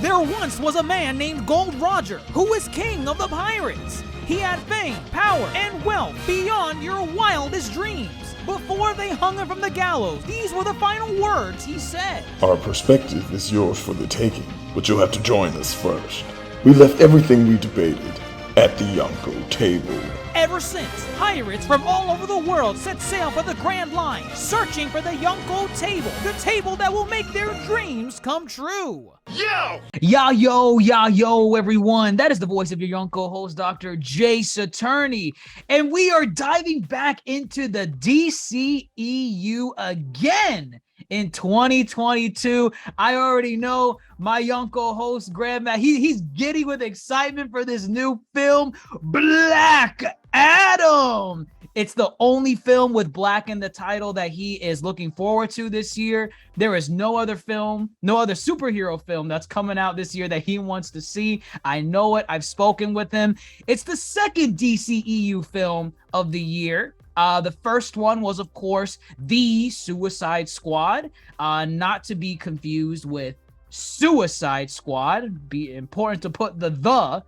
There once was a man named Gold Roger who was king of the pirates. He had fame, power, and wealth beyond your wildest dreams. Before they hung him from the gallows, these were the final words he said. Our perspective is yours for the taking, but you'll have to join us first. We left everything we debated at the Yonko table. Ever since, pirates from all over the world set sail for the Grand Line, searching for the Yonko table, the table that will make their dreams come true. Yo, everyone. That is the voice of your Yonko host, DrJaceAttorney. And we are diving back into the DCEU again in 2022. I already know my Yonko host, Grandma. He's giddy with excitement for this new film, Black Adam. It's the only film with Black in the title that he is looking forward to this year. There is no other film, no other superhero film that's coming out this year that he wants to see. I know it. I've spoken with him. It's the second DCEU film of the year. The first one was, of course, The Suicide Squad, not to be confused with Suicide Squad. Be important to put the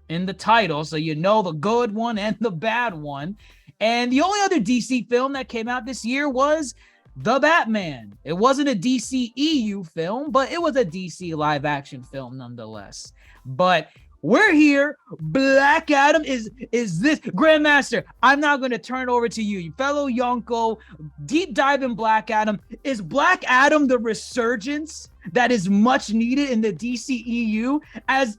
in the title so you know the good one and the bad one. And the only other DC film that came out this year was The Batman. It wasn't a DCEU film, but it was a DC live action film nonetheless. But we're here. Black Adam is this. Grandmaster, I'm now going to turn it over to you. Fellow Yonko, deep dive in Black Adam. Is Black Adam the resurgence that is much needed in the DCEU? As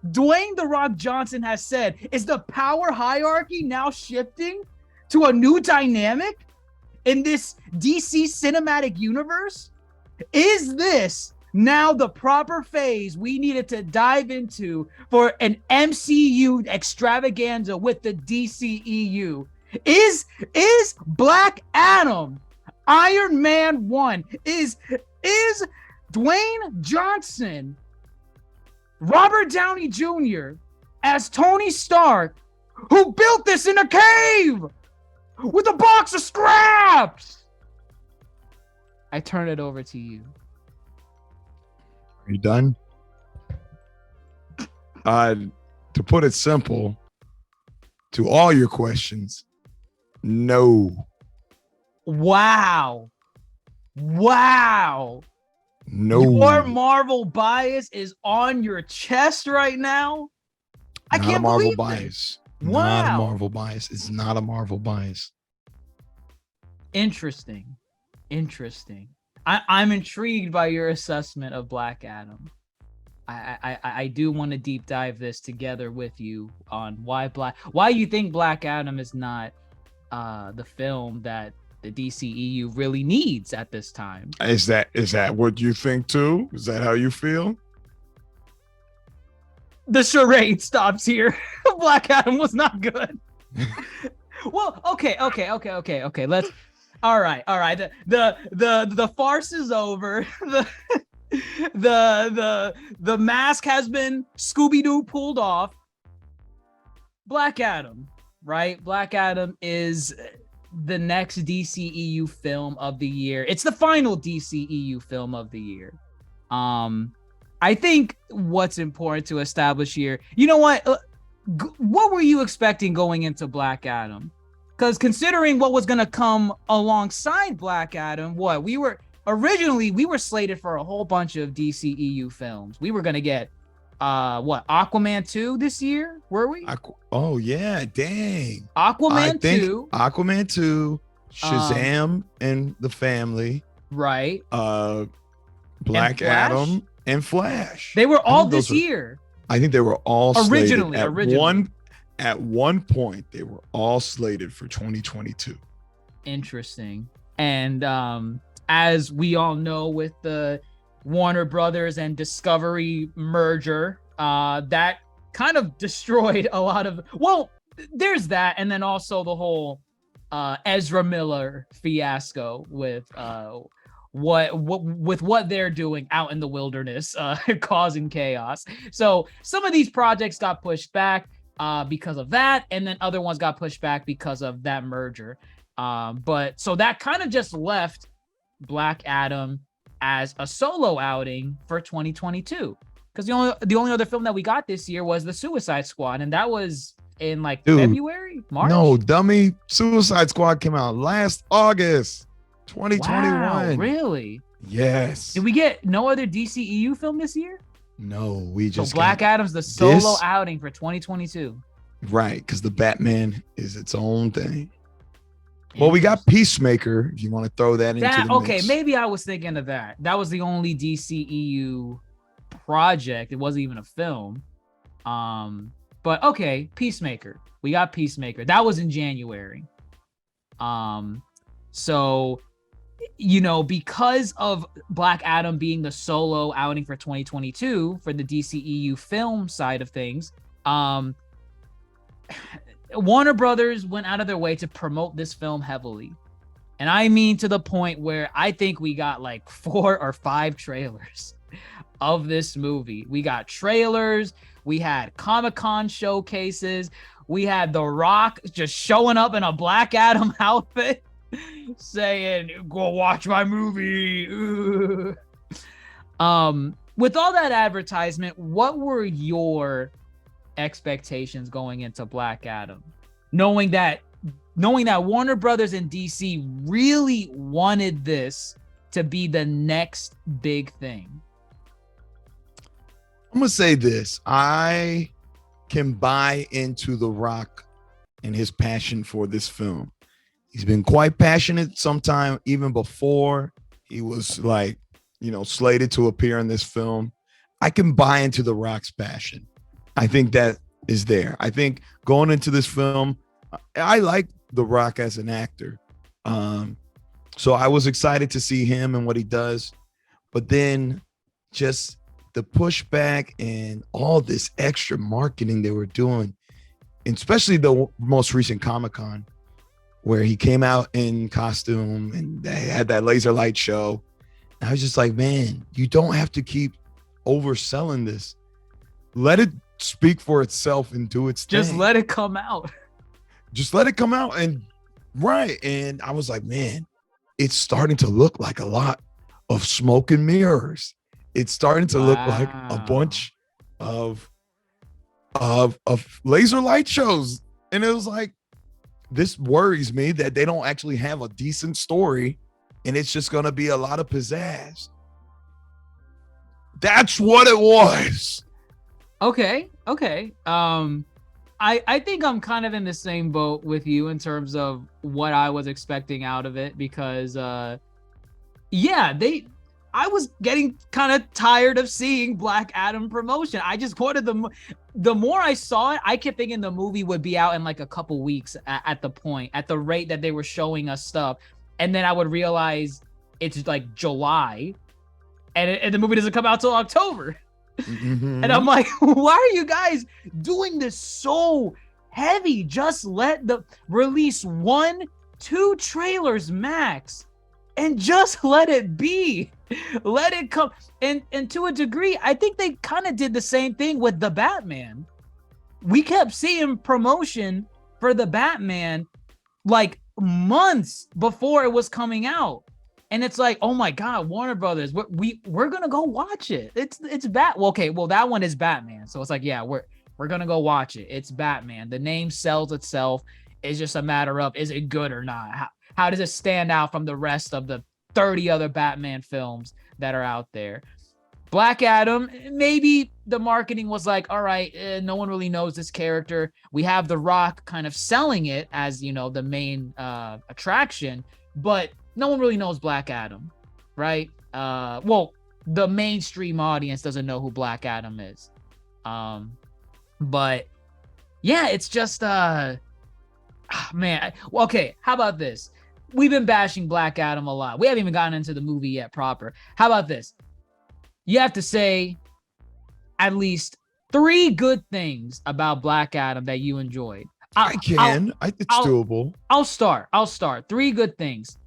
Dwayne "The Rock" Johnson has said, is the power hierarchy now shifting to a new dynamic in this DC cinematic universe? Is this now the proper phase we needed to dive into for an MCU extravaganza with the DCEU? Is Black Adam Iron Man 1? Is Dwayne Johnson, Robert Downey Jr. as Tony Stark, who built this in a cave with a box of scraps? I turn it over to you. Are you done? To put it simple, to all your questions, no. Wow. No. Your Marvel bias is on your chest right now. I can't believe bias. Wow. Not a Marvel bias. It's not a Marvel bias. Interesting. I'm intrigued by your assessment of Black Adam. I do want to deep dive this together with you on why you think Black Adam is not the film that the DCEU really needs at this time. Is that what you think too? Is that how you feel? The charade stops here. Black Adam was not good. Well, okay. Let's. All right. The farce is over. The mask has been Scooby-Doo pulled off. Black Adam, right? Black Adam is the next DCEU film of the year. It's the final DCEU film of the year. I think what's important to establish here, you know what were you expecting going into Black Adam? Because considering what was going to come alongside Black Adam, we were slated for a whole bunch of DCEU films. We were going to get Aquaman 2 this year, were we? Oh yeah, dang. Aquaman 2, Shazam and the Family, right? Black Adam and Flash. They were all this year. I think they were all originally. At one point, they were all slated for 2022. Interesting. And as we all know, with the Warner Brothers and Discovery merger, that kind of destroyed a lot of. Well, there's that, and then also the whole Ezra Miller fiasco with what they're doing out in the wilderness, causing chaos. So some of these projects got pushed back because of that, and then other ones got pushed back because of that merger. But so that kind of just left Black Adam as a solo outing for 2022. Because the only other film that we got this year was The Suicide Squad, and that was in like Dude, February, March. No, dummy. Suicide Squad came out last August, 2021. Wow, really? Yes. Did we get no other DCEU film this year? No, we just so Black Adam's the solo outing for 2022. Right, because the Batman is its own thing. Well, we got Peacemaker, if you want to throw that into the okay, mix. maybe I was thinking of that. That was the only DCEU project. It wasn't even a film. But okay, Peacemaker. We got Peacemaker. That was in January. So, you know, because of Black Adam being the solo outing for 2022 for the DCEU film side of things, Warner Brothers went out of their way to promote this film heavily. And I mean to the point where I think we got like 4 or 5 trailers of this movie. We got trailers, we had Comic-Con showcases, we had The Rock just showing up in a Black Adam outfit saying, "Go watch my movie." With all that advertisement, what were your expectations going into Black Adam, knowing that Warner Brothers and DC really wanted this to be the next big thing? I'm gonna say this: I can buy into The Rock and his passion for this film. He's been quite passionate sometime even before he was like, you know, slated to appear in this film. I can buy into The Rock's passion. I think that is there. I think going into this film, I like The Rock as an actor. So I was excited to see him and what he does. But then just the pushback and all this extra marketing they were doing, and especially the most recent Comic-Con, where he came out in costume and they had that laser light show. And I was just like, man, you don't have to keep overselling this. Let it speak for itself and do its thing. Just let it come out. Just let it come out. And right. And I was like, man, it's starting to look like a lot of smoke and mirrors. It's starting to look like a bunch of laser light shows. And it was like, this worries me that they don't actually have a decent story and it's just going to be a lot of pizzazz. That's what it was. Okay. I think I'm kind of in the same boat with you in terms of what I was expecting out of it, because I was getting kind of tired of seeing Black Adam promotion. I just wanted the more I saw it, I kept thinking the movie would be out in like a couple weeks at the rate that they were showing us stuff. And then I would realize it's like July and the movie doesn't come out till October. Mm-hmm. And I'm like, why are you guys doing this so heavy? Just release 1-2 trailers max and just let it be. Let it come. And to a degree, I think they kind of did the same thing with the Batman. We kept seeing promotion for the Batman like months before it was coming out. And it's like, oh my God, Warner Brothers, we're gonna go watch it. It's that one is Batman. So it's like, yeah, we're gonna go watch it. It's Batman. The name sells itself. It's just a matter of, is it good or not? How does it stand out from the rest of the 30 other Batman films that are out there? Black Adam, maybe the marketing was like, all right, no one really knows this character. We have The Rock kind of selling it as, you know, the main attraction, but no one really knows Black Adam, right? The mainstream audience doesn't know who Black Adam is. But yeah, it's just, man. Okay, how about this? We've been bashing Black Adam a lot. We haven't even gotten into the movie yet proper. How about this? You have to say at least 3 good things about Black Adam that you enjoyed. It's doable. I'll start. 3 good things.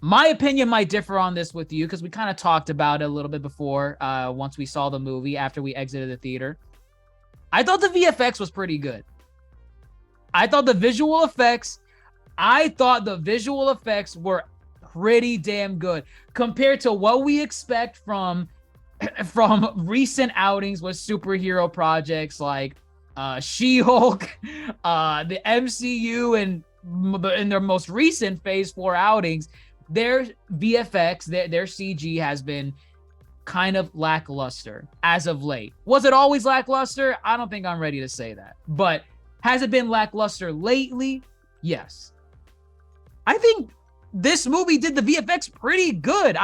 My opinion might differ on this with you because we kind of talked about it a little bit before once we saw the movie after we exited the theater. I thought the VFX was pretty good. I thought the visual effects were pretty damn good compared to what we expect from from recent outings with superhero projects like She-Hulk, the MCU, and in their most recent Phase 4 outings, their VFX, their CG has been kind of lackluster as of late. Was it always lackluster? I don't think I'm ready to say that. But has it been lackluster lately? Yes. I think this movie did the VFX pretty good.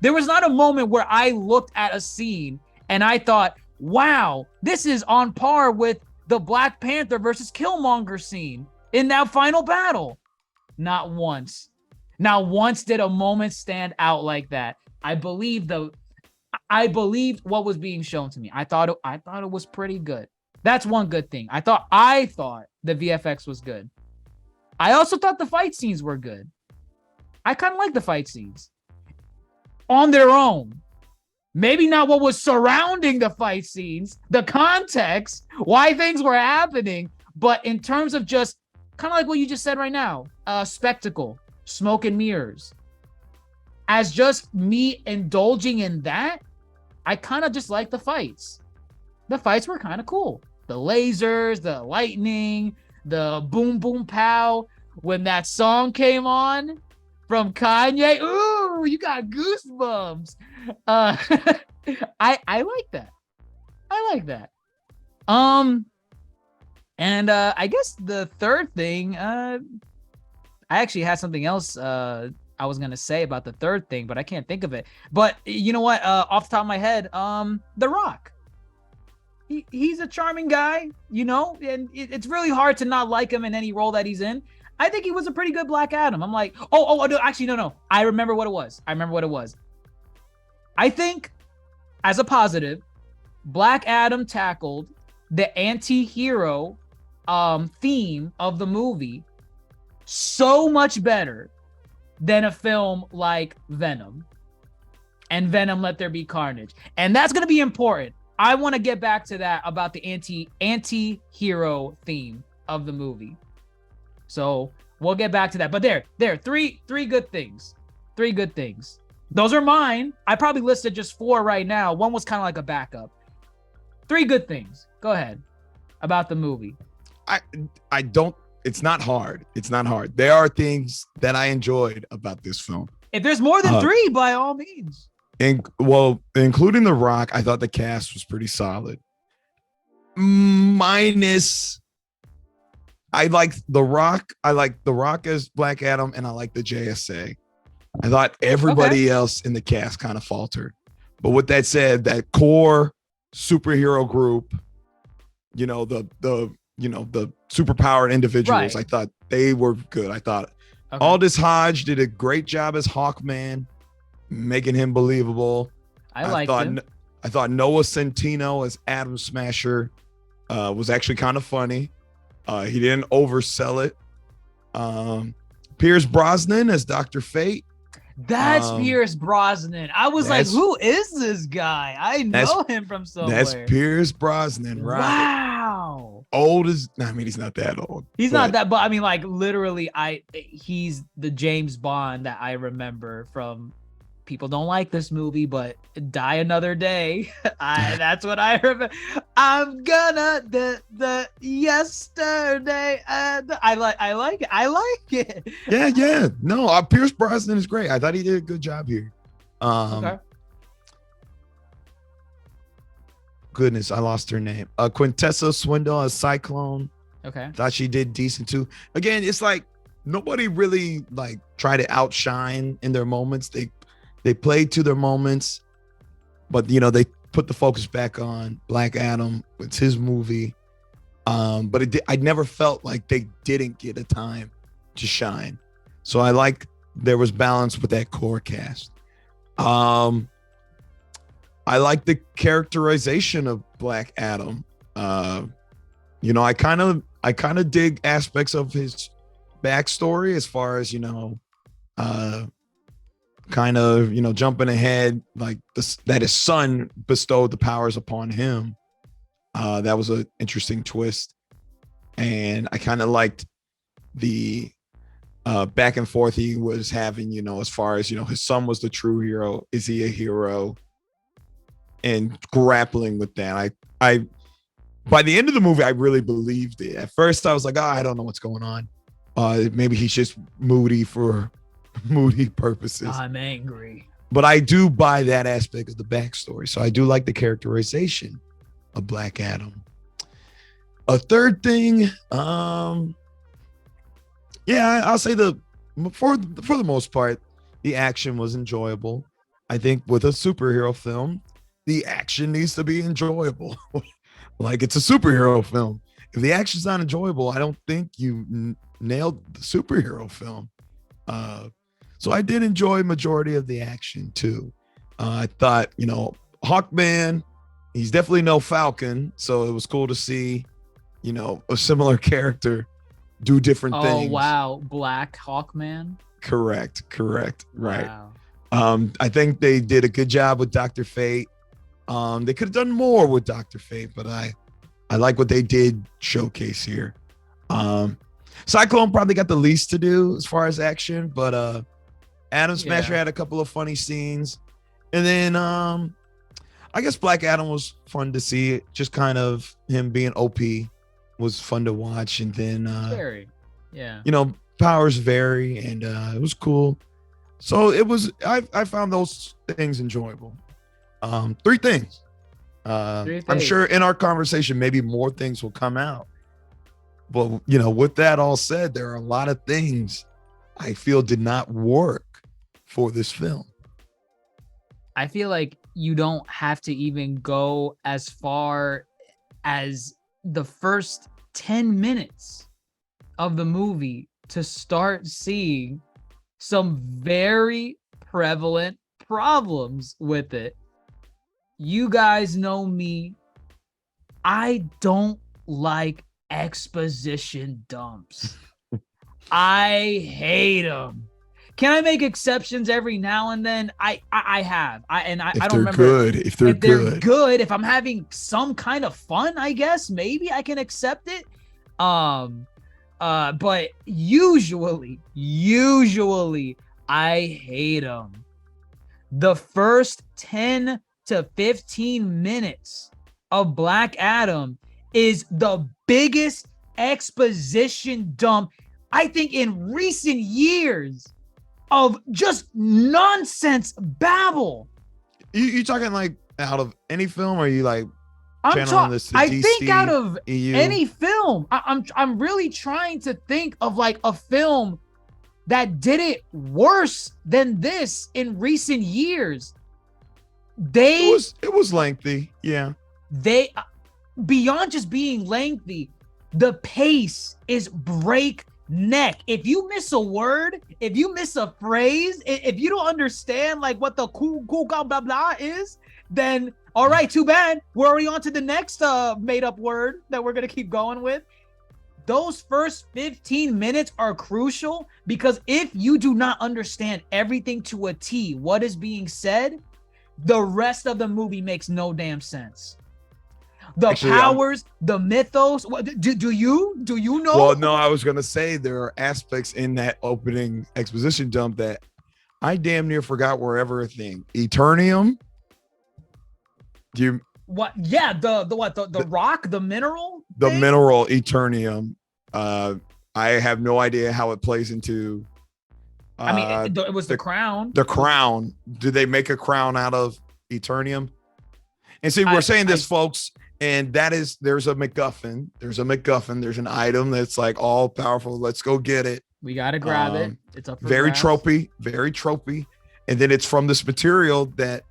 There was not a moment where I looked at a scene and I thought, wow, this is on par with the Black Panther versus Killmonger scene in that final battle. Not once. Not once did a moment stand out like that. I believed what was being shown to me. I thought it was pretty good. That's one good thing. I thought the VFX was good. I also thought the fight scenes were good. I kind of like the fight scenes on their own. Maybe not what was surrounding the fight scenes, the context, why things were happening, but in terms of just kind of like what you just said right now, spectacle, smoke and mirrors. As just me indulging in that, I kind of just like the fights. The fights were kind of cool. The lasers, the lightning, the boom, boom, pow. When that song came on from Kanye, ooh, you got goosebumps. I like that. I like that. And I guess the third thing, I actually had something else I was gonna say about the third thing, but I can't think of it. But you know what? Off the top of my head, The Rock. He's a charming guy, you know, and it's really hard to not like him in any role that he's in. I think he was a pretty good Black Adam. I'm like, no, actually, no. I remember what it was. I think, as a positive, Black Adam tackled the anti-hero theme of the movie so much better than a film like Venom. And Venom Let There Be Carnage. And that's going to be important. I want to get back to that about the anti-hero theme of the movie. So we'll get back to that. But there, three good things. 3 good things. Those are mine. I probably listed just 4 right now. One was kind of like a backup. 3 good things. Go ahead. About the movie. I don't, it's not hard. It's not hard. There are things that I enjoyed about this film. If there's more than 3, by all means. Including The Rock, I thought the cast was pretty solid. Minus, I like The Rock. I like The Rock as Black Adam, and I like the JSA. I thought everybody else in the cast kind of faltered. But with that said, that core superhero group, you know, the superpowered individuals, right. I thought they were good. I thought Aldous Hodge did a great job as Hawkman, making him believable. I thought Noah Centineo as Atom Smasher was actually kind of funny. He didn't oversell it. Pierce Brosnan as Dr. Fate. That's Pierce Brosnan. I was like, who is this guy? I know him from somewhere. That's Pierce Brosnan, right? Wow. Old as, I mean, he's not that old. He's not that, but I mean, like, literally, he's the James Bond that I remember from. People don't like this movie, but Die Another Day. That's what I remember. I'm gonna the yesterday. I like it. Yeah. No, Pierce Brosnan is great. I thought he did a good job here. Okay. Goodness, I lost her name. Quintessa Swindell as Cyclone. Okay. Thought she did decent too. Again, it's like nobody really like tried to outshine in their moments. They played to their moments, but you know, they put the focus back on Black Adam. It's his movie. But I never felt like they didn't get a time to shine. So I like there was balance with that core cast. I like the characterization of Black Adam. You know, I kind of dig aspects of his backstory as far as, you know, kind of, you know, jumping ahead, like that his son bestowed the powers upon him. That was an interesting twist. And I kind of liked the back and forth he was having, you know, as far as, you know, his son was the true hero. Is he a hero? and grappling with that. I by the end of the movie, I really believed it. At first, I was like, I don't know what's going on. Maybe he's just moody for moody purposes. I'm angry. But I do buy that aspect of the backstory. So I do like the characterization of Black Adam. A third thing, I'll say for the most part, the action was enjoyable. I think with a superhero film, the action needs to be enjoyable. Like it's a superhero film. If the action's not enjoyable, I don't think you nailed the superhero film. So I did enjoy majority of the action too. I thought, Hawkman, he's definitely no Falcon. So it was cool to see, a similar character do different things. Oh, wow. Black Hawkman. Correct. Right. Wow. I think they did a good job with Dr. Fate. They could have done more with Dr. Fate, but I like what they did showcase here. Cyclone probably got the least to do as far as action, but Atom Smasher had a couple of funny scenes. And then I guess Black Adam was fun to see. Just kind of him being OP was fun to watch. And then Very. Yeah. powers vary, and it was cool. So it was I found those things enjoyable. Three things. I'm sure in our conversation, maybe more things will come out. But, with that all said, there are a lot of things I feel did not work for this film. I feel like you don't have to even go as far as the first 10 minutes of the movie to start seeing some very prevalent problems with it. You guys know me. I don't like exposition dumps. I hate them. Can I make exceptions every now and then? I have. I don't remember if they're good. If I'm having some kind of fun, I guess maybe I can accept it. But usually I hate them. The first 10 to 15 minutes of Black Adam is the biggest exposition dump, I think, in recent years of just nonsense babble. You talking like out of any film, or are you like channeling this to I DC, think out of EU? any film. I'm really trying to think of like a film that did it worse than this in recent years. It was lengthy, yeah. They beyond just being lengthy, the pace is breakneck. If you miss a word, if you miss a phrase, if you don't understand like what the cool blah blah is, then all right, too bad. We're already on to the next made up word that we're gonna keep going with. Those first 15 minutes are crucial, because if you do not understand everything to a T, what is being said, the rest of the movie makes no damn sense. The powers, the mythos. What do you know? Well, no, I was gonna say there are aspects in that opening exposition dump that I damn near forgot were ever a thing. Eternium. Do you? What? Yeah, the rock, the mineral. The thing? mineral Eternium. I have no idea how it plays into. I mean, it was the crown. The crown. Did they make a crown out of Eternium? And see, we're saying this, folks, and there's a MacGuffin. There's an item that's like all powerful. Let's go get it. We gotta grab it. It's up for very grabs. tropey. And then it's from this material that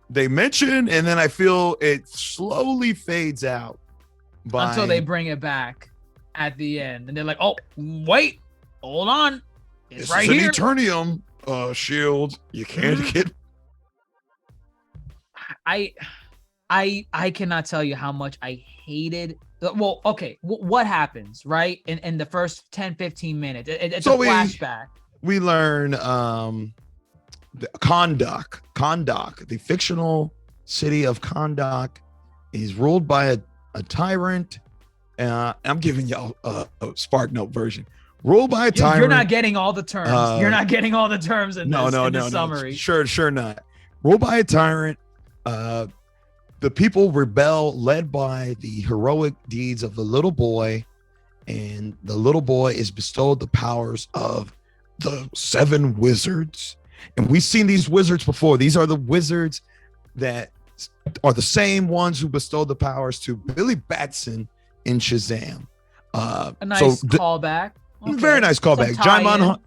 they mention, and then I feel it slowly fades out until they bring it back at the end, and they're like, "Oh, wait, hold on, it's right here." An Eternium shield. You can't get. I cannot tell you how much I hated. Well, okay, what happens, right? In the first 10, 15 minutes, it's a flashback. We learn the Kahndaq, the fictional city of Kahndaq, is ruled by a tyrant. I'm giving y'all a Spark Note version. Ruled by a tyrant. You're not getting all the terms. You're not getting all the terms in this summary. Sure not. Ruled by a tyrant The people rebel, led by the heroic deeds of the little boy, and the little boy is bestowed the powers of the 7 wizards. And we've seen these wizards before. These are the wizards that are the same ones who bestowed the powers to Billy Batson in Shazam. A nice callback. Okay. Very nice callback. Jaimon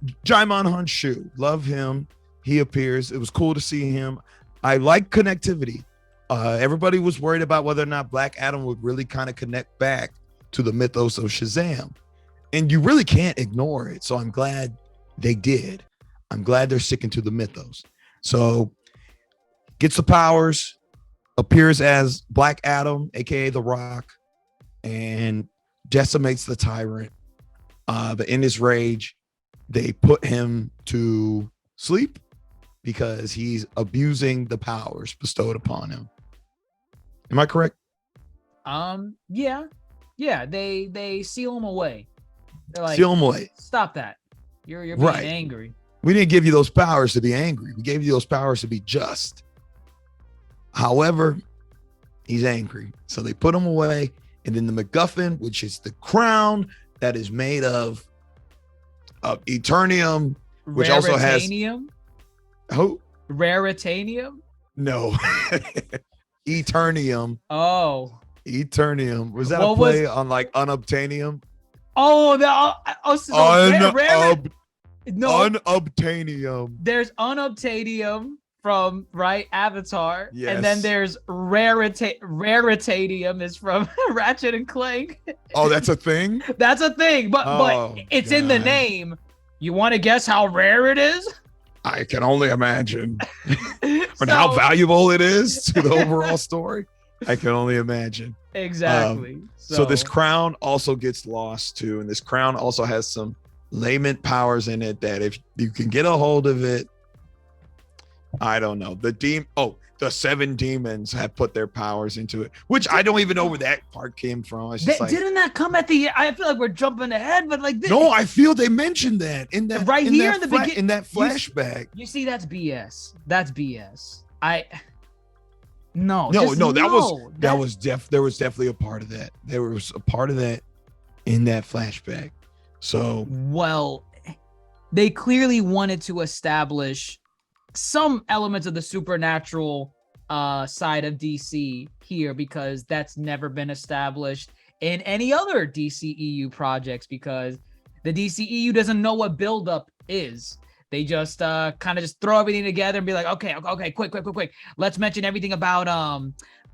Honshu, love him. He appears. It was cool to see him. I like connectivity. Everybody was worried about whether or not Black Adam would really kind of connect back to the mythos of Shazam. And you really can't ignore it. So I'm glad they did. I'm glad they're sticking to the mythos. So gets the powers, appears as Black Adam, aka The Rock, and decimates the tyrant. But in his rage, they put him to sleep because he's abusing the powers bestowed upon him. Am I correct? Yeah. They seal him away. They're like, seal him away. Stop that. You're being right. Angry. We didn't give you those powers to be angry. We gave you those powers to be just. However, he's angry. So they put him away. And then the MacGuffin, which is the crown that is made of Eternium, which also has who? Raritanium? No. Eternium. Oh. Eternium. Was that a play on like unobtainium? Oh, unobtainium. There's unobtainium from Avatar, yes. And then there's raritanium is from Ratchet and Clank. Oh, that's a thing. That's a thing, but it's in the name. You want to guess how rare it is? I can only imagine. And how valuable it is to the overall story. I can only imagine. Exactly. So this crown also gets lost too, and this crown also has some lament powers in it that if you can get a hold of it, I don't know. The 7 demons have put their powers into it, which I don't even know where that part came from. It's just didn't that come at the? I feel like we're jumping ahead, but like no, I feel they mentioned that in that in the beginning in that flashback. You see, that's BS. That's BS. There was definitely a part of that. There was a part of that in that flashback. So they clearly wanted to establish some elements of the supernatural side of DC here, because that's never been established in any other DCEU projects, because the DCEU doesn't know what buildup is. They just kind of just throw everything together and be like, okay, quick. Let's mention everything about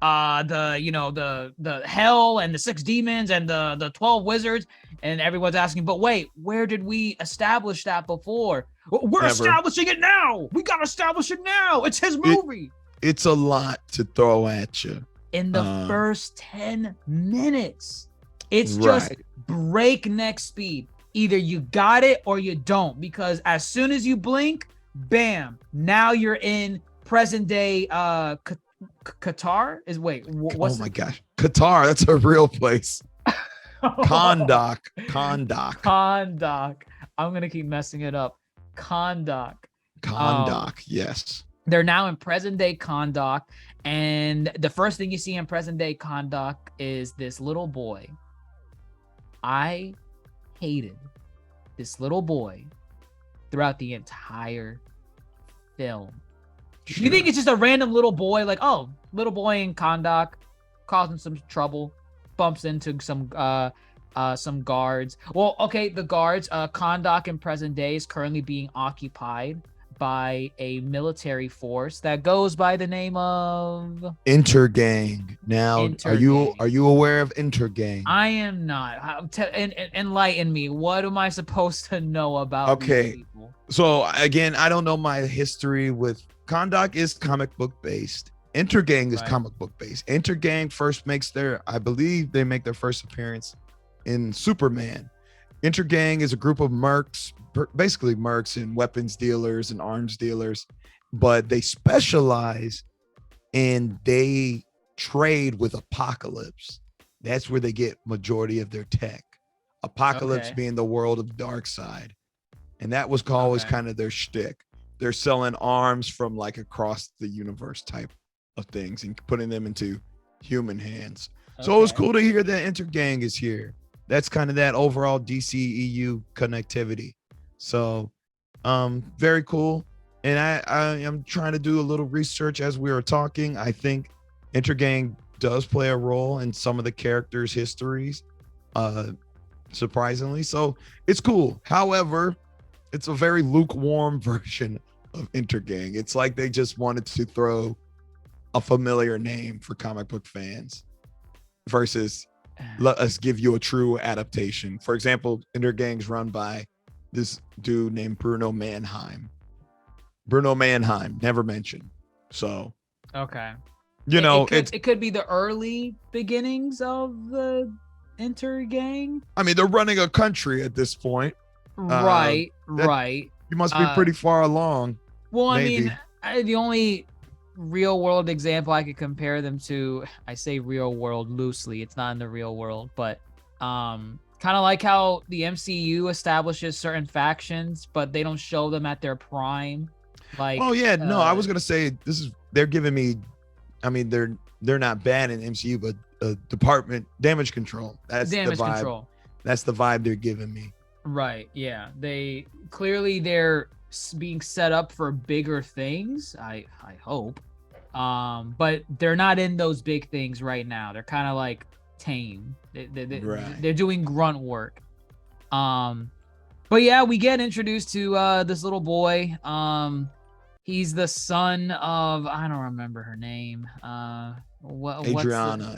the hell and the 6 demons and the 12 wizards, and everyone's asking, but wait, where did we establish that before? We're establishing it now. We gotta establish it now. It's his movie. It's a lot to throw at you in the first 10 minutes. It's just breakneck speed. Either you got it or you don't, because as soon as you blink, bam, now you're in present day Qatar. What's my gosh, Qatar, that's a real place. Kahndaq. I'm gonna keep messing it up. Kahndaq, yes. They're now in present day Kahndaq, and the first thing you see in present day Kahndaq is this little boy. I hated this little boy throughout the entire film. Sure. You think it's just a random little boy, like, oh, little boy in Kahndaq causing some trouble, bumps into some guards. Well, okay, the guards, Kahndaq in present day is currently being occupied by a military force that goes by the name of Intergang. Now, are you aware of Intergang? I am not. Enlighten me. What am I supposed to know about these people? So again, I don't know my history with Kahndaq. Is comic book based. Intergang is comic book based. Intergang first I believe they make their first appearance in Superman. Intergang is a group of mercs, basically mercs and weapons dealers and arms dealers, but they specialize in they trade with Apocalypse. That's where they get majority of their tech. Apocalypse being the world of Darkseid. And that was always kind of their shtick. They're selling arms from like across the universe type of things and putting them into human hands. So it was cool to hear that Intergang is here. That's kind of that overall DCEU connectivity. So very cool. And I am trying to do a little research as we were talking. I think Intergang does play a role in some of the characters' histories, surprisingly. So it's cool. However, it's a very lukewarm version of Intergang. It's like they just wanted to throw a familiar name for comic book fans versus let us give you a true adaptation. For example, Intergang's run by this dude named Bruno Mannheim. Bruno Mannheim, never mentioned. So, okay. It could be the early beginnings of the Intergang. I mean, they're running a country at this point. Right. You must be pretty far along. Well, maybe. I mean, the only real world example I could compare them to, I say real world loosely, it's not in the real world, but kind of like how the MCU establishes certain factions, but they don't show them at their prime. Like, oh yeah, no, I was gonna say they're giving me, I mean, they're not bad in MCU, but department damage control. That's damage the vibe. control. That's the vibe they're giving me. Right. Yeah. They're being set up for bigger things. I hope. But they're not in those big things right now. They're kind of like tame. They're doing grunt work. But yeah, we get introduced to this little boy. He's the son of, I don't remember her name.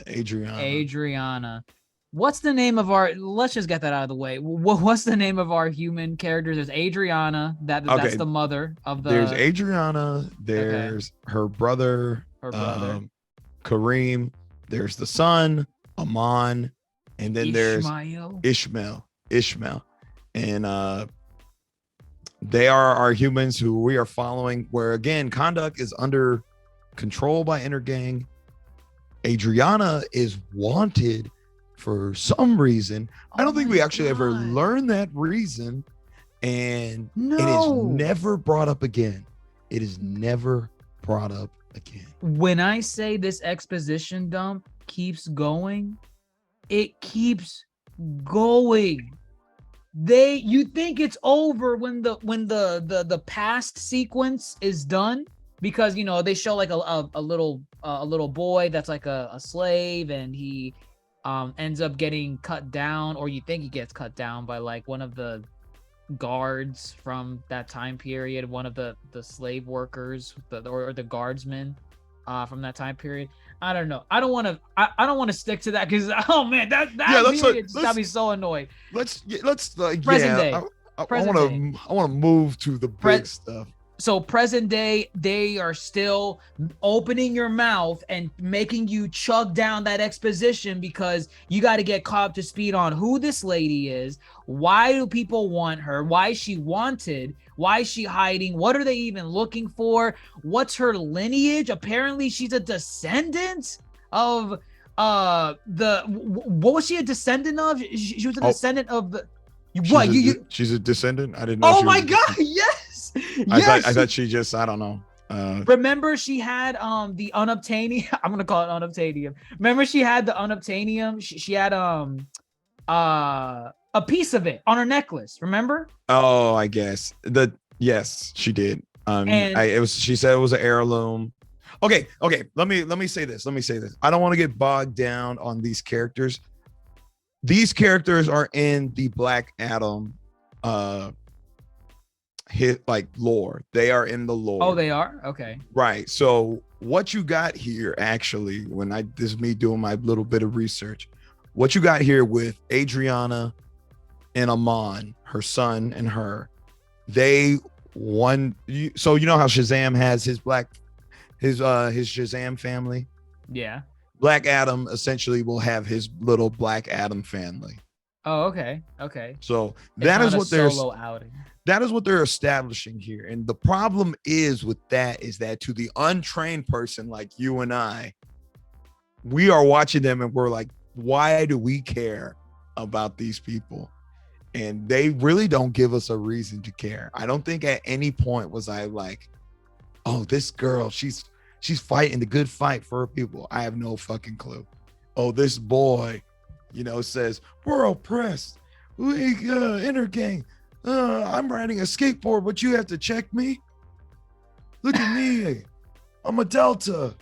Adriana. What's the name of our, let's just get that out of the way. What's the name of our human characters? There's Adriana, that's the mother of the. There's Adriana, there's her brother, Kareem, there's the son, Aman, and then there's Ishmael. And they are our humans who we are following, where again, conduct is under control by Intergang. Adriana is wanted for some reason. I don't think we actually ever learn that reason. And it is never brought up again. It is never brought up again. When I say this exposition dump keeps going, it keeps going. You think it's over when the past sequence is done, because they show like a little boy that's like a slave, and he ends up getting cut down, or you think he gets cut down by like one of the guards from that time period, one of the slave workers, or the guardsmen from that time period. I don't know. I don't want to stick to that, because oh man, that'd be so annoyed. Let's present day. I want to move to the big stuff. So present day, they are still opening your mouth and making you chug down that exposition, because you got to get caught up to speed on who this lady is. Why do people want her? Why is she wanted? Why is she hiding? What are they even looking for? What's her lineage? Apparently she's a descendant of what was she a descendant of? She was a descendant of the she's a descendant? I didn't know. Oh my god, yes. I thought she just, I don't know. Remember she had the unobtainium. I'm gonna call it unobtainium. Remember she had the unobtainium. She had a piece of it on her necklace. Remember? Oh, I guess yes, she did. She said it was an heirloom. Okay. Let me say this. I don't want to get bogged down on these characters. These characters are in the Black Adam lore. They are in the lore. Oh, they are? Okay. Right. So what you got here, actually, this is me doing my little bit of research. What you got here with Adriana and Aman, her son, and her, they won. So you know how Shazam has his Shazam family? Yeah. Black Adam essentially will have his little Black Adam family. Oh, okay. So it's that is what they're solo outing. That is what they're establishing here. And the problem is that to the untrained person like you and I, we are watching them and we're like, why do we care about these people? And they really don't give us a reason to care. I don't think at any point was I like, oh, this girl, she's She's fighting the good fight for her people. I have no fucking clue. Oh, this boy, says we're oppressed. We intergang. I'm riding a skateboard, but you have to check me. Look at me. I'm a Delta.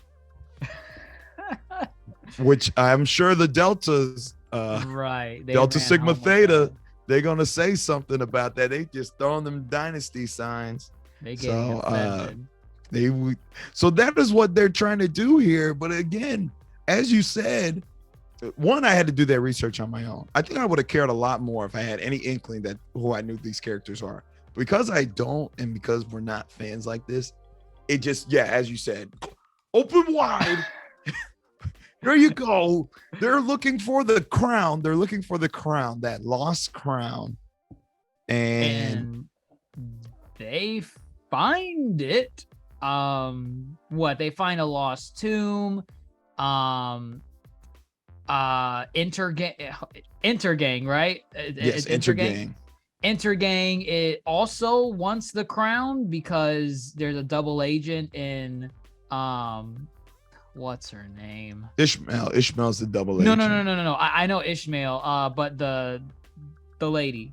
Which I'm sure the Deltas, right. Delta Sigma Theta, they're gonna say something about that. They just throwing them dynasty signs. They getting offended. So that is what they're trying to do here. But again, as you said, one, I had to do that research on my own. I think I would have cared a lot more if I had any inkling that who I knew these characters are. Because I don't, and because we're not fans like this, it just, as you said, open wide. There you go. They're looking for the crown. They're looking for the crown, that lost crown. And they find it. They find a lost tomb. Intergang, right? Yes, Intergang. Intergang, it also wants the crown because there's a double agent in what's her name? Ishmael's the double agent. No. I know Ishmael, but the lady,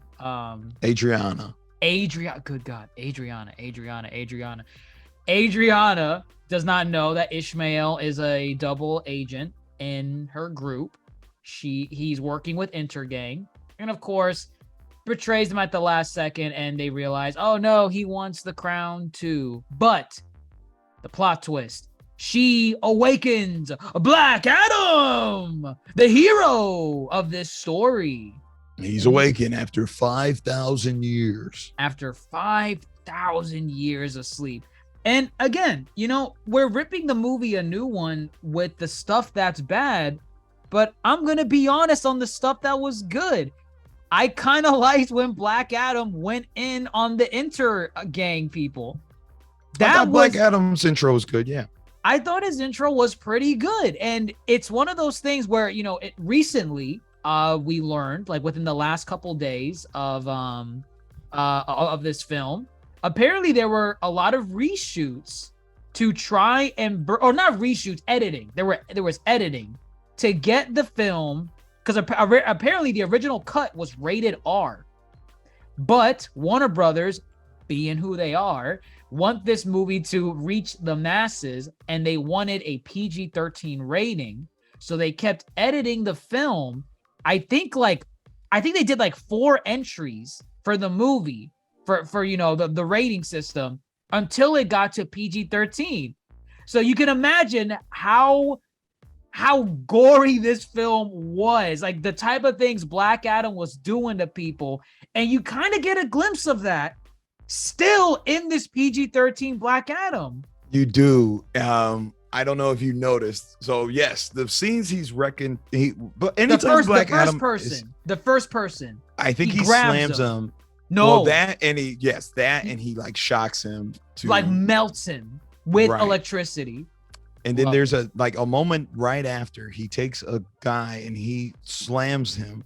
Adriana. Good God, Adriana. Adriana does not know that Ishmael is a double agent in her group. He's working with Intergang, and of course betrays them at the last second, and they realize, oh no, he wants the crown too. But the plot twist, she awakens Black Adam, the hero of this story. He's awakened after 5,000 years. After 5,000 years of sleep. And again, we're ripping the movie a new one with the stuff that's bad, but I'm going to be honest on the stuff that was good. I kind of liked when Black Adam went in on the Intergang people. Black Adam's intro was good, yeah. I thought his intro was pretty good. And it's one of those things where, recently we learned, like within the last couple days of this film, apparently there were a lot of reshoots to try and or not reshoots, editing. There was editing to get the film, because apparently the original cut was rated R, but Warner Brothers, being who they are, want this movie to reach the masses, and they wanted a PG-13 rating, so they kept editing the film. I think they did like 4 entries for the movie for the rating system until it got to PG-13. So you can imagine how gory this film was, like the type of things Black Adam was doing to people, and you kind of get a glimpse of that still in this PG-13 Black Adam. You do. I don't know if you noticed. So yes, the scenes but anytime Black Adam, the first person, I think he slams him. No, well, and he like shocks him to like melts him with electricity. And then there's a moment right after he takes a guy and he slams him,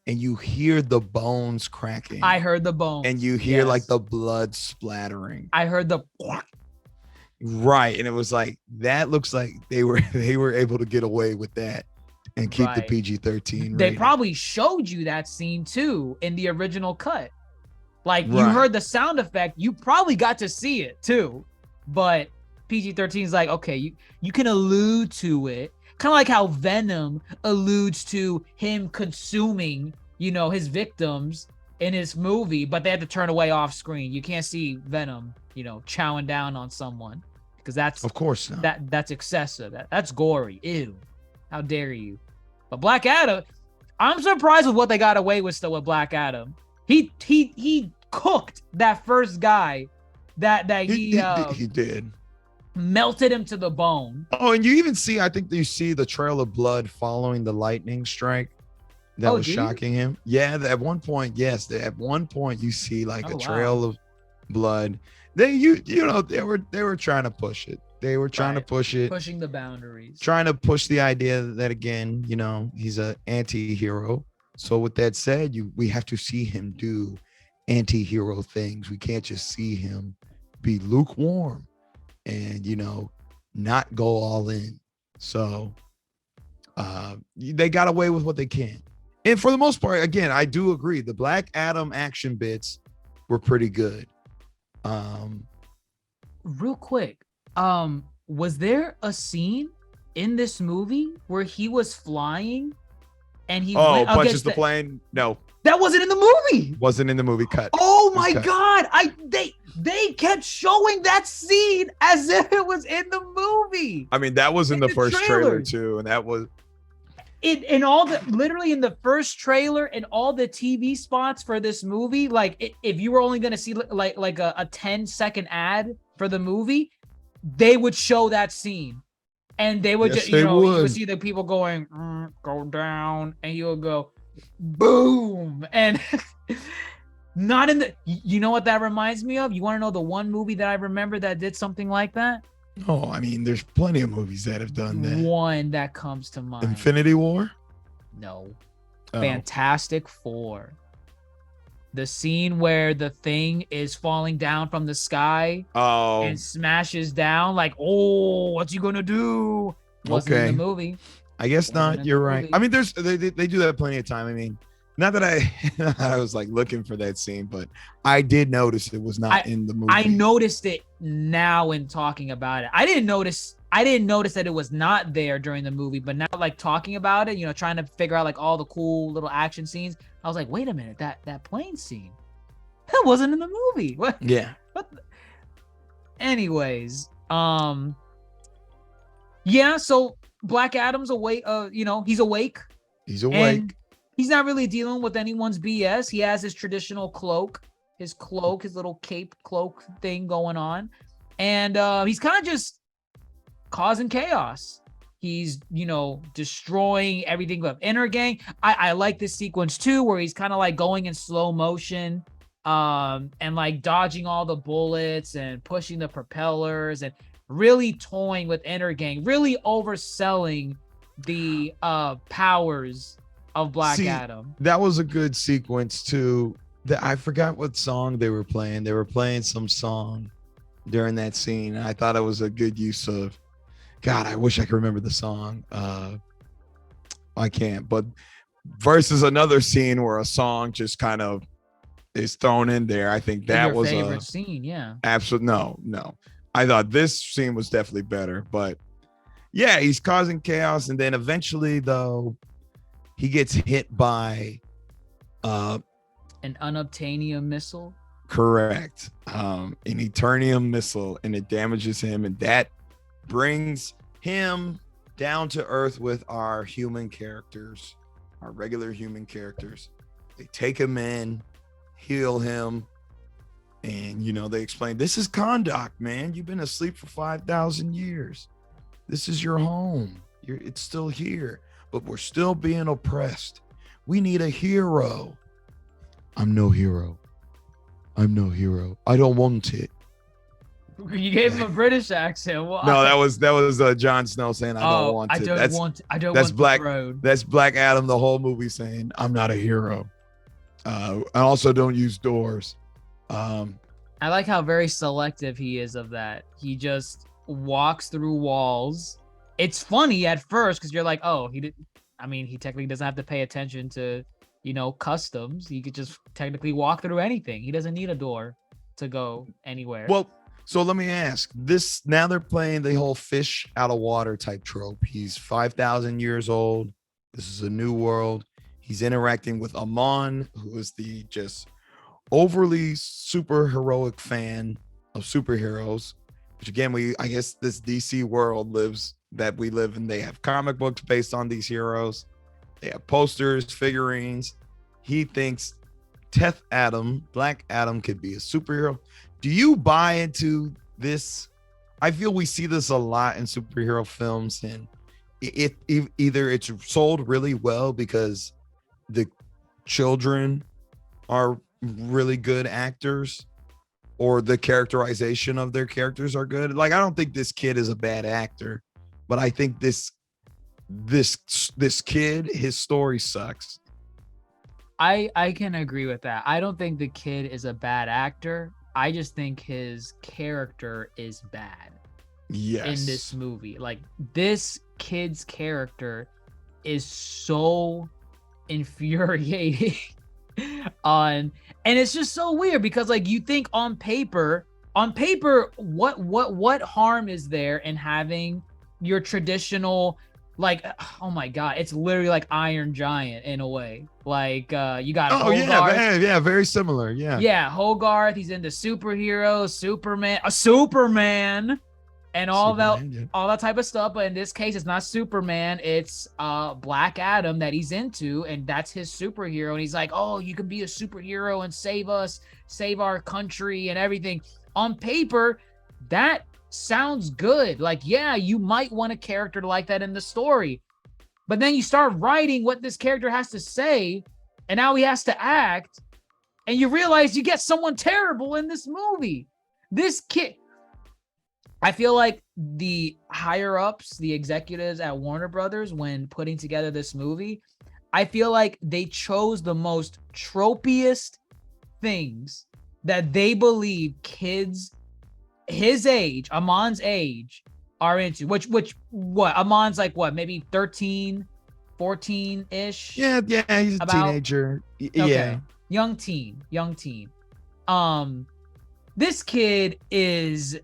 and you hear the bones cracking. I heard the bones. And you hear like the blood splattering. I heard the right. And it was like, that looks like they were able to get away with that and keep the PG-13 rating. They probably showed you that scene too in the original cut. Like you heard the sound effect, you probably got to see it too. But PG-13 is like, okay, you can allude to it. Kind of like how Venom alludes to him consuming, his victims in his movie, but they had to turn away off screen. You can't see Venom, chowing down on someone, because that's, of course not. That's excessive. That's gory. Ew. How dare you? But Black Adam, I'm surprised with what they got away with still with Black Adam. He cooked that first guy that he did. Melted him to the bone. Oh, and you even see, I think you see the trail of blood following the lightning strike that was shocking him. Yeah, at one point, yes. At one point you see like a trail of blood. They were trying to push it. They were trying to push it. Pushing the boundaries. Trying to push the idea that, again, he's an anti-hero. So with that said, we have to see him do anti-hero things. We can't just see him be lukewarm and not go all in. So they got away with what they can. And for the most part, again, I do agree. The Black Adam action bits were pretty good. Real quick, was there a scene in this movie where he was flying and he went punches against the plane? No, that wasn't in the movie. wasn't in the movie. Cut. Oh my cut. God. They kept showing that scene as if it was in the movie. I mean, that was in the first trailer too, and that was in all the literally in the first trailer and all the TV spots for this movie. Like if you were only going to see like a 10-second ad for the movie, they would show that scene, and they would you would see the people going go down, and you would go boom, and not in the. You know what that reminds me of? You want to know the one movie that I remember that did something like that? Oh, I mean, there's plenty of movies that have done that. One that comes to mind. Infinity War? No. Fantastic Four. The scene where the Thing is falling down from the sky and smashes down, like, oh, what's he gonna do? Wasn't in the movie. I guess not. You're right. I mean, they do that plenty of time. I mean, not that I was like looking for that scene, but I did notice it was not in the movie. I noticed it now in talking about it. I didn't notice that it was not there during the movie, but now like talking about it, trying to figure out like all the cool little action scenes, I was like, wait a minute, that plane scene, that wasn't in the movie. What? Yeah. Anyways, yeah. So Black Adam's awake. He's awake. He's awake. And he's not really dealing with anyone's BS. He has his traditional cloak, his little cape cloak thing going on. And he's kind of just causing chaos. He's, destroying everything with Energang. I like this sequence too, where he's kind of like going in slow motion and like dodging all the bullets and pushing the propellers and really toying with Energang, really overselling the powers of Black Adam. That was a good sequence too. I forgot what song they were playing. They were playing some song during that scene. I thought it was a good use of. God, I wish I could remember the song. I can't. But versus another scene where a song just kind of is thrown in there. I think that was your favorite scene. Yeah. Absolutely. No. I thought this scene was definitely better. But yeah, he's causing chaos, and then eventually, though, he gets hit by an unobtainium missile. Correct. An Eternium missile, and it damages him, and that brings him down to earth with our human characters, our regular human characters. They take him in, heal him, and they explain, this is Kahndaq, man. You've been asleep for 5,000 years. This is your home. It's still here, but we're still being oppressed. We need a hero. I'm no hero. I don't want it. You gave him a British accent. Well, no, that was Jon Snow saying, "I don't want it." I don't that's want Black. the road. That's Black Adam. The whole movie saying, "I'm not a hero." I also don't use doors. I like how very selective he is of that. He just walks through walls. It's funny at first because you're like, "Oh, he did." I mean, he technically doesn't have to pay attention to, customs. He could just technically walk through anything. He doesn't need a door to go anywhere. Well. So let me ask this. Now they're playing the whole fish out of water type trope. He's 5,000 years old. This is a new world. He's interacting with Amon, who is the just overly super heroic fan of superheroes, which again, I guess this DC world we live in. They have comic books based on these heroes. They have posters, figurines. He thinks Black Adam could be a superhero. Do you buy into this? I feel we see this a lot in superhero films, and either it's sold really well because the children are really good actors, or the characterization of their characters are good. Like, I don't think this kid is a bad actor, but I think this kid, his story sucks. I can agree with that. I don't think the kid is a bad actor. I just think his character is bad. Yes. in this movie. Like, this kid's character is so infuriating and it's just so weird because, like, you think on paper, what harm is there in having your traditional, like, oh my god, it's literally like Iron Giant in a way. Like, you got Hogarth. Yeah, very similar. Yeah, Hogarth, he's into superheroes, Superman, and all that type of stuff. But in this case, it's not Superman, it's Black Adam that he's into, and that's his superhero. And he's like, oh, you can be a superhero and save us, save our country and everything. On paper, that sounds good. Like, yeah, you might want a character like that in the story. But then you start writing what this character has to say, and now he has to act, and you realize you get someone terrible in this movie. This kid, I feel like the higher ups, the executives at Warner Brothers, when putting together this movie, I feel like they chose the most tropiest things that they believe kids his age, Amon's age, are into. Which what? Amon's like what? Maybe 13, 14-ish? Yeah, he's a teenager. Okay. Yeah. Young teen. This kid is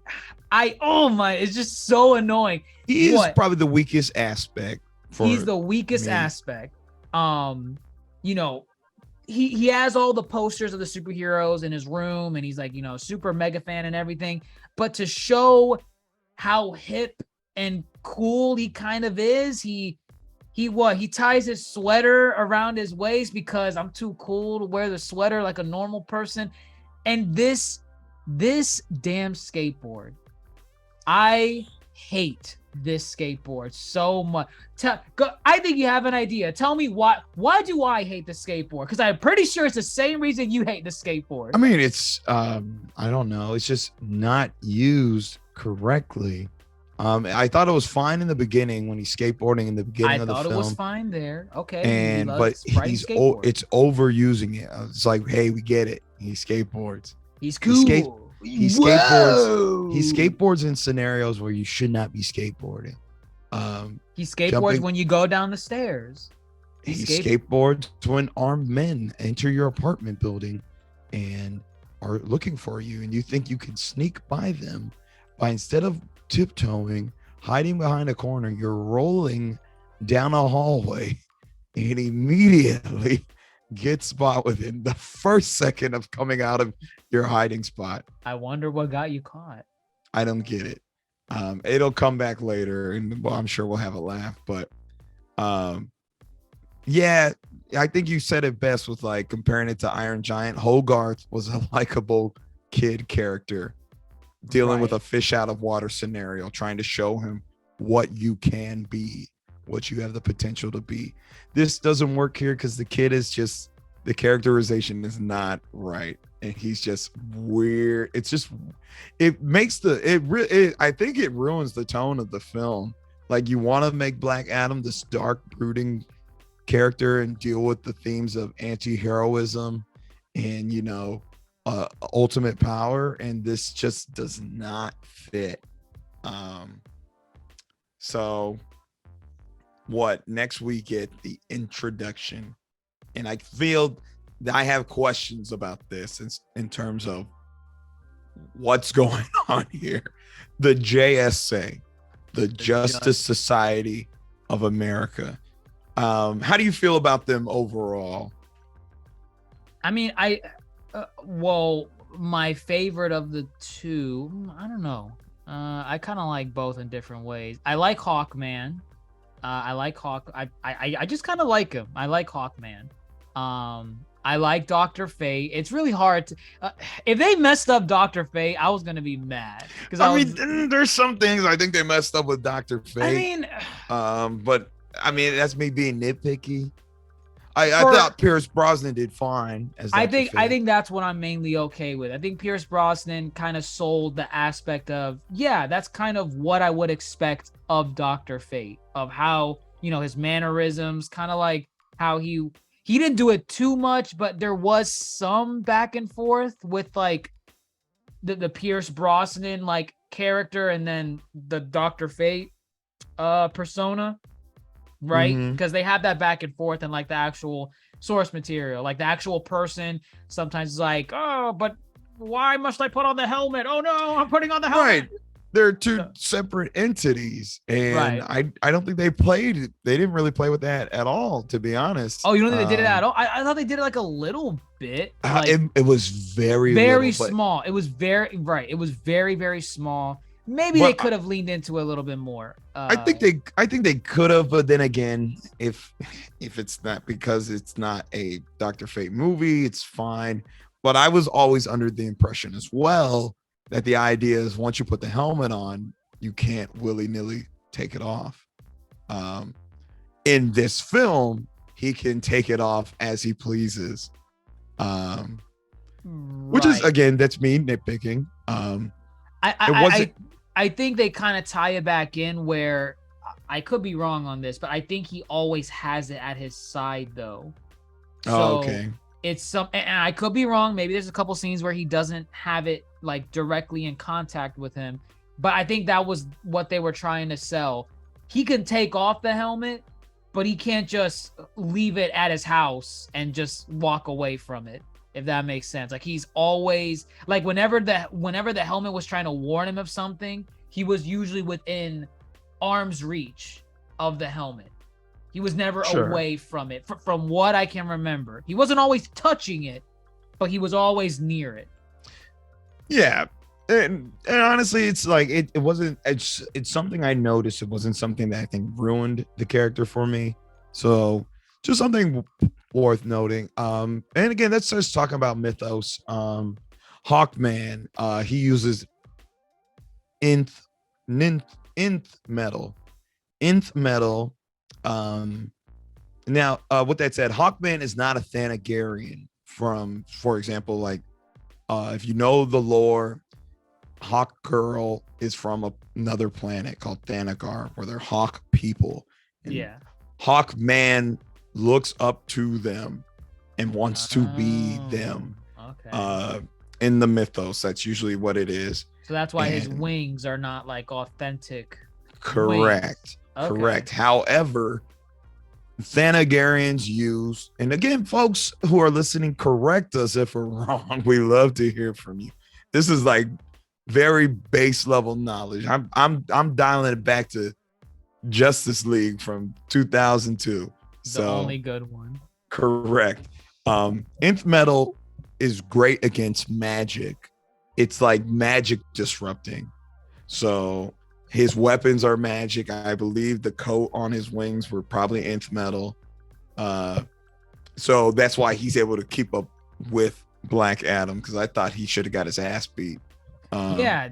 it's just so annoying. He is probably the weakest aspect. He's the weakest aspect. You know, he has all the posters of the superheroes in his room, and he's like, you know, super mega fan and everything. But to show how hip and cool he kind of is, he ties his sweater around his waist because I'm too cool to wear the sweater like a normal person. And this damn skateboard, I hate this skateboard so much. I think you have an idea. Tell me why do I hate the skateboard? Because I'm pretty sure it's the same reason you hate the skateboard. I mean, it's I don't know, it's just not used correctly. I thought it was fine in the beginning when he's skateboarding in the beginning of the film. I thought it was fine there. Okay. But it's overusing it. It's like, hey, we get it. He skateboards. He's cool. He skateboards in scenarios where you should not be skateboarding. He skateboards when you go down the stairs. He skateboards when armed men enter your apartment building and are looking for you, and you think you can sneak by them by, instead of tiptoeing, hiding behind a corner, you're rolling down a hallway and immediately get spot within the first second of coming out of your hiding spot. I wonder what got you caught. I don't get it. It'll come back later, and I'm sure we'll have a laugh. But yeah, I think you said it best with like comparing it to Iron Giant. Hogarth was a likable kid character dealing with a fish out of water scenario, trying to show him what you can be, what you have the potential to be. This doesn't work here because the kid is just, the characterization is not right, and he's just weird. It's just, it makes I think it ruins the tone of the film. Like, you want to make Black Adam this dark, brooding character and deal with the themes of anti-heroism and, you know, ultimate power, and this just does not fit. So what, next we get the introduction, and I feel that I have questions about this in terms of what's going on here. The JSA, the Justice Society of America. How do you feel about them overall? I mean, well, my favorite of the two, I don't know. I kind of like both in different ways. I like Hawkman. I like Hawk. I just kind of like him. I like Hawkman. I like Dr. Fate. It's really hard to. If they messed up Dr. Fate, I was gonna be mad. Because I mean, there's some things I think they messed up with Dr. Fate. I mean, but I mean, that's me being nitpicky. I thought Pierce Brosnan did fine as Dr. Fate. I think that's what I'm mainly okay with. I think Pierce Brosnan kind of sold the aspect of, yeah, that's kind of what I would expect of Dr. Fate, of how, you know, his mannerisms, kind of like how he didn't do it too much, but there was some back and forth with like the Pierce Brosnan like character and then the Dr. Fate persona, right? Mhm. Because they have that back and forth and like the actual source material, like the actual person sometimes is like, oh, but why must I put on the helmet? Oh no, I'm putting on the helmet. Right. They're two No. separate entities, and Right. I don't think they didn't really play with that at all, to be honest. Oh, you don't think they did it at all? I thought they did it like a little bit, like It was very very little, but small. It was very right. It was very, very small. Maybe they But could have leaned into it a little bit more. I think they could have, but then again, if it's not, because it's not a Dr. Fate movie, it's fine. But I was always under the impression as well that the idea is once you put the helmet on, you can't willy-nilly take it off. In this film, he can take it off as he pleases. Which is, again, that's me nitpicking. I think they kind of tie it back in where I could be wrong on this, but I think he always has it at his side though. So okay. it's some, and I could be wrong. Maybe there's a couple scenes where he doesn't have it like directly in contact with him, but I think that was what they were trying to sell. He can take off the helmet, but he can't just leave it at his house and just walk away from it. If that makes sense. Like he's always like whenever the helmet was trying to warn him of something, he was usually within arm's reach of the helmet. He was never away from it. From what I can remember, he wasn't always touching it, but he was always near it. Yeah. And honestly, it's like it wasn't, it's something I noticed. It wasn't something that I think ruined the character for me. So just something worth noting. And again, let's just talk about mythos. Hawkman, he uses nth metal. Now, with that said, Hawkman is not a Thanagarian from, for example, like if you know the lore, Hawk Girl is from another planet called Thanagar, where they're Hawk people. And yeah. Hawkman looks up to them and wants to be them. Okay. In the mythos, that's usually what it is. So that's why his wings are not like authentic. Correct. Okay. Correct. However, Thanagarians use, and again, folks who are listening, correct us if we're wrong. We love to hear from you. This is like very base level knowledge. I'm dialing it back to Justice League from 2002. The only good one. Correct. Nth metal is great against magic. It's like magic disrupting. So his weapons are magic. I believe the coat on his wings were probably nth metal. So that's why he's able to keep up with Black Adam, because I thought he should have got his ass beat. Yeah,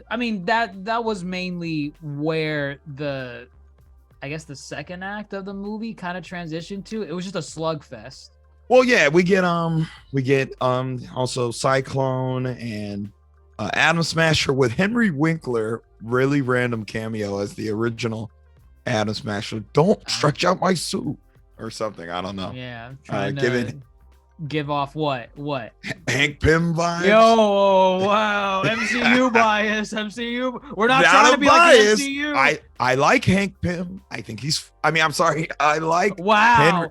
I mean, that was mainly where I guess the second act of the movie kind of transitioned to. It was just a slugfest. Well, yeah, we get also Cyclone and Atom Smasher with Henry Winkler, really random cameo as the original Atom Smasher. Don't stretch out my suit or something. I don't know. Yeah, trying to give off what Hank Pym vibes. Yo, wow, MCU bias. We're not trying to be biased. Like the MCU. I like Hank Pym. I think I'm sorry. I like wow.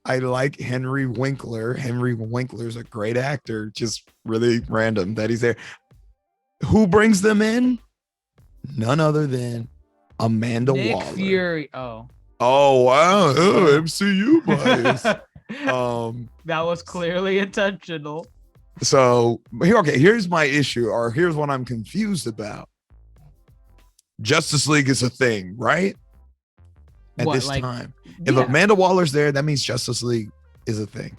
I like Henry Winkler. Henry Winkler's a great actor. Just really random that he's there. Who brings them in? None other than Amanda Nick Waller. Fury. Oh wow, MCU bias. That was clearly intentional. So here's my issue, or here's what I'm confused about. Justice League is a thing, right? At this time. If Amanda Waller's there, that means Justice League is a thing.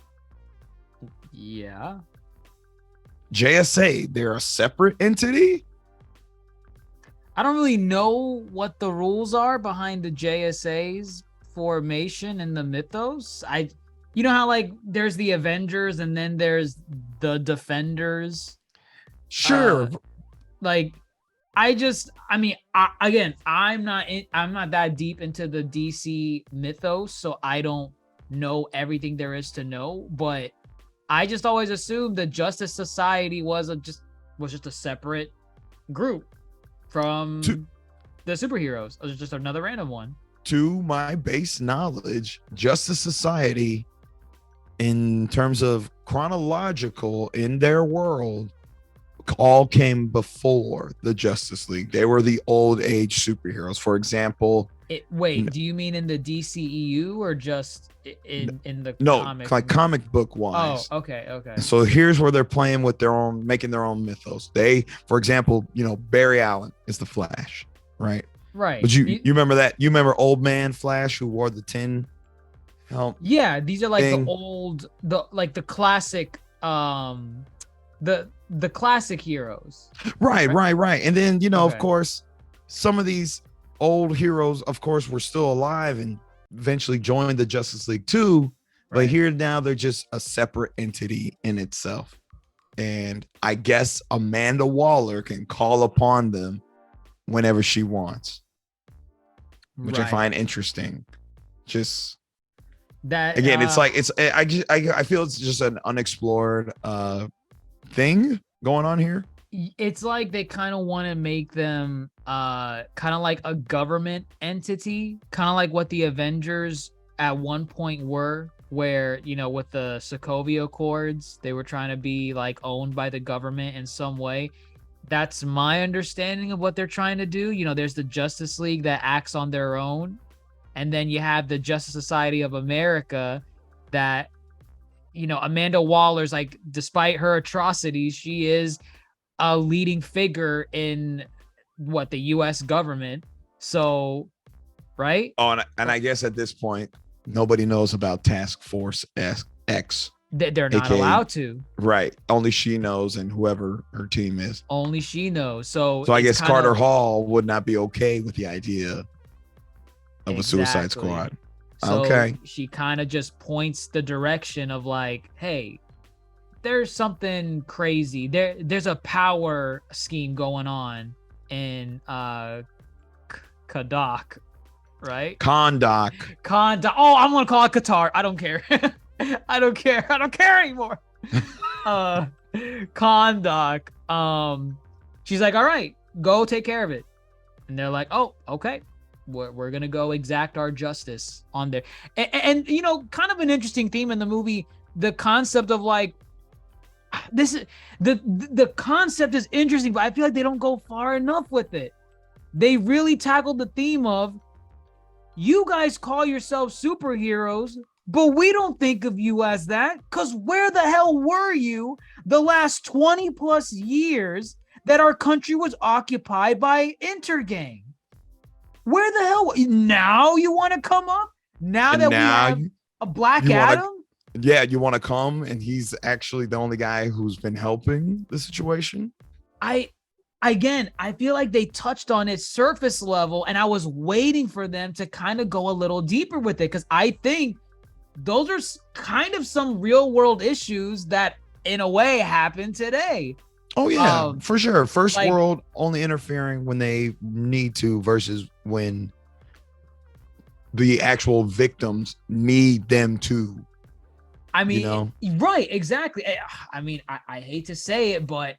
Yeah. JSA, they're a separate entity? I don't really know what the rules are behind the JSA's formation in the mythos. You know how like there's the Avengers and then there's the Defenders. Sure. I'm not that deep into the DC mythos, so I don't know everything there is to know, but I just always assumed the Justice Society was was just a separate group from the superheroes. It was just another random one. To my base knowledge, Justice Society, in terms of chronological in their world, all came before the Justice League. They were the old age superheroes. For example, do you mean in the DCEU or just in the comic? Like comic book wise? Oh, okay. So here's where they're playing with making their own mythos. They, for example, Barry Allen is the Flash, right? Right. But you remember that? You remember Old Man Flash who wore the tin helmet? Yeah, these are like the classic, the classic heroes. Right. And then, of course, some of these old heroes, of course, were still alive and eventually joined the Justice League too. But here now they're just a separate entity in itself. And I guess Amanda Waller can call upon them whenever she wants, which I find interesting. Just that again, it's like I feel it's just an unexplored thing going on here. It's like they kind of want to make them kind of like a government entity, kind of like what the Avengers at one point were, where with the Sokovia Accords, they were trying to be like owned by the government in some way. That's my understanding of what they're trying to do. There's the Justice League that acts on their own, and then you have the Justice Society of America that Amanda Waller's like, despite her atrocities, she is a leading figure in the U.S. government. So, right? Oh, and I guess at this point, nobody knows about Task Force X. They're not allowed to. Right. Only she knows, and whoever her team is. Only she knows. So I guess Carter Hall would not be okay with the idea of a Suicide Squad. So okay. She kind of just points the direction of like, hey, there's something crazy. There's a power scheme going on in Kadak, right? Kondak. Oh, I'm gonna call it Qatar. I don't care. I don't care anymore. Kondak. She's like, all right, go take care of it. And they're like, oh, okay. We're gonna go exact our justice on there. And kind of an interesting theme in the movie, the concept of like, this is the concept is interesting, but I feel like they don't go far enough with it. They really tackled the theme of, you guys call yourselves superheroes, but we don't think of you as that, because where the hell were you the last 20 plus years that our country was occupied by Intergang? Where the hell? Now you want to come up? Now that we have a Black Adam? You want to come, and he's actually the only guy who's been helping the situation? I feel like they touched on it surface level, and I was waiting for them to kind of go a little deeper with it, because I think those are kind of some real world issues that in a way happen today. Oh yeah, for sure. First world only interfering when they need to versus when the actual victims need them to. I mean, right, exactly. I mean, I hate to say it, but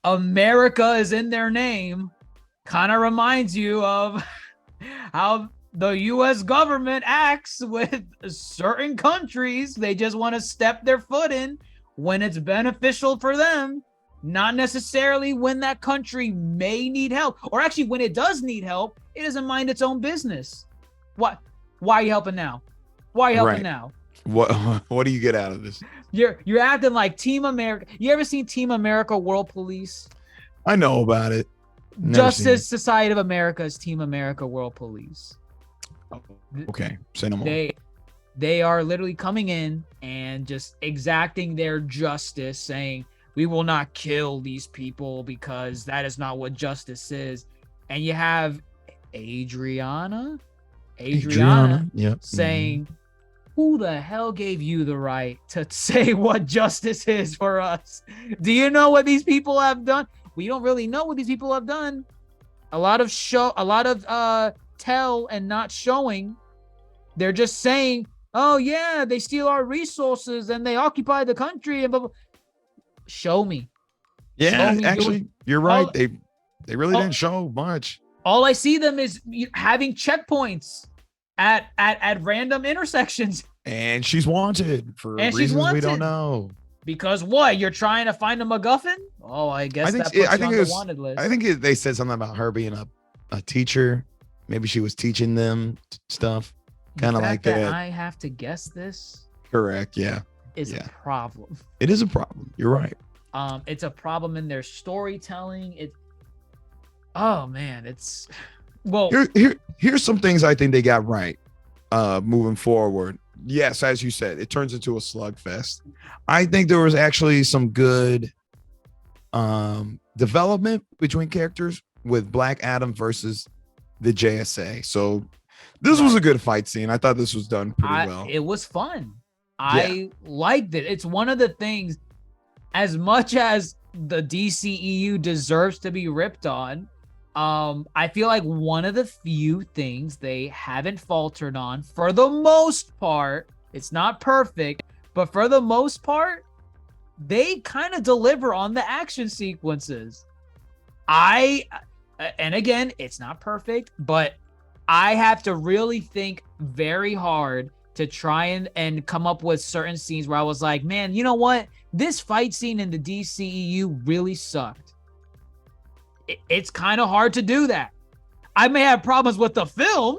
America is in their name. Kind of reminds you of how the U.S. government acts with certain countries. They just want to step their foot in when it's beneficial for them, not necessarily when that country may need help, or actually when it does need help, it doesn't mind its own business. Why are you helping now? Why are you helping now? What do you get out of this? You're acting like Team America. You ever seen Team America World Police? I know about it. Justice Society of America is Team America World Police. Okay, say no more. They are literally coming in and just exacting their justice, saying, we will not kill these people because that is not what justice is. And you have Adriana saying, who the hell gave you the right to say what justice is for us? Do you know what these people have done? We don't really know what these people have done. A lot of tell and not showing. They're just saying, oh yeah, they steal our resources and they occupy the country and blah, blah. Show me. Yeah, Slowly actually, you're right. all, They really all, didn't show much. all I see them is having checkpoints at random intersections. And she's wanted for And she's reasons we don't wanted. know. Because what? You're trying to find a MacGuffin? Oh, I guess that puts you on the wanted list. I think they said something about her being a teacher. Maybe she was teaching them stuff, kind of like that. I have to guess this. Correct. Yeah. Is a problem. It is a problem. You're right. It's a problem in their storytelling. Oh man, it's well. Here's some things I think they got right. Moving forward. Yes, as you said, it turns into a slugfest. I think there was actually some good development between characters with Black Adam versus the JSA. So this was a good fight scene. I thought this was done pretty well. It was fun. I liked it. It's one of the things, as much as the DCEU deserves to be ripped on, I feel like one of the few things they haven't faltered on, for the most part, it's not perfect, but for the most part, they kind of deliver on the action sequences. And again, it's not perfect, but I have to really think very hard to try and come up with certain scenes where I was like, man, you know what? This fight scene in the DCEU really sucked. It's kind of hard to do that. I may have problems with the film,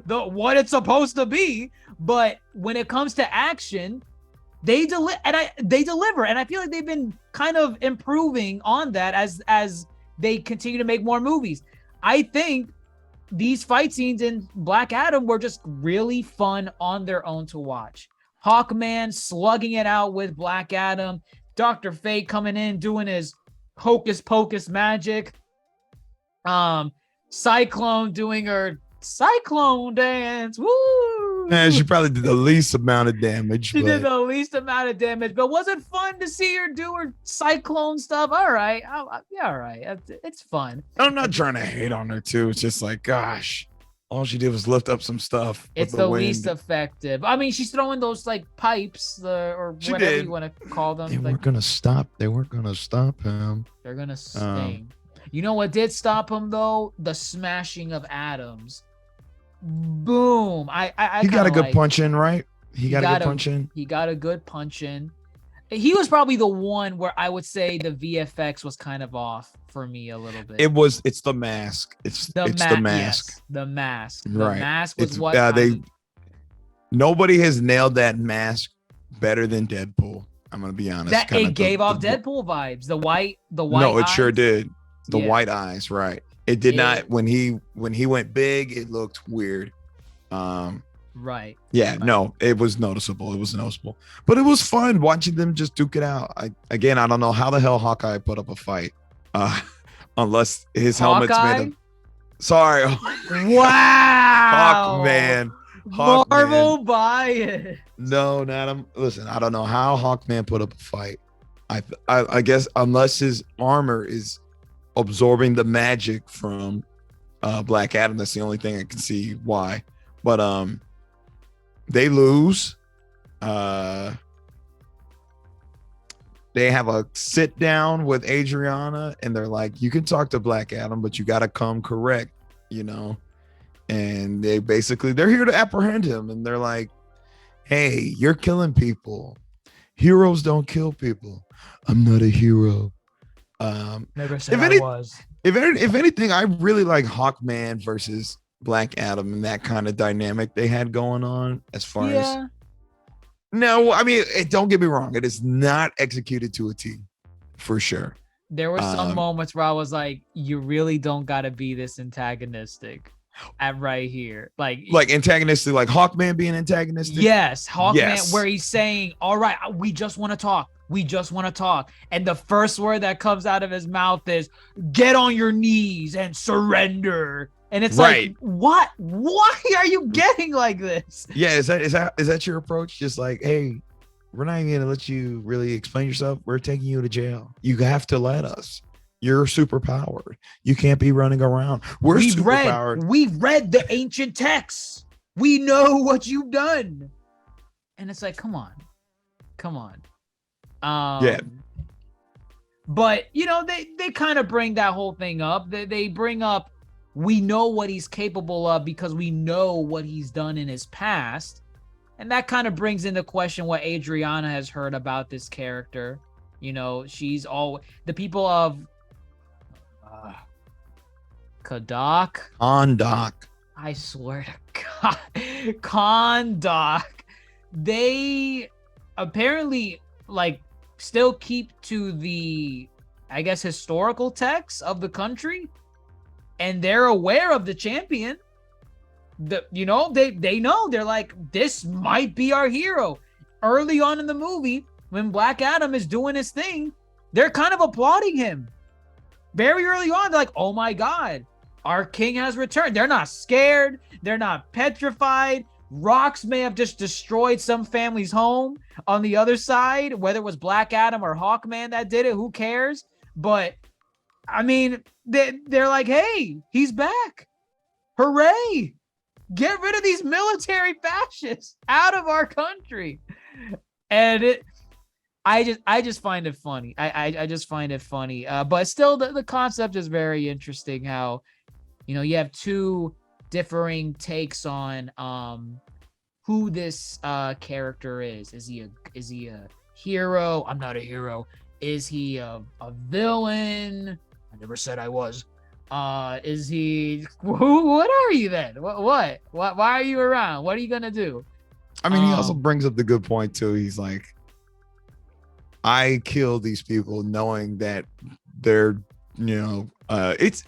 what it's supposed to be, but when it comes to action, they deliver, and I feel like they've been kind of improving on that as they continue to make more movies. I think these fight scenes in Black Adam were just really fun on their own to watch. Hawkman slugging it out with Black Adam, Dr. Fate coming in doing his hocus pocus magic, Cyclone doing her Cyclone dance. Woo! Yeah, she probably did the least amount of damage. She did the least amount of damage, but was it fun to see her do her Cyclone stuff? All right. Yeah, all right. It's fun. I'm not trying to hate on her, too. It's just like, gosh, all she did was lift up some stuff. It's the least effective. I mean, she's throwing those like pipes or whatever you want to call them. They weren't going to stop. They weren't going to stop him. They're going to sting. You know what did stop him, though? The smashing of atoms. Boom. He got a good punch in, right? He got a good punch in. He got a good punch in. He was probably the one where I would say the VFX was kind of off for me a little bit. It's the mask. It's the mask. Yes, the mask. Right. The mask was nobody has nailed that mask better than Deadpool. I'm gonna be honest. That it gave off Deadpool vibes. The white. No, it eyes. Sure did. The white eyes, right? It did not. When he went big, it looked weird. Right. Yeah. Right. No, it was noticeable. It was noticeable, but it was fun watching them just duke it out. I don't know how the hell Hawkeye put up a fight, unless his helmet's made of. Sorry. Wow. Hawkman. Marvel buy it. No, Adam. Listen, I don't know how Hawkman put up a fight. I guess unless his armor is absorbing the magic from Black Adam, that's the only thing I can see why. But they lose. They have a sit down with Adriana, and they're like, "You can talk to Black Adam, but you got to come correct," And they're here to apprehend him, and they're like, "Hey, you're killing people. Heroes don't kill people. I'm not a hero." Never said I was. If anything, I really like Hawkman versus Black Adam and that kind of dynamic they had going on. As far as no, I mean, don't get me wrong, it is not executed to a T, for sure. There were some moments where I was like, "You really don't got to be this antagonistic." At right here, like antagonistic, like Hawkman being antagonistic. Yes, Hawkman, where he's saying, "All right, we just want to talk. We just want to talk." And the first word that comes out of his mouth is, "Get on your knees and surrender." And it's like, what? Why are you getting like this? Yeah, is that your approach? Just like, hey, we're not even gonna let you really explain yourself. We're taking you to jail. You have to let us. You're super powered. You can't be running around. We've read the ancient texts. We know what you've done. And it's like, come on. But they kind of bring that whole thing up. They bring up, we know what he's capable of because we know what he's done in his past. And that kind of brings into question what Adriana has heard about this character. She's all the people of Kondak. I swear to God, Kondak. They apparently still keep to the, I guess, historical texts of the country, and they're aware of the champion. They know, they're like, this might be our hero. Early on in the movie, when Black Adam is doing his thing, they're kind of applauding him. Very early on, they're like, oh my God, our king has returned. They're not scared. They're not petrified. Rocks may have just destroyed some family's home on the other side, whether it was Black Adam or Hawkman that did it, who cares? But I mean, they're like, hey, he's back. Hooray. Get rid of these military fascists out of our country. And I just find it funny. I just find it funny. But still, the concept is very interesting. How, you have two differing takes on who this character is. Is he a hero? I'm not a hero. Is he a villain? I never said I was. Is he? What are you then? What? Why are you around? What are you gonna do? I mean, he also brings up the good point too. He's like, I kill these people knowing that they're, it's.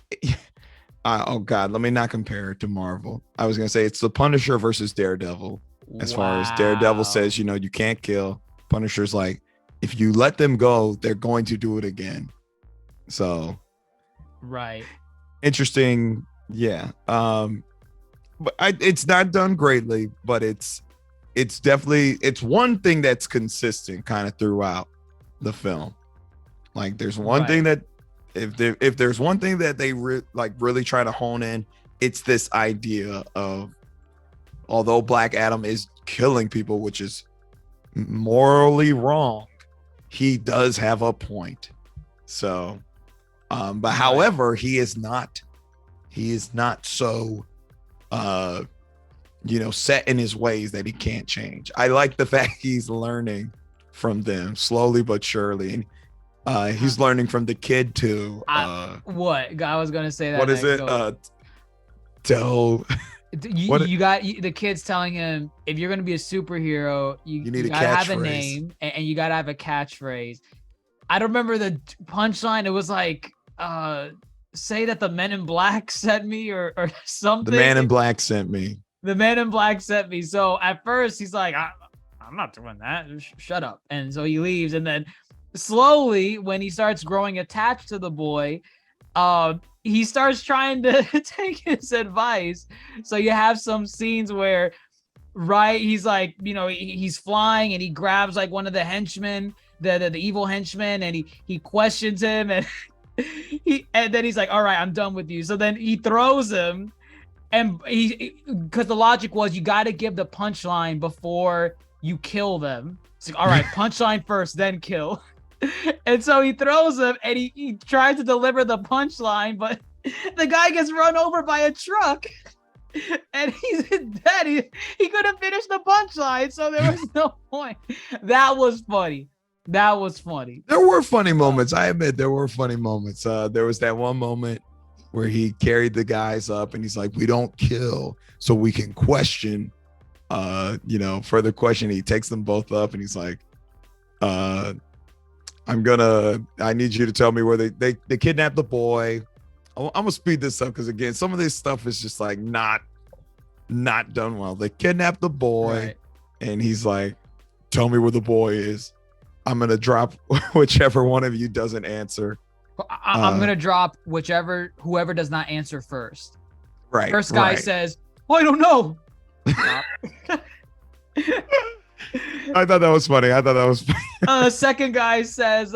Oh God, let me not compare it to Marvel. I was gonna say it's the Punisher versus Daredevil. As far as Daredevil says, you can't kill. Punisher's like, if you let them go, they're going to do it again. So, right. Interesting. Yeah. But it's not done greatly, but it's definitely, it's one thing that's consistent kind of throughout the film. Like there's one thing that if there's one thing that they really try to hone in, it's this idea of, although Black Adam is killing people, which is morally wrong, he does have a point. So, but however, he is not so, set in his ways that he can't change. I like the fact he's learning from them slowly but surely. And he's learning from the kid too. What? I was gonna say that. What is it? You got the kids telling him, if you're gonna be a superhero, you need gotta have a name and you gotta have a catchphrase. I don't remember the punchline. It was like, say that the Men in Black sent me or something. The Man in Black sent me. The Man in Black sent me. So at first he's like, I'm not doing that. Shut up. And so he leaves. And then slowly, when he starts growing attached to the boy, he starts trying to take his advice. So you have some scenes where, he's like, he's flying and he grabs like one of the henchmen, the evil henchman, and he questions him, and and then he's like, all right, I'm done with you. So then he throws him, and because the logic was, you got to give the punchline before you kill them. It's like, all right, punchline first, then kill. And so he throws him, and he tries to deliver the punchline, but the guy gets run over by a truck, and he's dead. He couldn't finish the punchline, so there was no point. That was funny. There were funny moments. I admit there were funny moments. There was that one moment where he carried the guys up, and he's like, "We don't kill, so we can question." Further question. He takes them both up, and he's like, I need you to tell me where they kidnapped the boy. I'm gonna speed this up because again, some of this stuff is just like not done well. They kidnapped the boy, and he's like, tell me where the boy is. I'm gonna drop whichever one of you doesn't answer. I'm gonna drop whoever does not answer first. Right. First guy says, I don't know. I thought that was funny. Second guy says,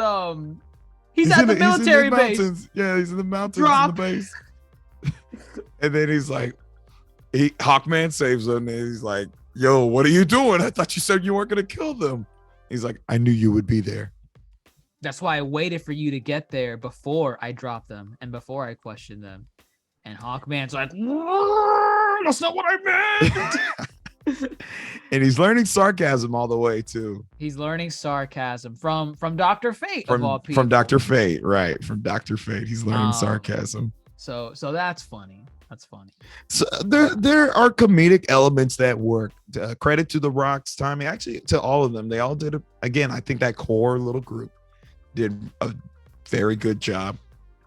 he's at the military base. Yeah, he's in the mountains. Drop. In the base. And then he's like, Hawkman saves him, and he's like, yo, what are you doing? I thought you said you weren't gonna kill them. He's like, I knew you would be there. That's why I waited for you to get there before I dropped them and before I questioned them. And Hawkman's like, that's not what I meant. And he's learning sarcasm all the way too. He's learning sarcasm from Dr. Fate of all people. From Dr. Fate, right? From Dr. Fate, he's learning sarcasm. So that's funny. That's funny. So there are comedic elements that work. Credit to The Rock's timing, actually to all of them. They all did it. Again, I think that core little group did a very good job.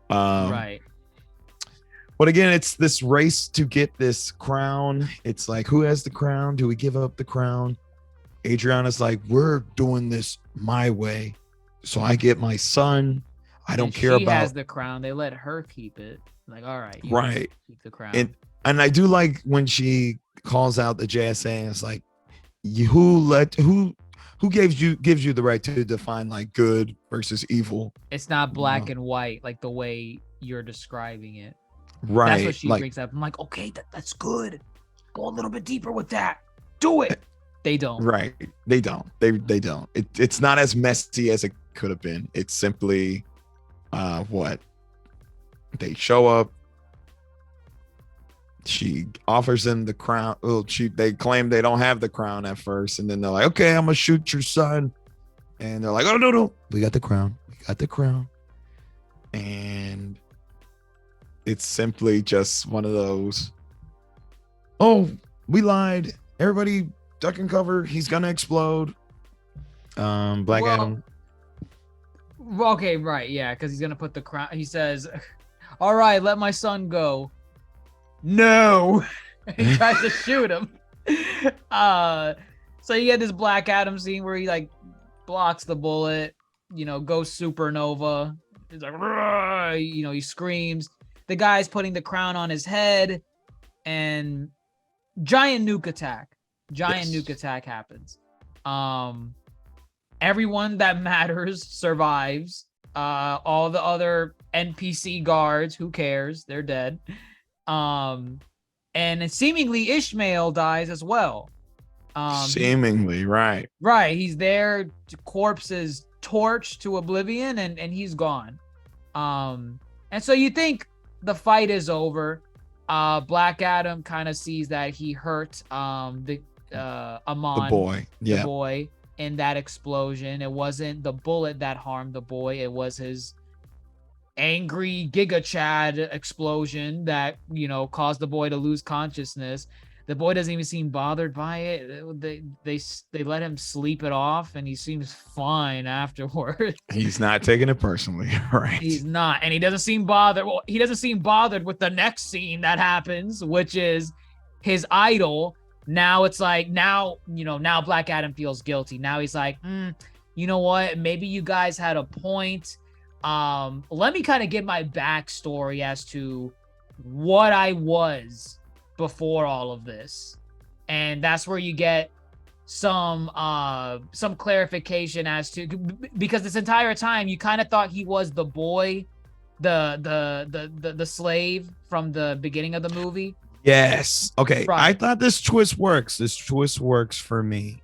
Right. But again, it's this race to get this crown. It's like, who has the crown? Do we give up the crown? Adriana's like, we're doing this my way. So I get my son. I don't care about. She has the crown. They let her keep it. Like, all right. Right. Keep the crown. And I do like when she calls out the JSA and it's like, who gives you the right to define like good versus evil? It's not black and white like the way you're describing it. Right. That's what she brings up. I'm like, okay, that's good. Go a little bit deeper with that. Do it. They don't. Right. They don't. They don't. It's not as messy as it could have been. It's simply what? They show up. She offers them the crown. Well, they claim they don't have the crown at first, and then they're like, okay, I'm gonna shoot your son. And they're like, oh no, we got the crown. We got the crown. And it's simply just one of those, oh, we lied. Everybody duck and cover. He's gonna explode. Black Adam. Okay, right, yeah, because he's gonna put the crown. He says, all right, let my son go. No. He tries to shoot him. So you get this Black Adam scene where he like blocks the bullet, goes supernova. He's like, he screams. The guy's putting the crown on his head, and giant nuke attack. Nuke attack happens. Everyone that matters survives. All the other NPC guards, who cares? They're dead. And seemingly Ishmael dies as well. Seemingly, right. Right. He's there. Corpse is torched to oblivion, and he's gone. And so you think the fight is over. Black Adam kind of sees that he hurt Amon, the boy. Yeah. The boy in that explosion. It wasn't the bullet that harmed the boy. It was his angry Giga Chad explosion that, caused the boy to lose consciousness. The boy doesn't even seem bothered by it. They let him sleep it off, and he seems fine afterward. He's not taking it personally, right? He's not, and he doesn't seem bothered. Well, he doesn't seem bothered with the next scene that happens, which is his idol. Now it's like, now Black Adam feels guilty. Now he's like, you know what? Maybe you guys had a point. Let me kind of give my backstory as to what I was before all of this, and that's where you get some clarification as to, because this entire time you kind of thought he was the boy, the slave from the beginning of the movie. Yes. Okay. Right. I thought this twist works. This twist works for me,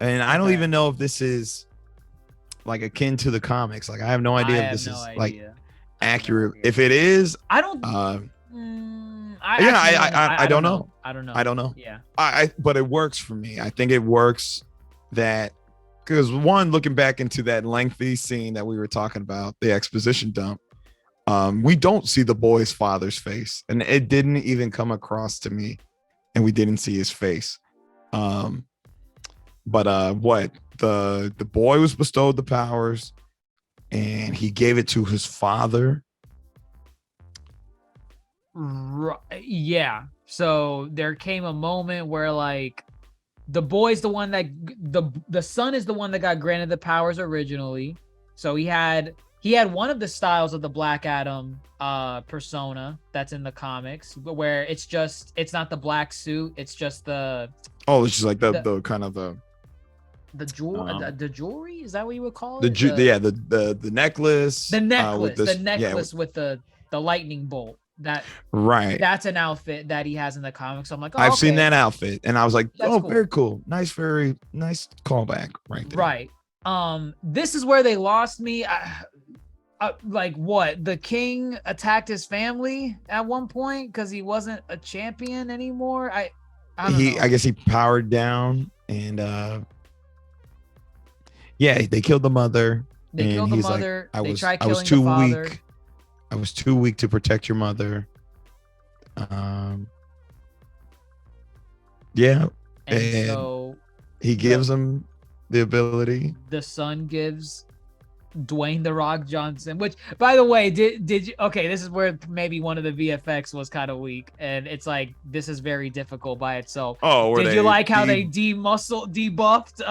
and I don't even know if this is like akin to the comics. Like I have no idea if this is like accurate. If it is, I don't. I don't know. I don't know. I don't know. Yeah. But it works for me. I think it works that because one, looking back into that lengthy scene that we were talking about, the exposition dump, we don't see the boy's father's face, and it didn't even come across to me, and we didn't see his face. But what the boy was bestowed the powers, and he gave it to his father. Yeah. So there came a moment where like the boy's the one that the son is the one that got granted the powers originally. So he had one of the styles of the Black Adam persona that's in the comics, but where it's not the black suit, it's just it's just like the kind of the jewelry, is that what you would call it? The necklace. The necklace with the lightning bolt. That's an outfit that he has in the comics. So I'm like, oh, I've seen that outfit, and I was like, That's cool. cool. Very cool. Very nice callback right there. Right. This is where they lost me. Like what? The king attacked his family at one point because he wasn't a champion anymore. I don't know. I guess he powered down and yeah, they killed the mother. They and killed the he's mother. Like, They tried I was killing too the father. weak. I was too weak to protect your mother. Yeah. And so he gives him the ability. the son gives Dwayne the Rock Johnson, which, by the way, did you? Okay, this is where maybe one of the VFX was kind of weak, and it's like this is very difficult by itself. Oh, did you like how they debuffed?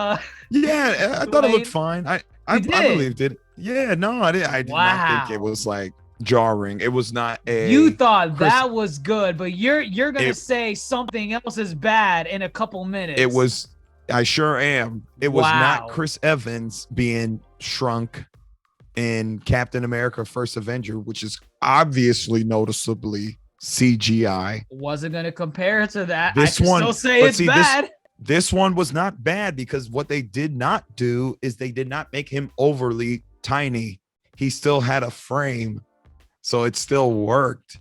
Yeah, I thought it looked Dwayne? fine. I believed it. Yeah, no, I didn't. I did not think it was like jarring. It was not a. You thought that was good, but you're gonna say something else is bad in a couple minutes. It was. I sure am. It was not Wow. Chris Evans being shrunk in Captain America: First Avenger, which is obviously noticeably CGI. Wasn't gonna compare it to that. This I can one, still say but it's see, bad. This one was not bad because what they did not do is they did not make him overly tiny. He still had a frame, so it still worked.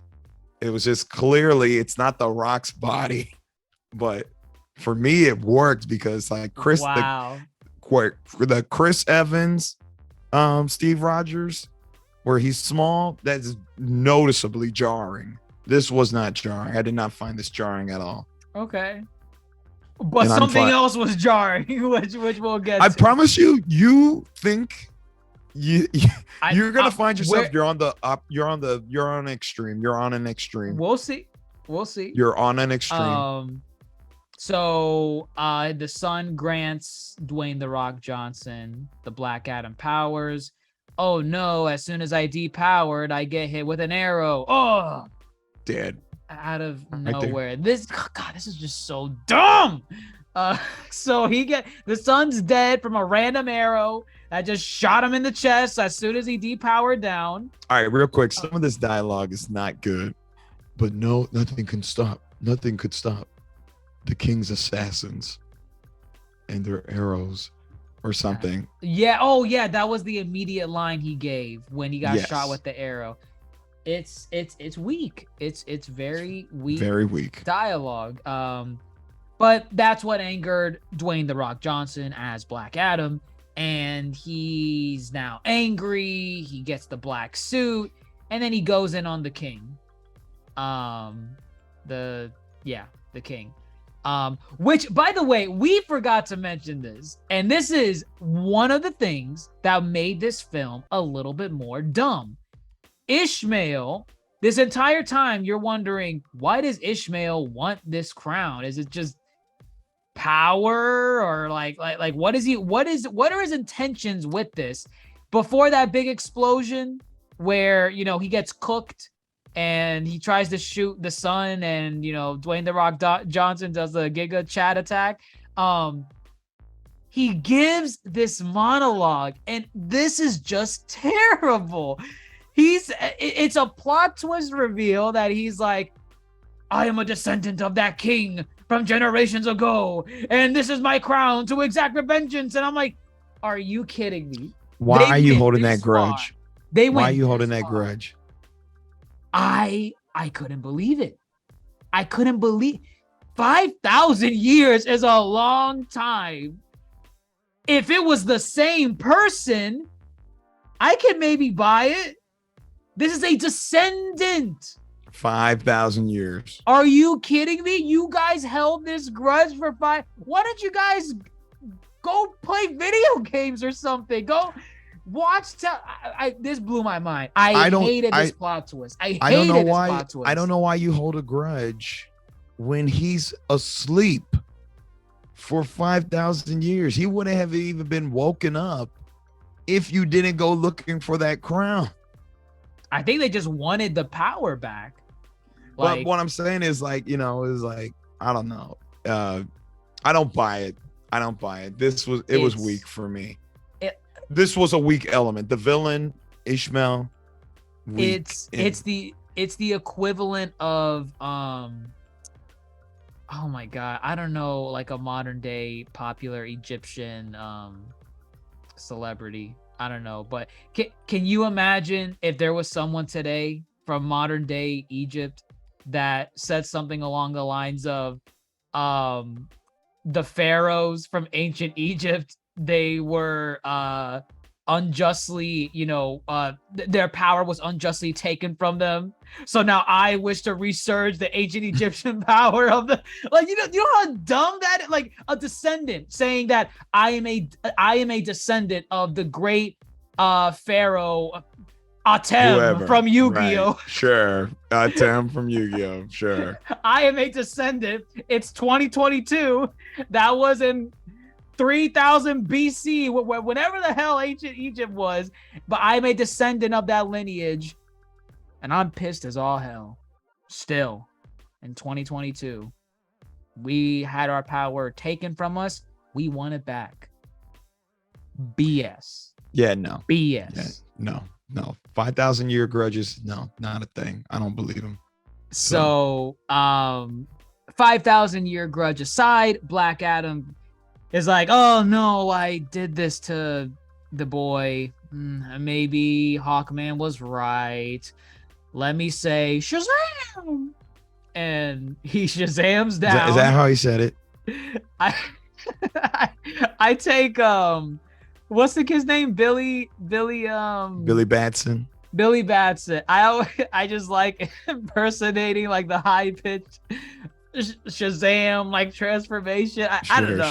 It was just clearly it's not the Rock's body, but for me it worked because like Wow. the Chris Evans, Steve Rogers, where he's small, that's noticeably jarring. This was not jarring. I did not find this jarring at all. Okay. But And I'm something fine. else was jarring, which we'll get I to. promise you think you're gonna find yourself where- you're on an extreme. You're on an extreme. We'll see. You're on an extreme. So the son grants Dwayne the Rock Johnson the Black Adam powers. Oh no, as soon as I depowered, I get hit with an arrow. Oh, Dead. out of Right there. nowhere. This is just so dumb. So the son's dead from a random arrow that just shot him in the chest as soon as he depowered down. All right, real quick. Some of this dialogue is not good, but no, nothing can stop. Nothing could stop the king's assassins and their arrows, or something. Yeah. Oh, yeah. That was the immediate line he gave when he got Yes. shot with the arrow. It's weak. It's very weak. Very weak. Dialogue. But that's what angered Dwayne the Rock Johnson as Black Adam, and he's now angry. He gets the black suit, and then he goes in on the king. The king. Which, by the way, we forgot to mention this, and this is one of the things that made this film a little bit more dumb. Ishmael, this entire time you're wondering, why does Ishmael want this crown? Is it just power, or like what are his intentions with this? Before that big explosion where he gets cooked and he tries to shoot the sun, and Dwayne the Rock Johnson does the Giga Chad attack. He gives this monologue, and this is just terrible. It's a plot twist reveal that he's like, I am a descendant of that king from generations ago, and this is my crown to exact vengeance. And I'm like, are you kidding me? Why are you holding that grudge? Why are you holding that grudge? I couldn't believe it. I couldn't believe 5,000 years is a long time. If it was the same person, I could maybe buy it. This is a descendant. 5,000 years. Are you kidding me? You guys held this grudge for five. Why don't you guys go play video games or something? Go watch. This blew my mind. I hated this plot twist. I don't know why you hold a grudge when he's asleep for 5,000 years. He wouldn't have even been woken up if you didn't go looking for that crown. I think they just wanted the power back. But what I'm saying is I don't know. I don't buy it. It was weak for me. This was a weak element. The villain, Ishmael. It's the equivalent of oh my god, I don't know, like a modern day popular Egyptian celebrity. I don't know, but can you imagine if there was someone today from modern day Egypt that said something along the lines of the pharaohs from ancient Egypt, they were unjustly, their power was unjustly taken from them. So now I wish to resurge the ancient Egyptian power of the you know how dumb that is? Like a descendant saying that I am a descendant of the great pharaoh Atem Whoever. from Yu-Gi-Oh. Right. Sure. Atem from Yu-Gi-Oh. Sure. I am a descendant. It's 2022. That was in 3000 BC, whenever the hell ancient Egypt was. But I'm a descendant of that lineage. And I'm pissed as all hell. Still, in 2022, we had our power taken from us. We want it back. BS. Yeah, no. BS. Yeah, no. 5,000-year grudges, no, not a thing. I don't believe them. So 5,000-year grudge aside, Black Adam is like, oh no, I did this to the boy. Maybe Hawkman was right. Let me say Shazam, and he Shazams down. Is that how he said it? I take what's the kid's name? Billy Batson. Billy Batson. I just like impersonating like the high pitched Shazam like transformation. I don't know.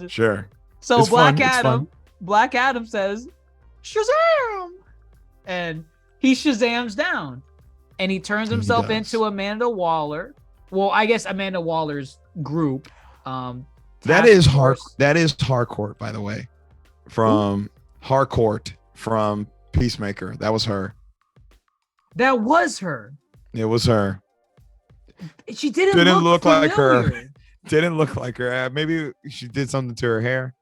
Sure. So it's Black Adam says Shazam, and he Shazams down, and he turns himself into Amanda Waller. Well, I guess Amanda Waller's group. That is Harcourt, by the way, from Harcourt from Peacemaker. That was her. That was her. It was her. She didn't look like her. Didn't look like her. Maybe she did something to her hair.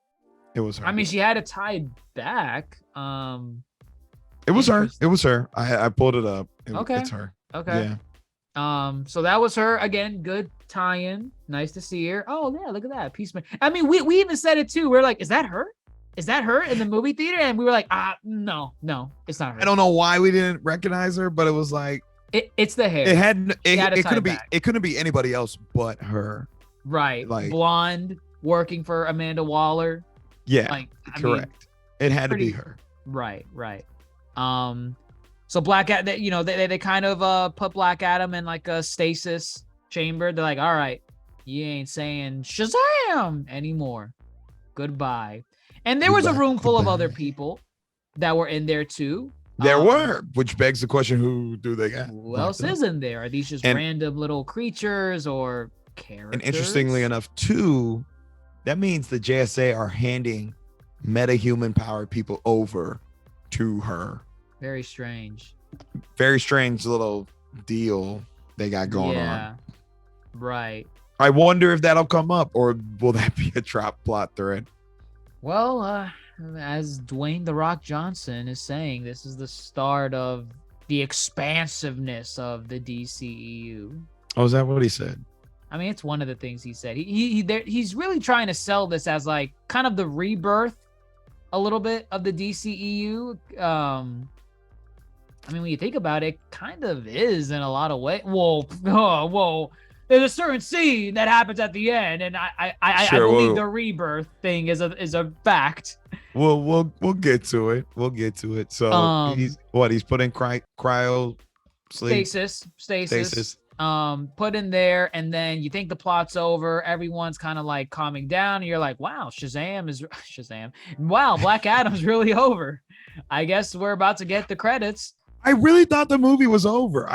It was her. I mean, she had it tied back. It was her. It was her. I pulled it up. It's her. Okay. Yeah. So that was her again. Good tie-in. Nice to see her. Oh yeah, look at that Peacemaker. I mean, we even said it too. We're like, is that her? Is that her in the movie theater? And we were like, no, it's not her. I don't know why we didn't recognize her, but it was like it's the hair. It couldn't be anybody else but her. Right. Like blonde, working for Amanda Waller. Yeah. Correct. Mean, it had to be her. Right. So Black Adam, they kind of put Black Adam in like a stasis chamber. They're like, all right, you ain't saying Shazam anymore. Goodbye. And there was a room full of other people that were in there too. There were, which begs the question: who do they got? Who else is in there? Are these just random little creatures or characters? And interestingly enough, too, that means the JSA are handing meta-human powered people over to her. Very strange. Very strange little deal they got going on. Right. I wonder if that'll come up, or will that be a drop plot thread? Well, as Dwayne "The Rock" Johnson is saying, this is the start of the expansiveness of the DCEU. Oh, is that what he said? I mean, it's one of the things he said. He's really trying to sell this as like kind of the rebirth a little bit of the DCEU. I mean, when you think about it, kind of is in a lot of ways. Whoa. There's a certain scene that happens at the end, and I believe the rebirth thing is a fact. We'll get to it. So he's put in cryo sleep. Stasis. Put in there, and then you think the plot's over. Everyone's kind of like calming down, and you're like, wow, Shazam. Wow, Black Adam's really over. I guess we're about to get the credits. I really thought the movie was over.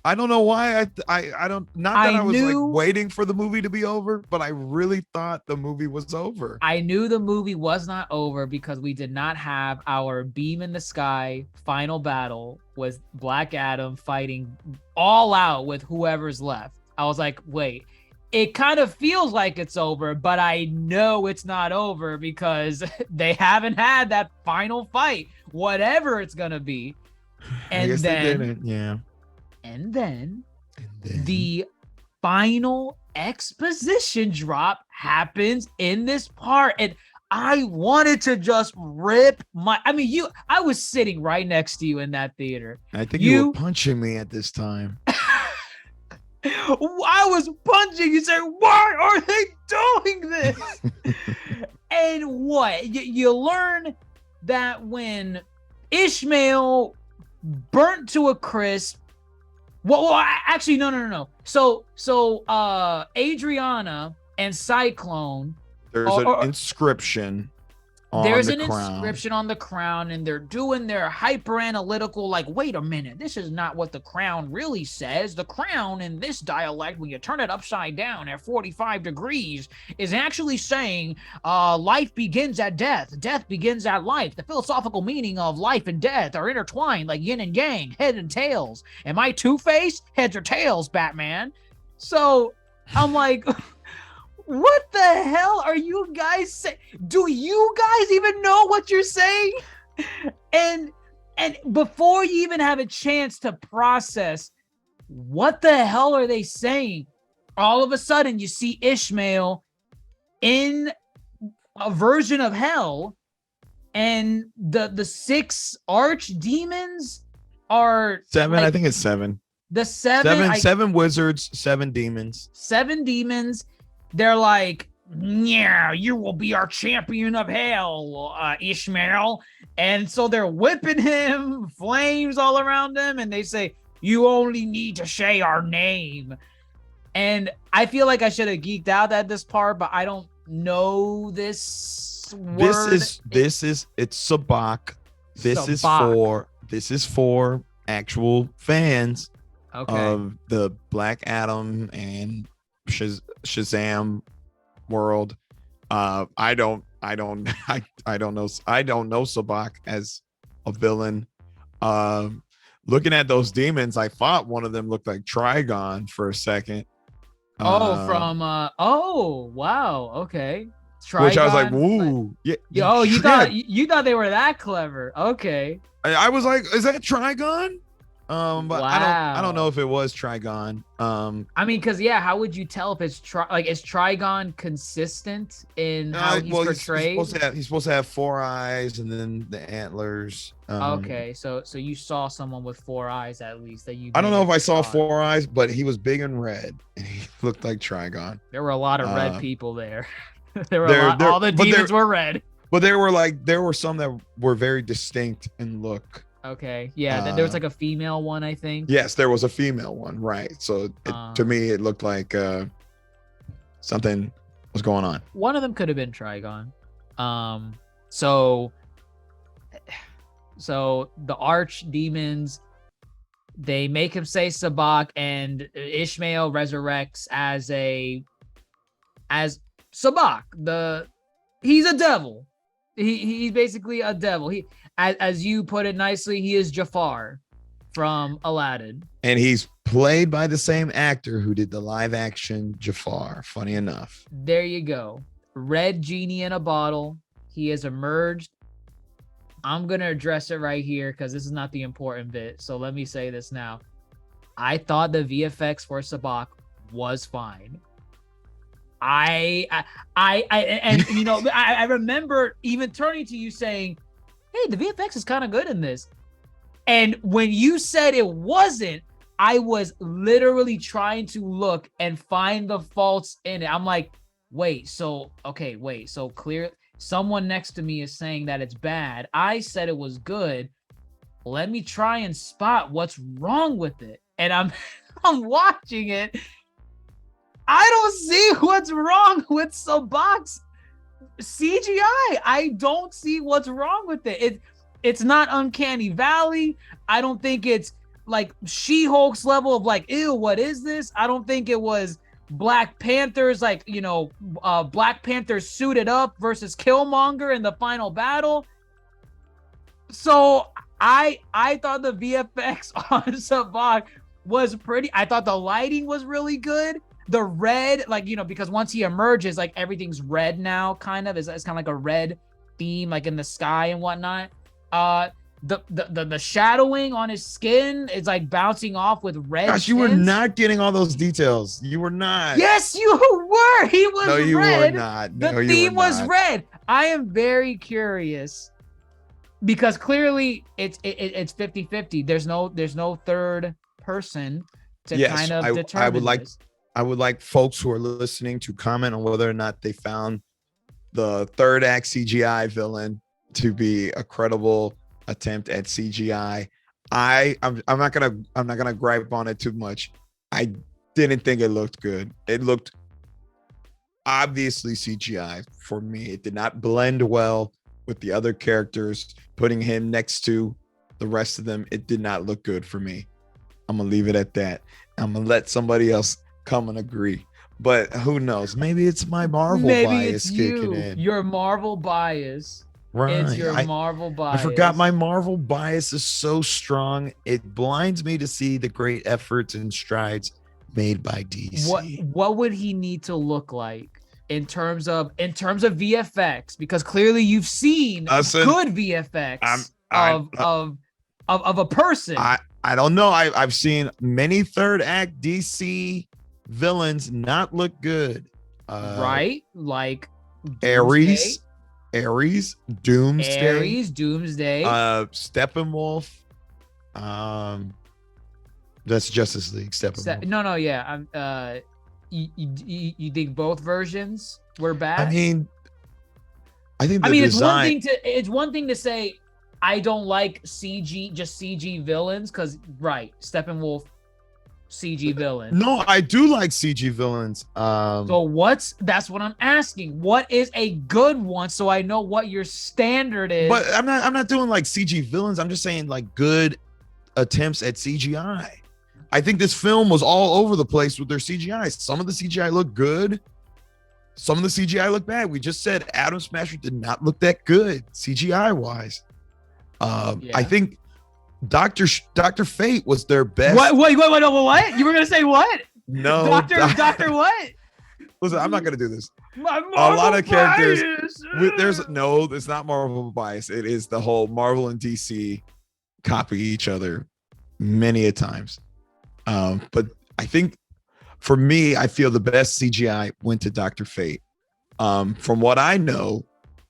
I don't know why I don't, not that I was like waiting for the movie to be over, but I really thought the movie was over. I knew the movie was not over because we did not have our beam in the sky final battle with Black Adam fighting all out with whoever's left. I was like, wait, it kind of feels like it's over, but I know it's not over because they haven't had that final fight, whatever it's going to be. And then, And then the final exposition drop happens in this part. And I wanted to just rip I was sitting right next to you in that theater. I think you were punching me at this time. I was punching you, saying, why are they doing this? And what? You learn that when Ishmael burnt to a crisp, actually, no. So, Adriana and Cyclone. There's an inscription on There's the an crown. inscription on the crown, and they're doing their hyper analytical, like, wait a minute, this is not what the crown really says. The crown in this dialect, when you turn it upside down at 45 degrees, is actually saying life begins at death. Death begins at life. The philosophical meaning of life and death are intertwined like yin and yang, head and tails. Am I Two-Face? Heads or tails, Batman? So I'm like... What the hell are you guys saying? Do you guys even know what you're saying? And before you even have a chance to process, what the hell are they saying? All of a sudden, you see Ishmael in a version of hell, and the 6 archdemons are 7. like, I think it's 7. The 7. 7 wizards, 7 demons. 7 demons. They're like, yeah, you will be our champion of hell, Ishmael. And so they're whipping him, flames all around him, and they say, you only need to say our name. And I feel like I should have geeked out at this part, but I don't know this word. It's Sabak. This is for actual fans of the Black Adam and Shazam world. I don't know Sabak as a villain. Looking at those demons, I thought one of them looked like Trigon for a second. Wow, okay. Trigon, which I was like, woo. Yeah. You thought they were that clever. Okay. I was like, is that Trigon? But wow. I don't know if it was Trigon. I mean, because how would you tell if it's is Trigon consistent in how he's portrayed? He's supposed to have 4 eyes and then the antlers. Okay, so you saw someone with 4 eyes at least that you. I don't know if I saw 4 eyes, but he was big and red, and he looked like Trigon. There were a lot of red people there. All the demons were red. But there were some that were very distinct in look. Okay, yeah, there was like a female one, I think. Yes, there was a female one, right? So to me, it looked like something was going on. One of them could have been Trigon. So the archdemons, they make him say Sabak, and Ishmael resurrects as Sabak. He's a devil. He's basically a devil. As you put it nicely, he is Jafar from Aladdin. And he's played by the same actor who did the live action Jafar, funny enough. There you go. Red genie in a bottle. He has emerged. I'm going to address it right here because this is not the important bit. So let me say this now. I thought the VFX for Sabak was fine. I remember even turning to you saying, hey, the VFX is kind of good in this. And when you said it wasn't, I was literally trying to look and find the faults in it. I'm like, so clear. Someone next to me is saying that it's bad. I said it was good. Let me try and spot what's wrong with it. And I'm watching it. I don't see what's wrong with Sabak's CGI. I don't see what's wrong with it. It's not Uncanny Valley. I don't think it's like She-Hulk's level of like, ew, what is this? I don't think it was Black Panther's Black Panther suited up versus Killmonger in the final battle. So I thought the VFX on Sabak was pretty. I thought the lighting was really good. The red, because once he emerges, like everything's red now, kind of. It's kind of like a red theme, like in the sky and whatnot. the shadowing on his skin is like bouncing off with red. Gosh, you were tints. not getting all those details. You were not. Yes, you were. He was No, you red. were not. No, The you theme were was not. red. I am very curious because clearly it's 50-50. There's no third person to Yes, kind of I determine would like this. I would like folks who are listening to comment on whether or not they found the third act CGI villain to be a credible attempt at CGI. I'm not gonna gripe on it too much. I didn't think it looked good. It looked obviously CGI for me. It did not blend well with the other characters. Putting him next to the rest of them, it did not look good for me. I'm gonna leave it at that. I'm gonna let somebody else come and agree. But who knows? Maybe it's my Marvel Maybe bias it's kicking you. in. Your Marvel bias. Right. It's your Marvel I bias. forgot my Marvel bias is so strong. It blinds me to see the great efforts and strides made by DC. What would he need to look like in terms of VFX? Because clearly you've seen Listen, good VFX of a person. I don't know. I've seen many third act DC villains not look good. Right? Like Ares, Doomsday, Steppenwolf. That's Justice League. Steppenwolf. No, yeah. You think both versions were bad? I mean, design. it's one thing to say I don't like CG villains because Steppenwolf CG villain. No, I do like CG villains. So that's what I'm asking. What is a good one so I know what your standard is? But I'm not doing like CG villains. I'm just saying like good attempts at CGI. I think this film was all over the place with their CGI. Some of the CGI looked good. Some of the CGI looked bad. We just said Atom Smasher did not look that good CGI wise. I think Dr. Fate was their best. Wait, what? You were gonna say what? No, Doctor what? Listen, I'm not gonna do this. A lot of characters. It's not Marvel bias. It is the whole Marvel and DC copy each other many a times. But I think for me, I feel the best CGI went to Dr. Fate. From what I know,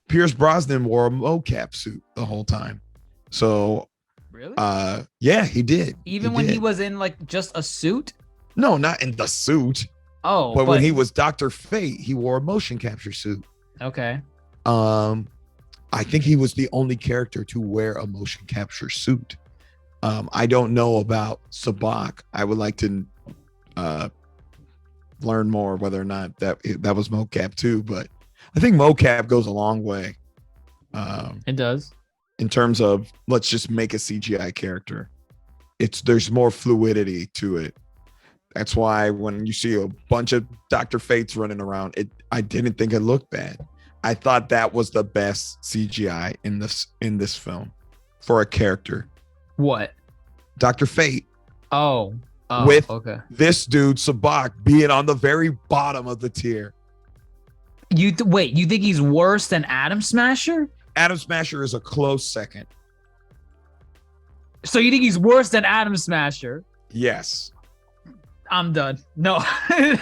Pierce Brosnan wore a mocap suit the whole time. So really? Yeah, he did. Even when he was in like just a suit? No, not in the suit. Oh, but when he was Dr. Fate, he wore a motion capture suit. Okay. I think he was the only character to wear a motion capture suit. I don't know about Sabak. I would like to learn more whether or not that was mocap too, but I think mocap goes a long way. It does. In terms of let's just make a CGI character. There's more fluidity to it. That's why when you see a bunch of Dr. Fates running around, I didn't think it looked bad. I thought that was the best CGI in this film for a character. What? Dr. Fate. Oh, with okay. This dude Sabak being on the very bottom of the tier. You think he's worse than Atom Smasher? Atom Smasher is a close second. So you think he's worse than Atom Smasher? Yes. I'm done. No,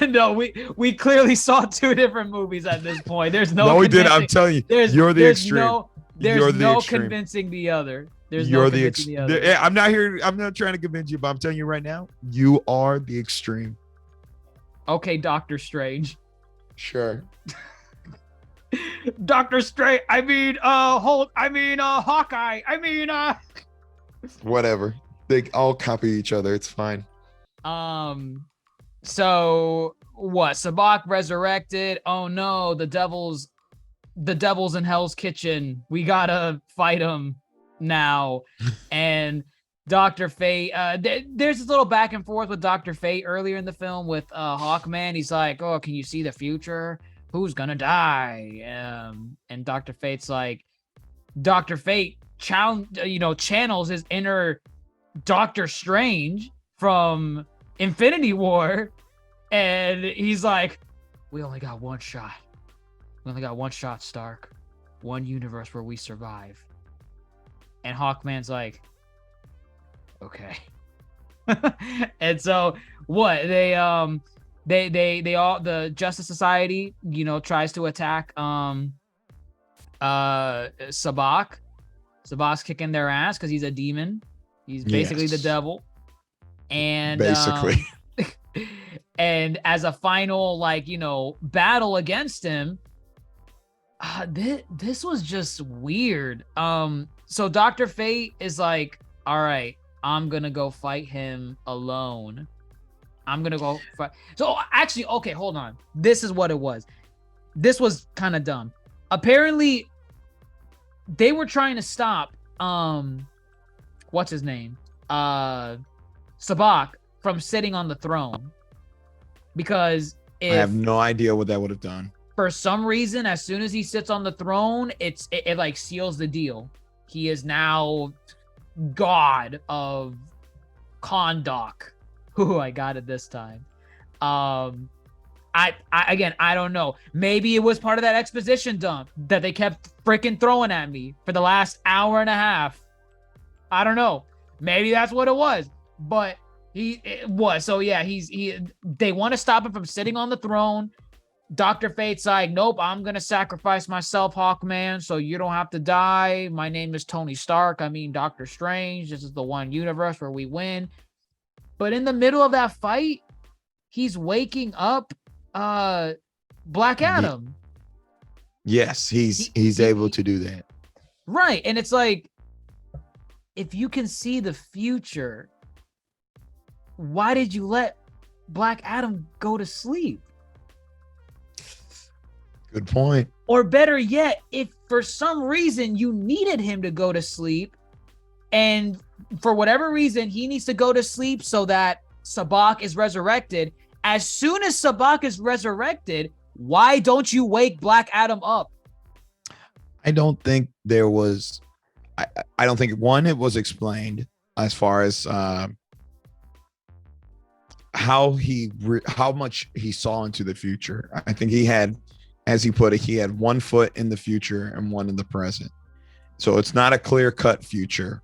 no, we clearly saw two different movies at this point. There's no. We did. I'm telling you, you're the extreme. There's no convincing the other. You're the extreme. I'm not here. I'm not trying to convince you, but I'm telling you right now, you are the extreme. Okay, Doctor Strange. Sure. Doctor Strange. I mean, Hulk. I mean, Hawkeye. I mean, whatever. They all copy each other. It's fine. So what? Sabak resurrected. Oh no, the devil's in Hell's Kitchen. We gotta fight him now. And Dr. Fate, there's this little back and forth with Dr. Fate earlier in the film with Hawkman. He's like, oh, can you see the future? Who's gonna die? And Dr. Fate's like, Dr. Fate channels his inner Doctor Strange from Infinity War, and he's like, we only got one shot. We only got one shot, Stark. One universe where we survive. And Hawkman's like, okay. And so what they all, the Justice Society, you know, tries to attack Sabak. Sabak's kicking their ass because he's a demon. He's basically the devil. And basically. And as a final, like, you know, battle against him, this was just weird. So Dr. Fate is like, all right, I'm gonna go fight him alone. I'm gonna go fight. So actually, okay, hold on. This is what it was. This was kind of dumb. Apparently, they were trying to stop what's his name? Sabak from sitting on the throne. Because if, I have no idea what that would have done. For some reason, as soon as he sits on the throne, it like seals the deal. He is now god of Kondok. Ooh, I got it this time. I don't know. Maybe it was part of that exposition dump that they kept freaking throwing at me for the last hour and a half. I don't know. Maybe that's what it was. But it was. So yeah, they want to stop him from sitting on the throne. Dr. Fate's like, nope, I'm going to sacrifice myself, Hawkman, so you don't have to die. My name is Tony Stark. I mean, Doctor Strange. This is the one universe where we win. But in the middle of that fight, he's waking up Black Adam. Yes, he's able to do that. Right. And it's like, if you can see the future, why did you let Black Adam go to sleep? Good point. Or better yet, if for some reason you needed him to go to sleep, and for whatever reason he needs to go to sleep so that Sabak is resurrected, as soon as Sabak is resurrected, why don't you wake Black Adam up? I don't think there was. I don't think it was explained as far as how much he saw into the future. I think he had, as he put it, he had 1 foot in the future and 1 in the present. So it's not a clear-cut future.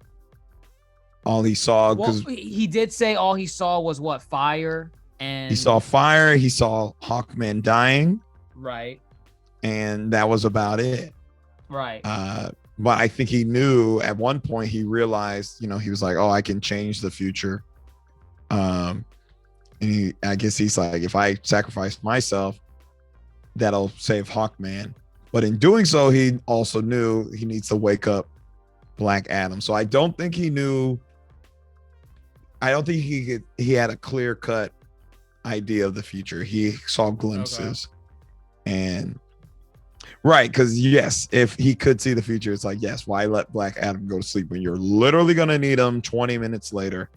All he saw, because he did say all he saw was what? Fire. And he saw fire, he saw Hawkman dying. Right. And that was about it. Right. But I think he knew at one point, he realized, you know, he was like, oh, I can change the future. And I guess he's like, if I sacrifice myself, that'll save Hawkman. But in doing so, he also knew he needs to wake up Black Adam. So I don't think he knew. I don't think he had a clear-cut idea of the future. He saw glimpses. Okay. And right, because yes, if he could see the future, it's like, yes, why let Black Adam go to sleep when you're literally going to need him 20 minutes later?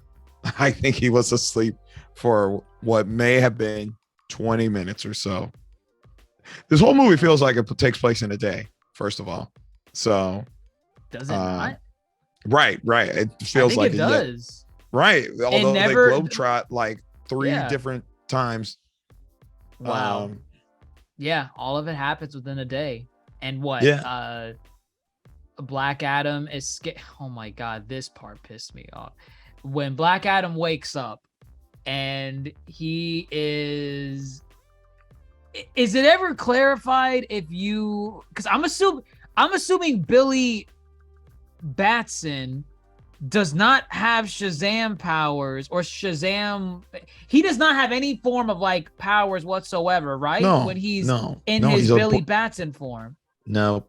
I think he was asleep for what may have been 20 minutes or so. This whole movie feels like it takes place in a day, first of all. So does it not? Right. It feels like it does. Right. Although they globetrot like 3 different times. Wow. Yeah, all of it happens within a day. And what? Yeah. Black Adam is oh my God, this part pissed me off. When Black Adam wakes up and he is it ever clarified if you, because I'm assuming Billy Batson does not have Shazam powers, or Shazam, he does not have any form of like powers whatsoever, right? When he's in his Billy Batson form. No.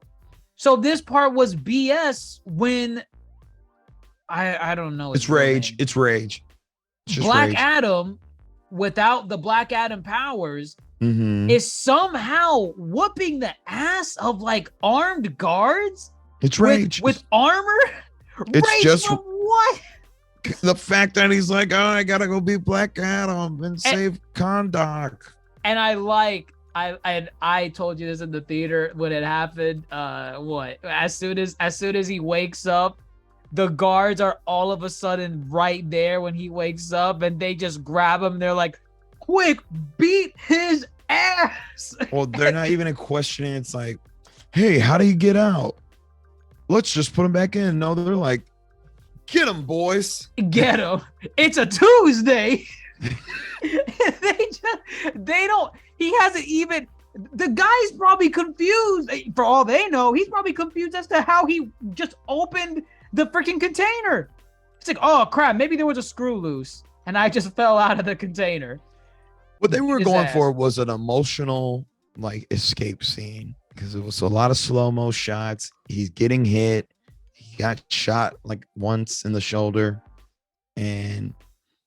So this part was BS when I don't know. It's rage. It's rage. It's just Black rage. Adam without the Black Adam powers is somehow whooping the ass of like armed guards. It's rage with armor. It's rage just from what? The fact that he's like, oh, I gotta go beat Black Adam and save Kondok. And I told you this in the theater when it happened. As soon as he wakes up, the guards are all of a sudden right there when he wakes up, and they just grab him. They're like, quick, beat his ass. Well, they're not even questioning. It's like, hey, how do you get out? let's just put him back in. No, they're like, get him, boys. Get him. It's a Tuesday. They don't, he hasn't even, the guy's probably confused. For all they know, he's probably confused as to how he just opened the freaking container. It's like, oh crap, maybe there was a screw loose and I just fell out of the container. What they were going for was an emotional like escape scene because it was a lot of slow-mo shots. He's getting hit. He got shot like once in the shoulder, and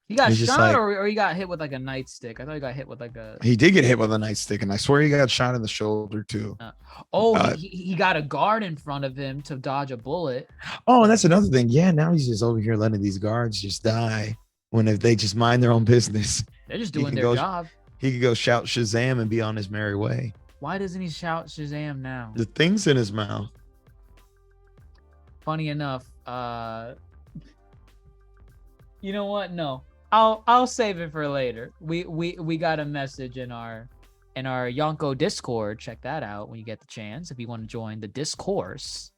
he got shot like, or he got hit with like a nightstick. I thought he got hit with like a. He did get hit with a nightstick, and I swear he got shot in the shoulder too. He got a guard in front of him to dodge a bullet. Oh, and that's another thing. Yeah, now he's just over here letting these guards just die when if they just mind their own business. They're just doing their job. He could go shout Shazam and be on his merry way. Why doesn't he shout Shazam now? The thing's in his mouth. Funny enough, you know what? No, I'll save it for later. We got a message in our Yonko Discord. Check that out when you get the chance if you want to join the discourse.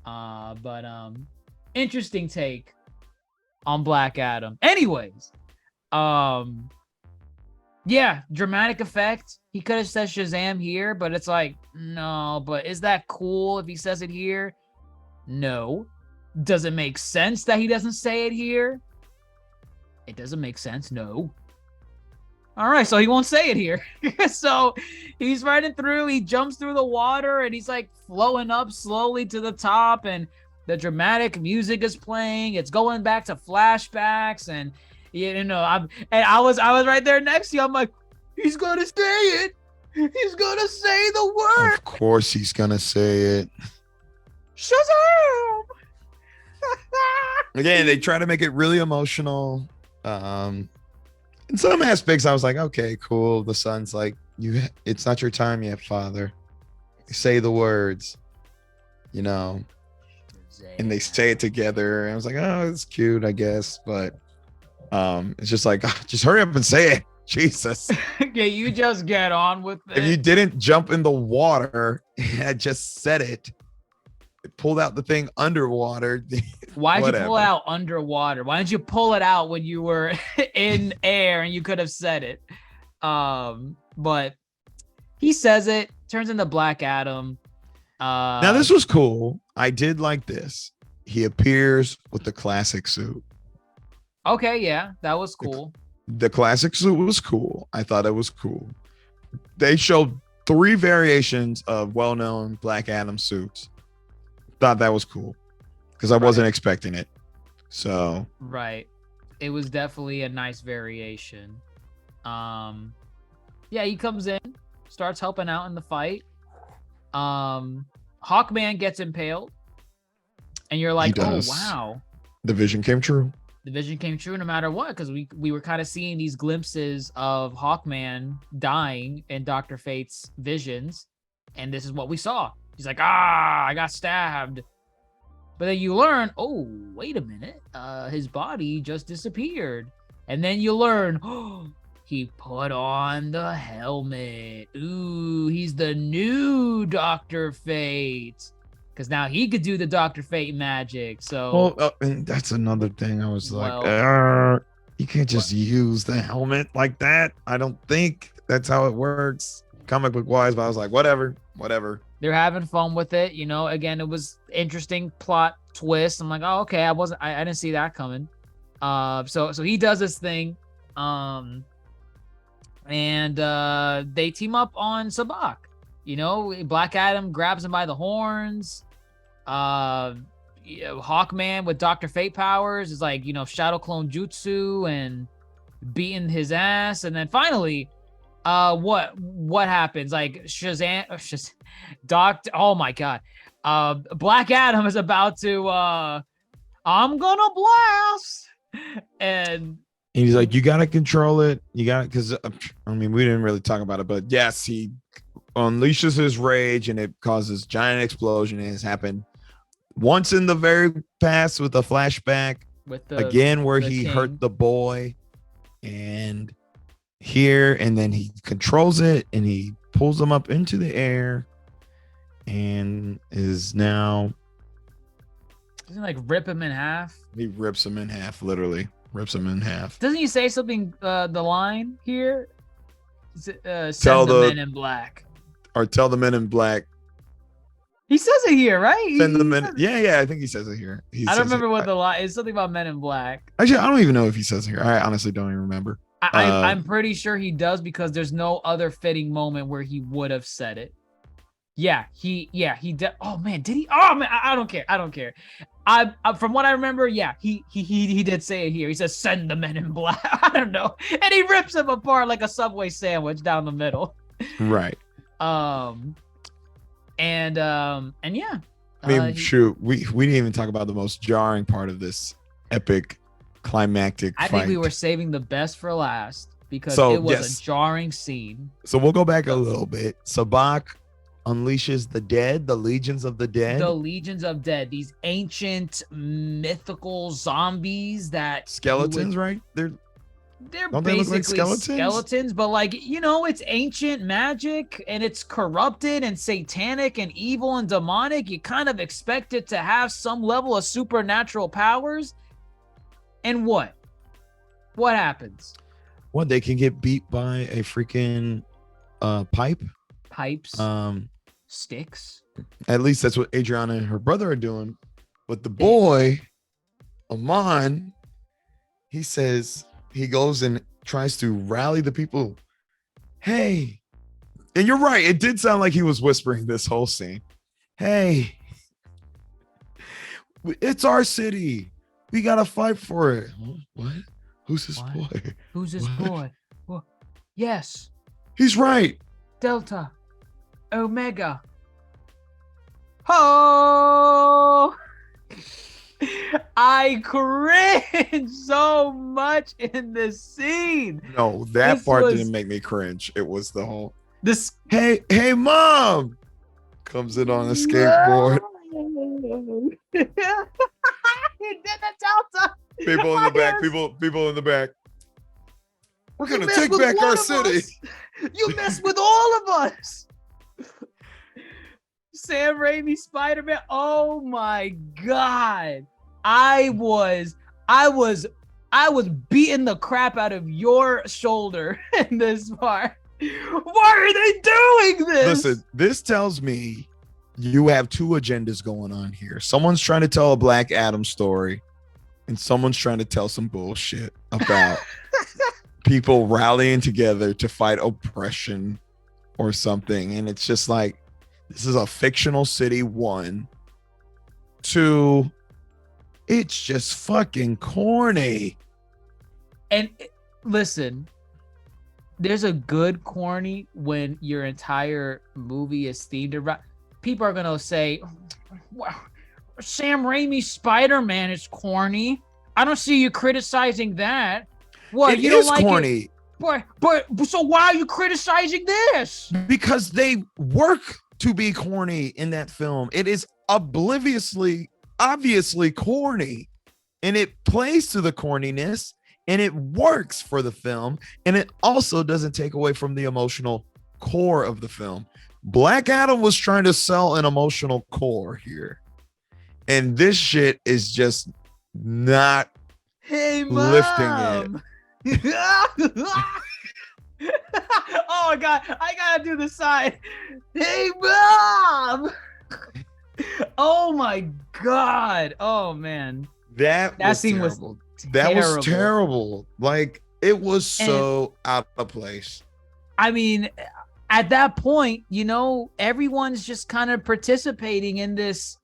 But interesting take on Black Adam. Anyways, yeah, dramatic effect. He could have said Shazam here, but it's like, no, but is that cool if he says it here? No. Does it make sense that he doesn't say it here? It doesn't make sense, no. All right, so he won't say it here. So he's riding through, he jumps through the water, and he's like flowing up slowly to the top, and the dramatic music is playing. It's going back to flashbacks, and you know, I was right there next to you. I'm like, he's gonna say it. He's gonna say the word. Of course he's gonna say it. Shazam! Again, they try to make it really emotional. In some aspects, I was like, okay, cool. The son's like, it's not your time yet, father. Say the words, you know, and they say it together. I was like, oh, it's cute, I guess, but it's just like, just hurry up and say it. Jesus. Yeah, you just get on with it. If you didn't jump in the water and just said it, pulled out the thing underwater. Why'd you pull it out underwater? Why didn't you pull it out when you were in air and you could have said it? But he says it, turns into Black Adam. Now this was cool. I did like this. He appears with the classic suit. Okay, yeah, that was cool. The classic suit was cool. I thought it was cool. They showed 3 variations of well-known Black Adam suits. Thought that was cool because I wasn't expecting it. So right, it was definitely a nice variation. Yeah, he comes in, starts helping out in the fight. Hawkman gets impaled, and you're like, oh wow, the vision came true. The vision came true no matter what, because we were kind of seeing these glimpses of Hawkman dying in Dr. Fate's visions, and this is what we saw. He's like, I got stabbed. But then you learn, oh, wait a minute. His body just disappeared. And then you learn, oh, he put on the helmet. Ooh, he's the new Dr. Fate. Because now he could do the Dr. Fate magic. So, and that's another thing. I was like, you can't just use the helmet like that. I don't think that's how it works. Comic book wise, but I was like, whatever. They're having fun with it, you know. Again, it was interesting plot twist. I'm like, oh, okay. I didn't see that coming. So he does this thing, and they team up on Sabak. You know, Black Adam grabs him by the horns. Hawkman with Dr. Fate powers is like, you know, shadow clone jutsu and beating his ass, and then finally, what happens? Like Shazam, oh my god, Black Adam is about to I'm gonna blast, and he's like, you gotta control it, because I mean, we didn't really talk about it, but yes, he unleashes his rage and it causes giant explosion, and it's happened once in the very past with a flashback with where he hurt the boy, and here, and then he controls it and he pulls them up into the air and is now Doesn't he, like, rip him in half? He rips him in half, literally. Rips him in half. Doesn't he say something, the line here? Send Tell the the- men in black. Or tell the men in black. He says it here, right? Send the He men. says- Yeah, I think he says it here. I don't remember what the line is. Something about men in black. Actually, I don't even know if he says it here. I honestly don't even remember. I'm pretty sure he does because there's no other fitting moment where he would have said it. Yeah, he did. Oh man, did he? Oh man, I don't care. I don't care. I from what I remember, yeah, he did say it here. He says, "Send the men in black." I don't know, and he rips him apart like a Subway sandwich down the middle. Right. And yeah. I mean, shoot, we didn't even talk about the most jarring part of this epic climactic I fight. think we were saving the best for last because So, it was yes. a jarring scene. So we'll go back a little bit. Sabak unleashes the dead, the legions of the dead. The legions of dead, these ancient mythical zombies that Skeletons, right? they're Don't they look basically like skeletons? but like, you know, it's ancient magic and it's corrupted and satanic and evil and demonic. You kind of expect it to have some level of supernatural powers. And what happens? What, they can get beat by a freaking pipe? Pipes, sticks. At least that's what Adriana and her brother are doing. But the boy, Amon, he says, he goes and tries to rally the people. Hey, and you're right. It did sound like he was whispering this whole scene. Hey, it's our city. We got to fight for it. What? Who's this boy? Who's this What? boy? Well, yes, He's right. Delta, Omega. Oh, I cringe so much in this scene. No, that This part was- didn't make me cringe. It was the whole, This hey, mom, comes in on a skateboard. He did the Delta. People in the back. People in the back. We're You gonna messed take with back one our of city. us. You messed with all of us. Sam Raimi Spider-Man. Oh my God. I was beating the crap out of your shoulder in this part. Why are they doing this? Listen, this tells me you have two agendas going on here. Someone's trying to tell a Black Adam story, and someone's trying to tell some bullshit about people rallying together to fight oppression or something. And it's just like, this is a fictional city, 1. 2, it's just fucking corny. And listen, there's a good corny when your entire movie is themed around. People are gonna say, "Wow, Sam Raimi's Spider-Man is corny." I don't see you criticizing that. What, It you don't is like corny it? But so why are you criticizing this? because they work to be corny in that film. It is obviously corny, and it plays to the corniness, and it works for the film, and it also doesn't take away from the emotional core of the film. Black Adam was trying to sell an emotional core here, and this shit is just not Hey, lifting it. Oh my God, I gotta do the side. Hey, Mom. Oh my God. Oh man. That was scene was terrible. That was terrible. terrible. Like, it was so out of place. I mean, at that point, you know, everyone's just kind of participating in this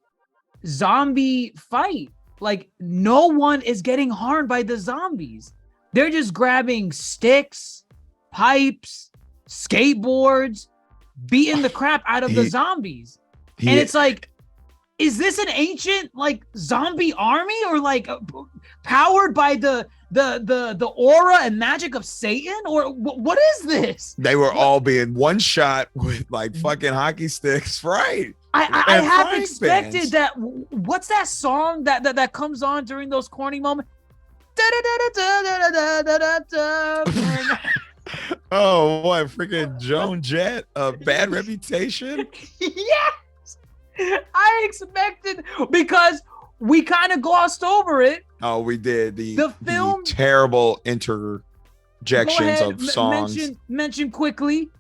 zombie fight. Like, no one is getting harmed by the zombies. They're just grabbing sticks, pipes, skateboards, beating the crap out of the zombies. And it's like, is this an ancient like zombie army or like powered by the aura and magic of Satan, or what is this? They were all being one shot with like fucking hockey sticks, right? I And have frying expected pans. that. What's that song that comes on during those corny moments? Oh, what freaking Joan Jett, a Bad Reputation? Yes, I expected, because we kind of glossed over it. Oh, we did The film- the terrible Go interjections ahead, of songs. mention quickly.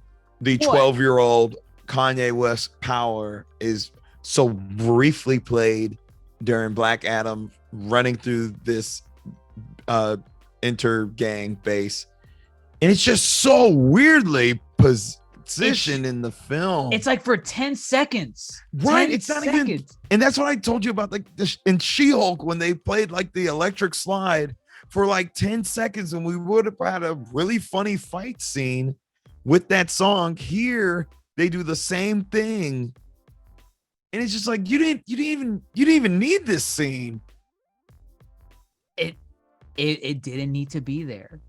The What? 12-year-old Kanye West Power is so briefly played during Black Adam running through this inter-gang base, and it's just so weirdly positioned in the film. It's like for 10 seconds. Right, 10 it's not seconds. even, and that's what I told you about, like in She-Hulk when they played like the electric slide for like 10 seconds, and we would have had a really funny fight scene with that song. Here they do the same thing, and it's just like you didn't even need this scene. It didn't need to be there.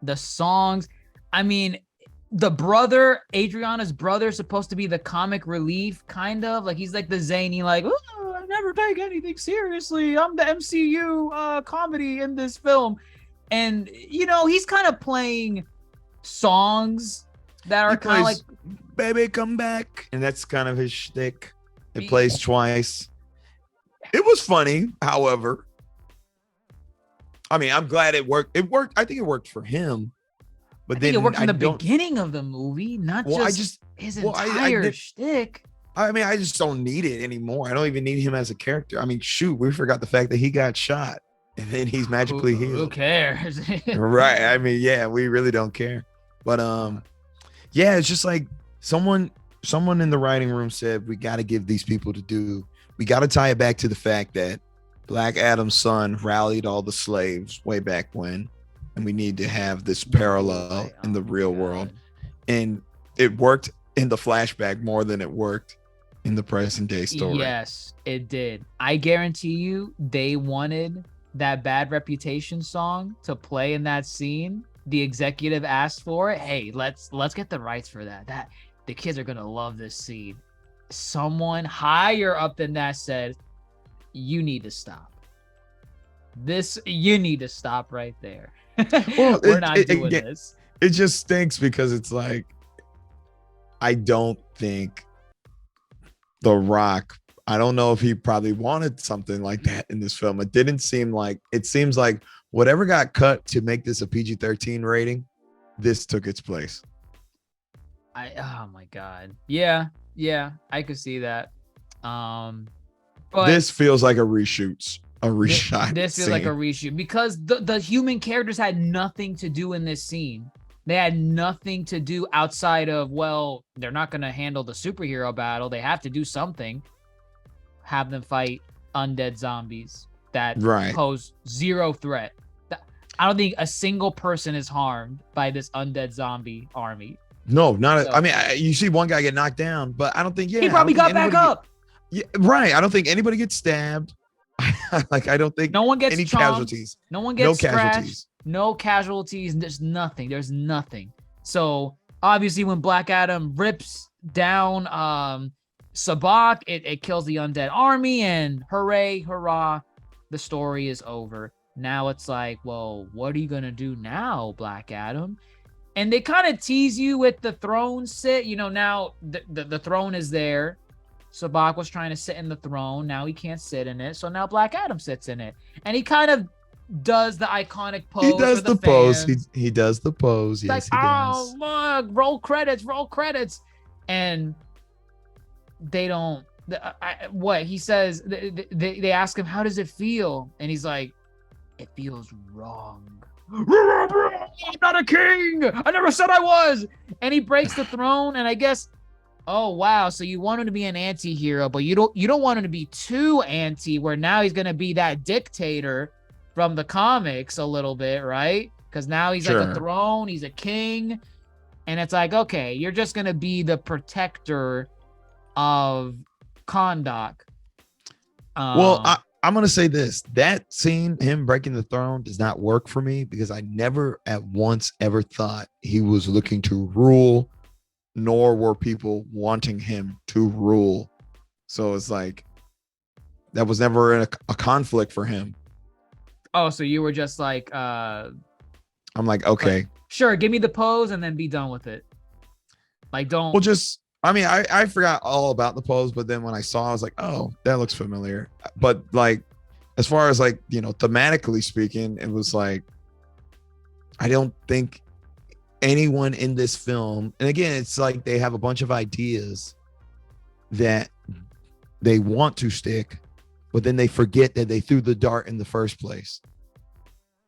The songs, I mean, the brother, Adriana's brother, is supposed to be the comic relief, kind of like he's like the zany, like, oh, I never take anything seriously. I'm the MCU comedy in this film, and you know he's kind of playing songs that are kind of like, "Baby, come back," and that's kind of his shtick. It plays twice. It was funny, however. I mean, I'm glad it worked. It worked. I think it worked for him. But then it worked from the beginning of the movie, not just his entire shtick. I mean, I just don't need it anymore. I don't even need him as a character. I mean, shoot, we forgot the fact that he got shot and then he's magically healed. Who cares? Right. I mean, yeah, we really don't care. But yeah, it's just like someone in the writing room said, we got to give these people to do. We got to tie it back to the fact that Black Adam's son rallied all the slaves way back when, and we need to have this parallel in the real world. And it worked in the flashback more than it worked in the present day story. Yes, it did. I guarantee you they wanted that Bad Reputation song to play in that scene. The executive asked for it. Hey, let's get the rights for that. The kids are gonna love this scene. Someone higher up than that said, you need to stop. You need to stop right there. Well, We're not doing this. It just stinks because it's like, I don't think The Rock, I don't know if he probably wanted something like that in this film. It didn't seem like, it seems like whatever got cut to make this a PG-13 rating, this took its place. Oh my God. Yeah, I could see that. But this feels like a reshot. This feels like a reshoot because the human characters had nothing to do in this scene. They had nothing to do outside of, well, they're not going to handle the superhero battle. They have to do something. Have them fight undead zombies that pose zero threat. I don't think a single person is harmed by this undead zombie army. No, not. I mean, you see one guy get knocked down, but I don't think. Yeah, he probably got back up. Yeah, right. I don't think anybody gets stabbed. Like, I don't think no one gets any chomped. Casualties. No one gets scratched. No casualties. There's nothing. So obviously, when Black Adam rips down Sabak, it kills the undead army, and hooray, hurrah, the story is over. Now it's like, well, what are you gonna do now, Black Adam? And they kind of tease you with the throne sit. You know, now the throne is there. Sabak was trying to sit in the throne. Now he can't sit in it. So now Black Adam sits in it. And he kind of does the iconic pose. He does the pose. He does the pose. Yes, like, he does. Oh, look, roll credits. And they don't. What he says, they ask him, how does it feel? And he's like, it feels wrong. I'm not a king. I never said I was. And he breaks the throne. And I guess, oh wow, so you want him to be an anti-hero, but you don't want him to be too anti, where now he's gonna be that dictator from the comics a little bit, right? Because now he's like a throne, he's a king, and it's like, okay, you're just gonna be the protector of Kahndaq. Well, I'm gonna say this: that scene, him breaking the throne, does not work for me because I never at once ever thought he was looking to rule, nor were people wanting him to rule. So it's like that was never a conflict for him. Oh, so you were just like, I'm like, okay, like, sure, give me the pose and then be done with it. Like, don't. Well, just, I mean, I forgot all about the pose, but then when I saw, I was like, oh, that looks familiar. But like, as far as like, thematically speaking, it was like, I don't think anyone in this film, and again, it's like they have a bunch of ideas that they want to stick, but then they forget that they threw the dart in the first place.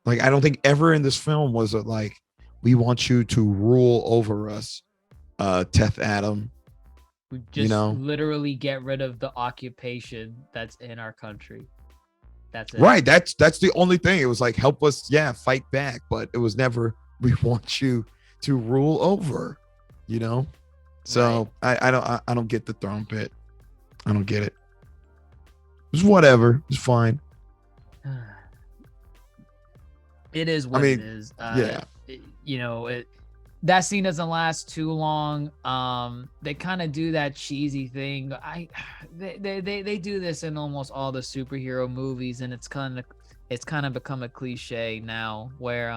Like, I don't think ever in this film was it like, we want you to rule over us, Teth Adam. We just literally get rid of the occupation that's in our country. That's it. Right. That's the only thing. It was like, help us, fight back. But it was never, we want you to rule over, So right. I don't get the throne pit. I don't get it. It's whatever. It's fine. It is what it is. That scene doesn't last too long. They kind of do that cheesy thing. They do this in almost all the superhero movies, and it's kind of become a cliche now, where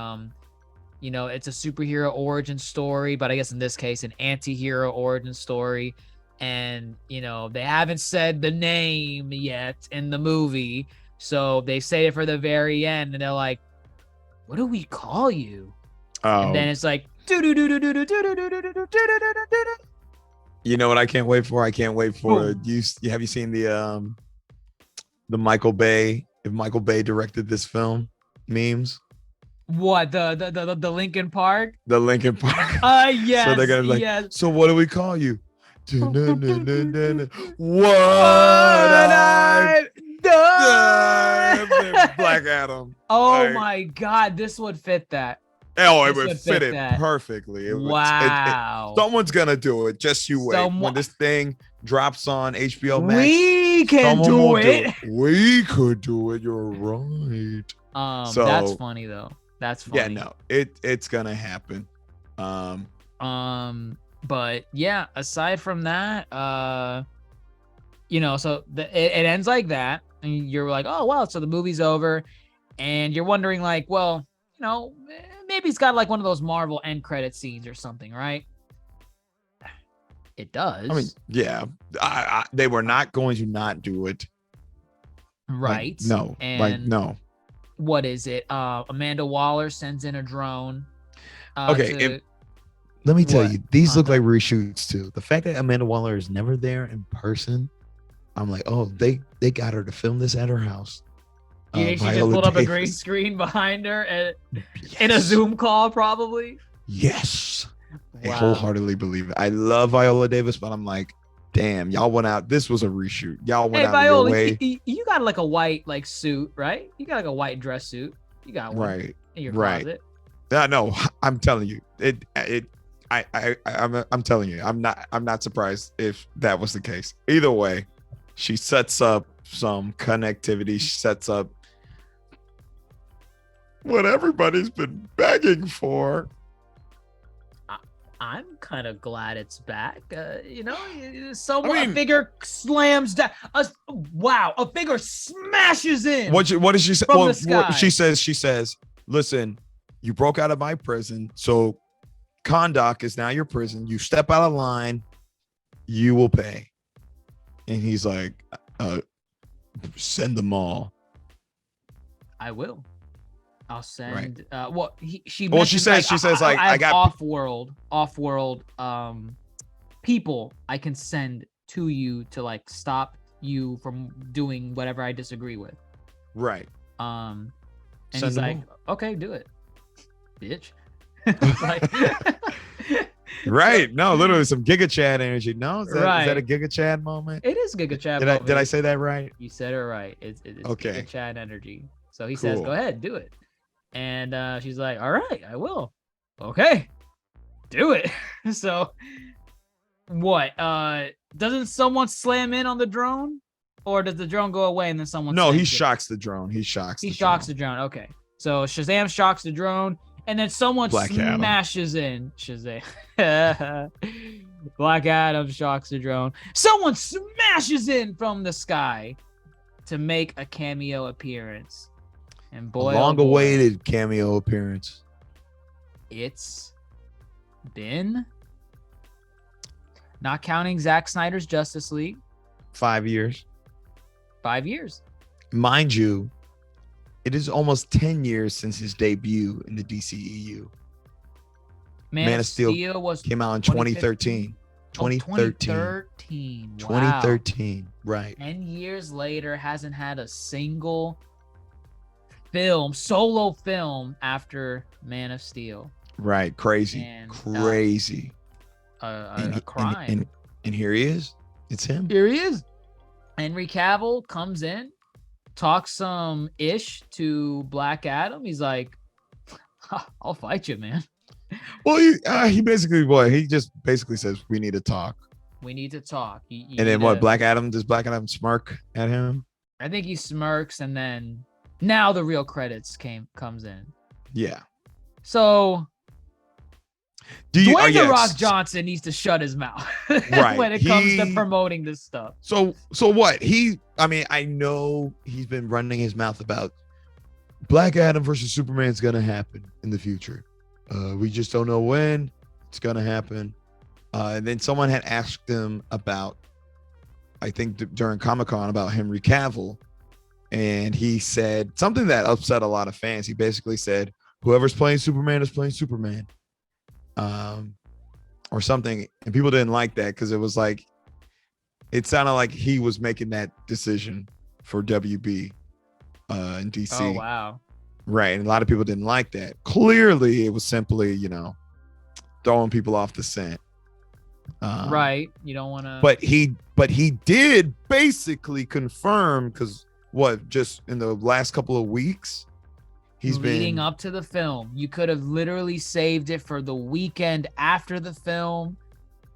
it's a superhero origin story, but I guess in this case an anti-hero origin story, and they haven't said the name yet in the movie, so they say it for the very end, and they're like, "What do we call you?" And then it's like, you know what I can't wait for? I can't wait for you. Have you seen the Michael Bay? If Michael Bay directed this film, memes. What, the Linkin Park? The Linkin Park. Yes. So they're gonna be like, yes. So what do we call you? What I've done. Black Adam. Oh my God, this would fit that. Oh, it would fit it perfectly. Wow. Someone's gonna do it. Just you wait. When this thing drops on HBO Max, we can do it. We could do it. You're right. So that's funny though. That's funny. Yeah, no, it's gonna happen. But yeah, aside from that, so it ends like that, and you're like, oh well, so the movie's over, and you're wondering like, well, maybe it's got like one of those Marvel end credit scenes or something, right? It does. I mean, yeah, they were not going to not do it, right? No. What is it? Amanda Waller sends in a drone. Okay. Let me tell you, these look like reshoots too. The fact that Amanda Waller is never there in person, I'm like, oh, they got her to film this at her house. She just pulled up a green screen behind her in a Zoom call, probably. Yes. Wow. I wholeheartedly believe it. I love Viola Davis, but I'm like, damn, y'all went out. This was a reshoot. Y'all went out Viola, of your way. You got like a white suit, right? You got like a white dress suit. You got one in your closet. Yeah, no, I'm telling you, I'm telling you, I'm not surprised if that was the case. Either way, she sets up some connectivity. She sets up what everybody's been begging for. I'm kind of glad it's back. A figure slams down. A figure smashes in. What did she say? From the sky. She says, listen, you broke out of my prison, so Kahndaq is now your prison. You step out of line, you will pay. And he's like, send them all. I will. I'll send. Right. She says I got off-world people I can send to you to like stop you from doing whatever I disagree with. Right. And send he's like, okay, do it, bitch. Right. No, literally some Giga Chad energy. No, is that a Giga Chad moment? It is Giga Chad moment. Did I say that right? You said it right. It's okay. Giga Chad energy. So he says, go ahead, do it. And she's like, all right, I will. Okay, do it. So what? Doesn't someone slam in on the drone? Or does the drone go away and then someone shocks the drone. He shocks the drone. Okay. So Shazam shocks the drone, and then someone smashes in. Shazam. Black Adam shocks the drone. Someone smashes in from the sky to make a cameo appearance. And boy, long-awaited cameo appearance. It's been, not counting Zack Snyder's Justice League, 5 years. 5 years. Mind you, it is almost 10 years since his debut in the DCEU. Man of Steel was came out in 2013. 2013. Wow. 2013, right. 10 years later, hasn't had a single solo film after Man of Steel. Right, crazy. And, crazy. A crime. And here he is. It's him. Here he is. Henry Cavill comes in, talks some ish to Black Adam. He's like, I'll fight you, man. Well, he just basically says, we need to talk. We need to talk. And then Black Adam, does Black Adam smirk at him? I think he smirks, and then now the real credits comes in. Yeah. So Dwayne "The Rock" Johnson needs to shut his mouth right. when it comes to promoting this stuff. So what? I know he's been running his mouth about Black Adam versus Superman is going to happen in the future. We just don't know when it's going to happen. And then someone had asked him about, I think during Comic-Con, about Henry Cavill. And he said something that upset a lot of fans. He basically said, whoever's playing Superman is playing Superman. Or something. And people didn't like that because it sounded like he was making that decision for WB in DC. Oh, wow. Right. And a lot of people didn't like that. Clearly, it was simply, throwing people off the scent. Right. You don't want to. But he did basically confirm, because just in the last couple of weeks, he's leading up to the film. You could have literally saved it for the weekend after the film,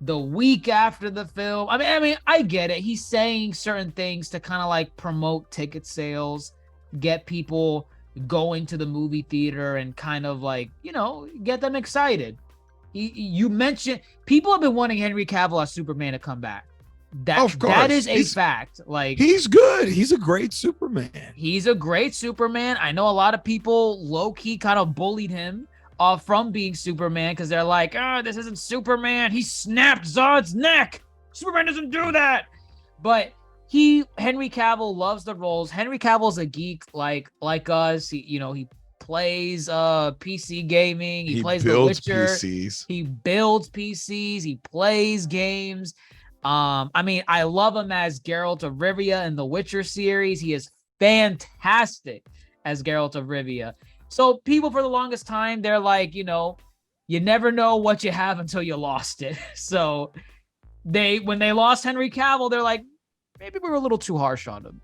the week after the film. I mean, I get it. He's saying certain things to kind of like promote ticket sales, get people going to the movie theater and kind of like, get them excited. You mentioned people have been wanting Henry Cavill as Superman to come back. That is a fact. Like, he's good. He's a great Superman. He's a great Superman. I know a lot of people low-key kind of bullied him from being Superman because they're like, this isn't Superman. He snapped Zod's neck. Superman doesn't do that. But Henry Cavill loves the roles. Henry Cavill's a geek like us. He plays PC gaming. He plays The Witcher. PCs. He builds PCs. He plays games. I love him as Geralt of Rivia in the Witcher series. He is fantastic as Geralt of Rivia. So people for the longest time, they're like, you never know what you have until you lost it. So when they lost Henry Cavill, they're like, maybe we were a little too harsh on him.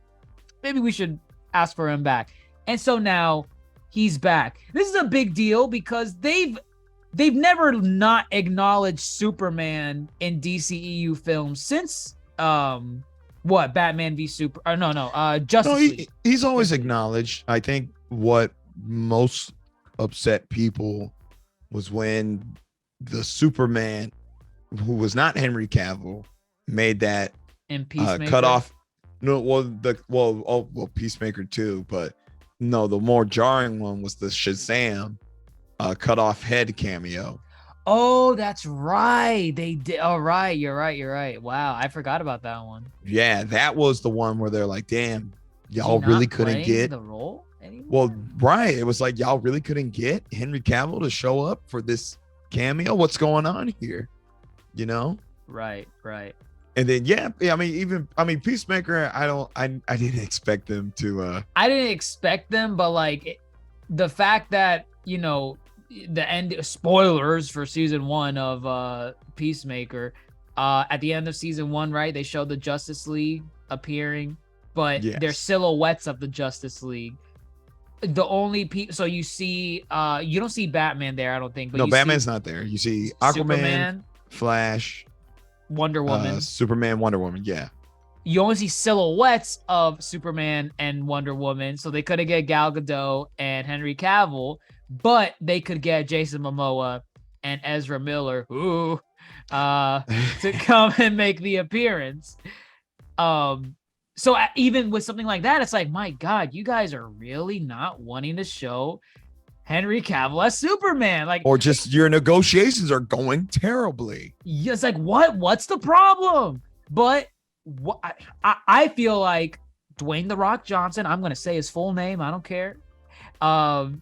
Maybe we should ask for him back. And so now he's back. This is a big deal because they've never not acknowledged Superman in DCEU films since Batman v Super Justice League. He's always acknowledged. I think what most upset people was when the Superman, who was not Henry Cavill, made that cut off. Peacemaker too, but no, the more jarring one was the Shazam cut off head cameo. Oh, that's right. They did. Oh, right. You're right. Wow, I forgot about that one. Yeah, that was the one where they're like, "Damn, y'all really couldn't get the role anymore?" Well, right. It was like y'all really couldn't get Henry Cavill to show up for this cameo. What's going on here? Right. And then Peacemaker, I didn't expect them to. I didn't expect them, but like the fact that the end spoilers for season 1 of Peacemaker, at the end of season 1, right, they showed the Justice League appearing, but they're silhouettes of the Justice League. The only so you see you don't see Batman there, I don't think, but no, Batman's not there. You see Aquaman, Superman, Flash, Wonder Woman, Superman, Wonder Woman. Yeah, you only see silhouettes of Superman and Wonder Woman, so they couldn't get Gal Gadot and Henry Cavill, but they could get Jason Momoa and Ezra Miller to come and make the appearance. So even with something like that, it's like, my God, you guys are really not wanting to show Henry Cavill as Superman, or just your negotiations are going terribly. It's like, what's the problem? But I feel like Dwayne "The Rock" Johnson, I'm going to say his full name, I don't care. Um,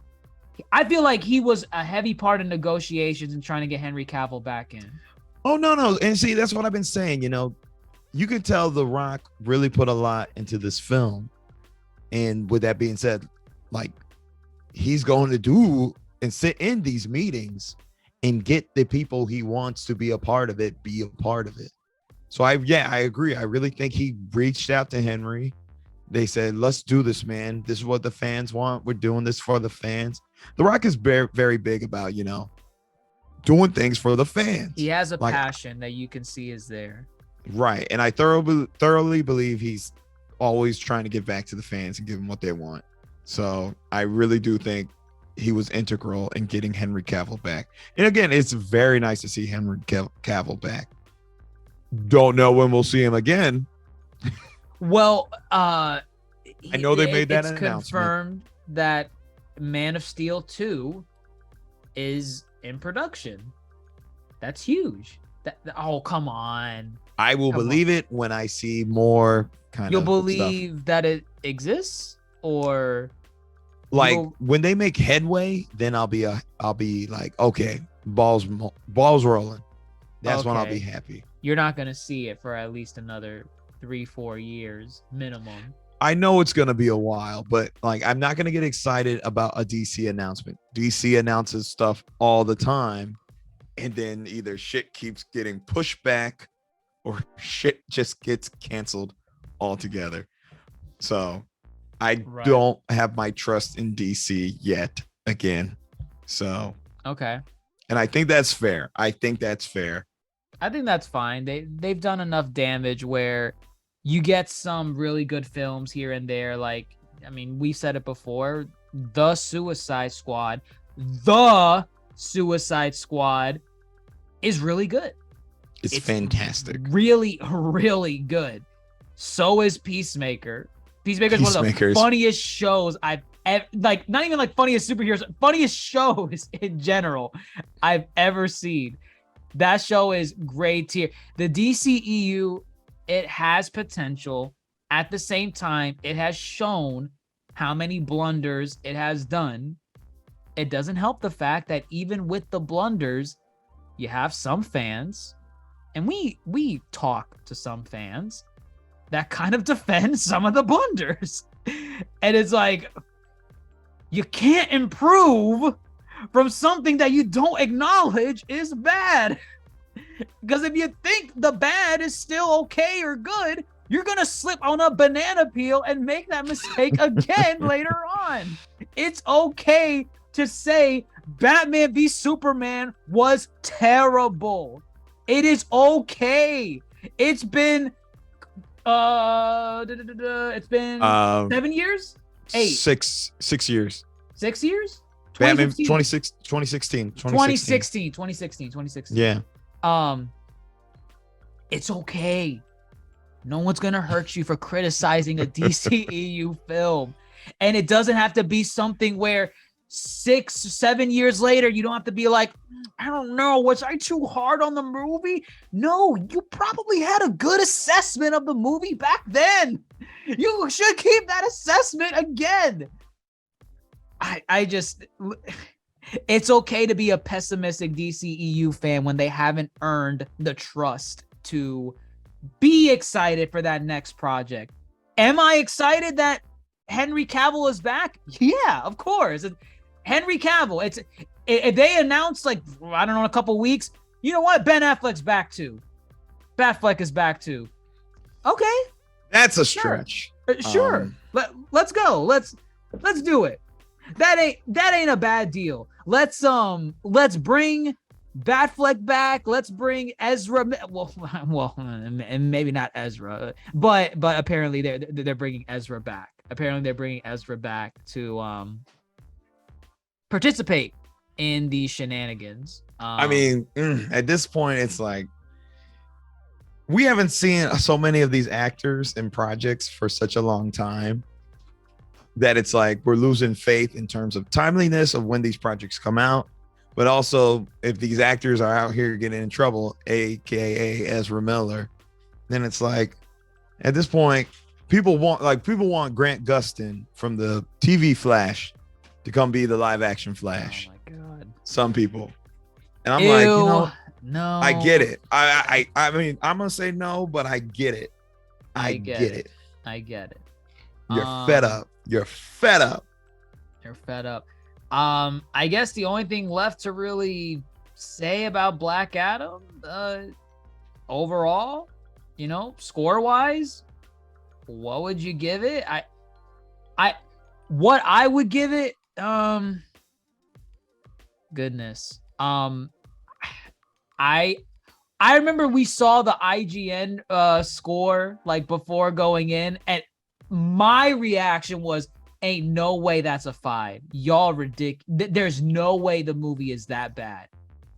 I feel like he was a heavy part of negotiations and trying to get Henry Cavill back in. Oh, no. And see, that's what I've been saying. You know, you can tell The Rock really put a lot into this film. And with that being said, like, he's going to do and sit in these meetings and get the people he wants to be a part of it. So I agree. I really think he reached out to Henry. They said, let's do this, man. This is what the fans want. We're doing this for the fans. The Rock is very, very big about, you know, doing things for the fans. He has a passion that you can see is there. Right. And I thoroughly believe he's always trying to give back to the fans and give them what they want. So I really do think he was integral in getting Henry Cavill back. And again, it's very nice to see Henry Cavill back. Don't know when we'll see him again. Well, I know they made that it's announcement. confirmed that Man of Steel 2 is in production. That's huge. Oh, come on. I will believe it when I see more kind You'll of believe stuff. that it exists, or like when they make headway, then I'll be like, okay, balls rolling. That's when I'll be happy. You're not going to see it for at least another 3-4 years minimum. I know it's going to be a while, but like, I'm not going to get excited about a DC announcement. DC announces stuff all the time, and then either shit keeps getting pushed back or shit just gets canceled altogether. So I don't have my trust in DC yet again. So, okay. And I think that's fair. I think that's fine. They've done enough damage where you get some really good films here and there. Like, I mean, we said it before, The Suicide Squad is really good. It's fantastic. Really, really good. So is Peacemaker. Peacemaker is one of the funniest shows I've ever, like, not even like funniest superheroes, funniest shows in general I've ever seen. That show is great tier. The DCEU, it has potential. At the same time, it has shown how many blunders it has done. It doesn't help the fact that even with the blunders, you have some fans, and we talk to some fans that kind of defend some of the blunders. And it's like, you can't improve from something that you don't acknowledge is bad. Because if you think the bad is still okay or good, you're going to slip on a banana peel and make that mistake again later on. It's okay to say Batman v Superman was terrible. It is okay. It's been 7 years? 8. 6 years. 6 years? Batman 2016. Yeah. It's okay. No one's gonna hurt you for criticizing a DCEU film. And it doesn't have to be something where 6-7 years later, you don't have to be like, I don't know, was I too hard on the movie? No, you probably had a good assessment of the movie back then. You should keep that assessment again. I just, it's okay to be a pessimistic DCEU fan when they haven't earned the trust to be excited for that next project. Am I excited that Henry Cavill is back? Yeah, of course. Henry Cavill. If they announce, like, I don't know, in a couple weeks, you know what? Ben Affleck's back too. Batfleck is back too. Okay. That's a stretch. Sure. Let's go. Let's do it. That ain't a bad deal. Let's bring Batfleck back. Let's bring Ezra. Well, and maybe not Ezra, but apparently they're bringing Ezra back. Apparently they're bringing Ezra back to participate in these shenanigans. I mean, at this point, it's like we haven't seen so many of these actors in projects for such a long time that it's like we're losing faith in terms of timeliness of when these projects come out. But also, if these actors are out here getting in trouble, aka Ezra Miller, then it's like at this point, people want Grant Gustin from the TV Flash to come be the live action Flash. Oh my God. Some people. And I'm Ew, like, you know, no. I get it. I mean, I'm gonna say no, but I get it. I get it. I get it. You're fed up. You're fed up. You're fed up. I guess the only thing left to really say about Black Adam, overall, you know, score-wise, what would you give it? What I would give it, goodness. I remember we saw the IGN score like before going in, and my reaction was, ain't no way that's a 5. Y'all ridiculous. There's no way the movie is that bad.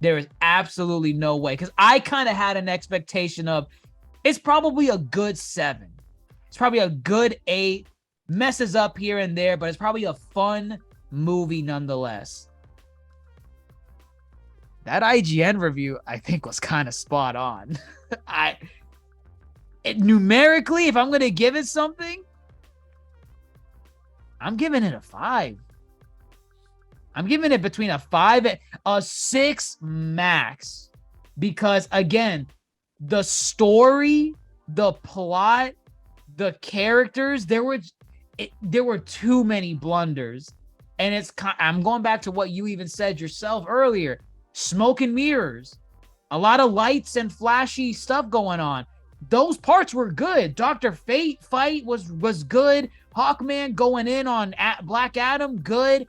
There is absolutely no way. Because I kind of had an expectation of, it's probably a good 7. It's probably a good 8. Messes up here and there, but it's probably a fun movie nonetheless. That IGN review, I think, was kind of spot on. Numerically, if I'm going to give it something, I'm giving it a 5. I'm giving it between a 5 and a 6 max. Because, again, the story, the plot, the characters, there were too many blunders. And I'm going back to what you even said yourself earlier. Smoke and mirrors. A lot of lights and flashy stuff going on. Those parts were good. Dr. Fate fight was good. Hawkman going in on Black Adam, good.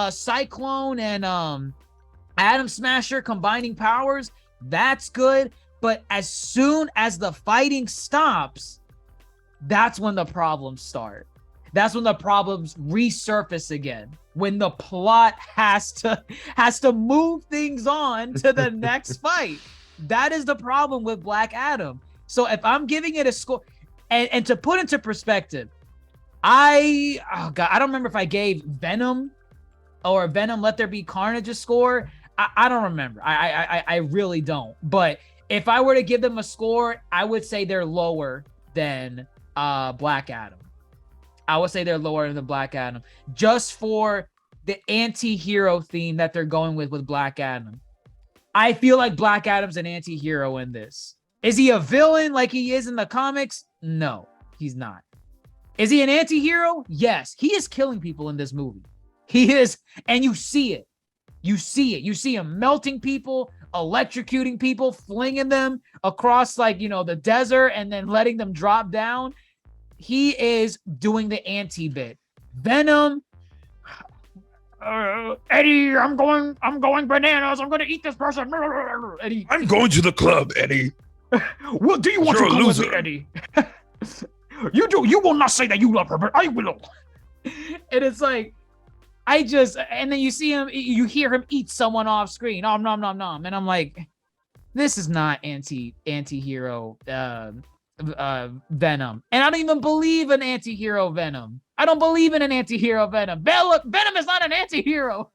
Cyclone and Atom Smasher combining powers, that's good. But as soon as the fighting stops, that's when the problems start. That's when the problems resurface again. When the plot has to move things on to the next fight. That is the problem with Black Adam. So if I'm giving it a score, and to put into perspective, I don't remember if I gave Venom or Venom Let There Be Carnage a score. I don't remember. I really don't. But if I were to give them a score, I would say they're lower than Black Adam. I would say they're lower than Black Adam, just for the anti-hero theme that they're going with Black Adam. I feel like Black Adam's an anti-hero in this. Is he a villain like he is in the comics? No, he's not. Is he an anti-hero? Yes. He is killing people in this movie. He is, and you see it. You see it. You see him melting people, electrocuting people, flinging them across, like, you know, the desert and then letting them drop down. He is doing the anti-bit. Venom, Eddie, I'm going bananas. I'm going to eat this person. Eddie, I'm going to the club, Eddie. Well, do you want to go with me, Eddie? You will not say that you love her, but I will. And it's like, and then you see him, you hear him eat someone off screen. Nom, nom, nom, nom. And I'm like, this is not anti-hero Venom. And I don't even believe in anti-hero Venom. I don't believe in an anti-hero Venom. Venom is not an anti-hero.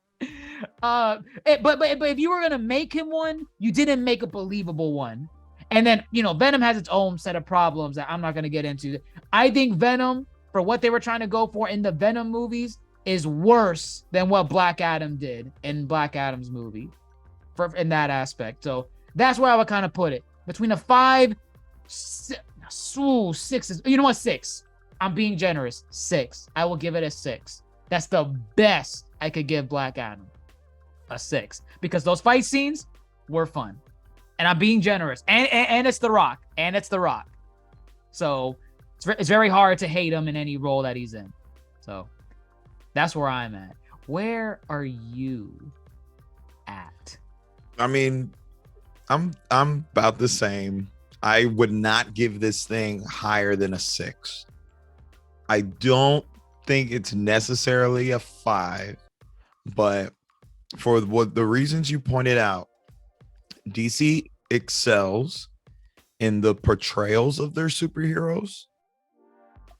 But if you were going to make him one, you didn't make a believable one. And then, you know, Venom has its own set of problems that I'm not going to get into. I think Venom, for what they were trying to go for in the Venom movies, is worse than what Black Adam did in Black Adam's movie in that aspect. So that's where I would kind of put it. Between a 5, 6 is, you know what, 6. I'm being generous. 6. I will give it a 6. That's the best I could give Black Adam. A 6. Because those fight scenes were fun. And I'm being generous. And it's The Rock. And it's The Rock. So it's very hard to hate him in any role that he's in. So that's where I'm at. Where are you at? I mean, I'm about the same. I would not give this thing higher than a 6. I don't think it's necessarily a 5, but for what the reasons you pointed out, DC excels in the portrayals of their superheroes,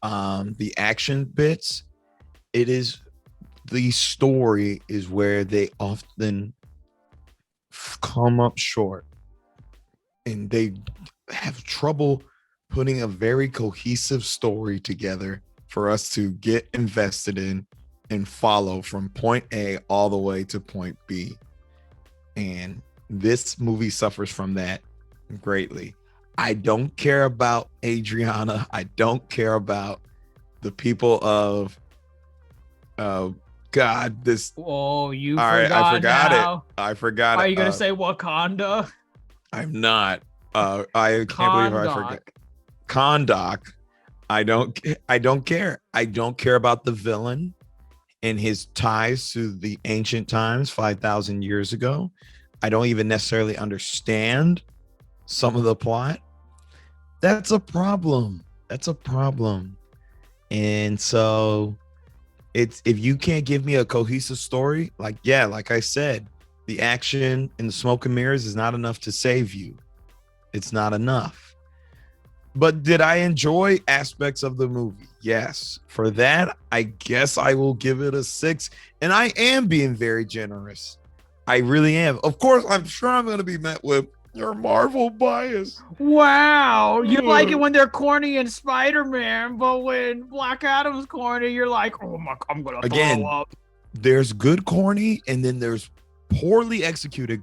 the action bits. It is the story is where they often come up short, and they have trouble putting a very cohesive story together for us to get invested in and follow from point A all the way to point B. And this movie suffers from that greatly. I don't care about Adriana. I don't care about the people of God, this. Oh, you All forgot. right, I forgot now. it. I forgot it. Are you gonna say Wakanda? I'm not. I can't believe I forgot. Kondak. I don't care. I don't care about the villain and his ties to the ancient times 5,000 years ago. I don't even necessarily understand some of the plot. That's a problem. And so it's, if you can't give me a cohesive story, like I said, the action in the smoke and mirrors is not enough to save you. It's not enough. But did I enjoy aspects of the movie? Yes. For that, I guess I will give it a 6. And I am being very generous. I really am. Of course, I'm sure I'm going to be met with your Marvel bias. Wow. You like it when they're corny in Spider-Man, but when Black Adam's corny, you're like, oh my, I'm going to throw up. There's good corny, and then there's poorly executed.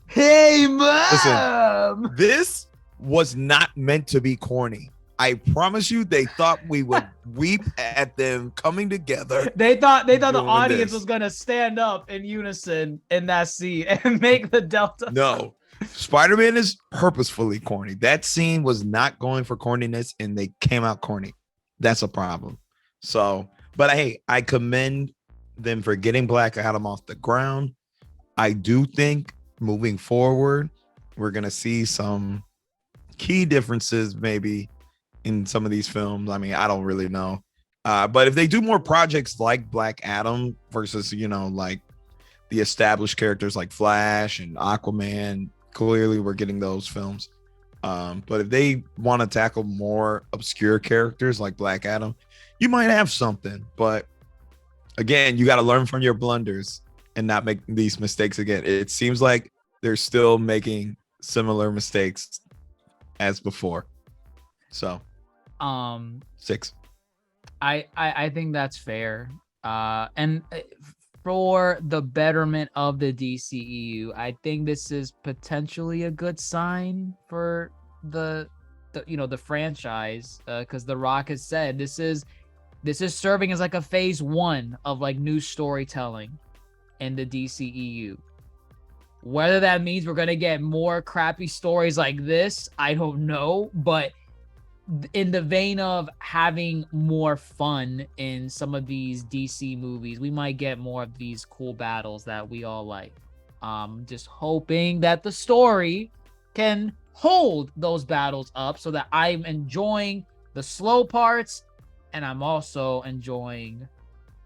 Hey, Mom! Listen, this was not meant to be corny. I promise you, they thought we would weep at them coming together. They thought the audience was gonna stand up in unison in that scene and make the Delta. No, Spider-Man is purposefully corny. That scene was not going for corniness, and they came out corny. That's a problem. So, but hey, I commend them for getting Black Adam off the ground. I do think moving forward, we're gonna see some key differences maybe in some of these films. I mean, I don't really know. But if they do more projects like Black Adam versus, like the established characters like Flash and Aquaman, clearly we're getting those films. But if they want to tackle more obscure characters like Black Adam, you might have something. But again, you got to learn from your blunders and not make these mistakes again. It seems like they're still making similar mistakes as before. So 6. I think that's fair. And for the betterment of the DCEU, I think this is potentially a good sign for the franchise, because The Rock has said this is serving as like a phase 1 of like new storytelling in the DCEU. Whether that means we're gonna get more crappy stories like this, I don't know, but in the vein of having more fun in some of these DC movies, we might get more of these cool battles that we all like. Just hoping that the story can hold those battles up so that I'm enjoying the slow parts and I'm also enjoying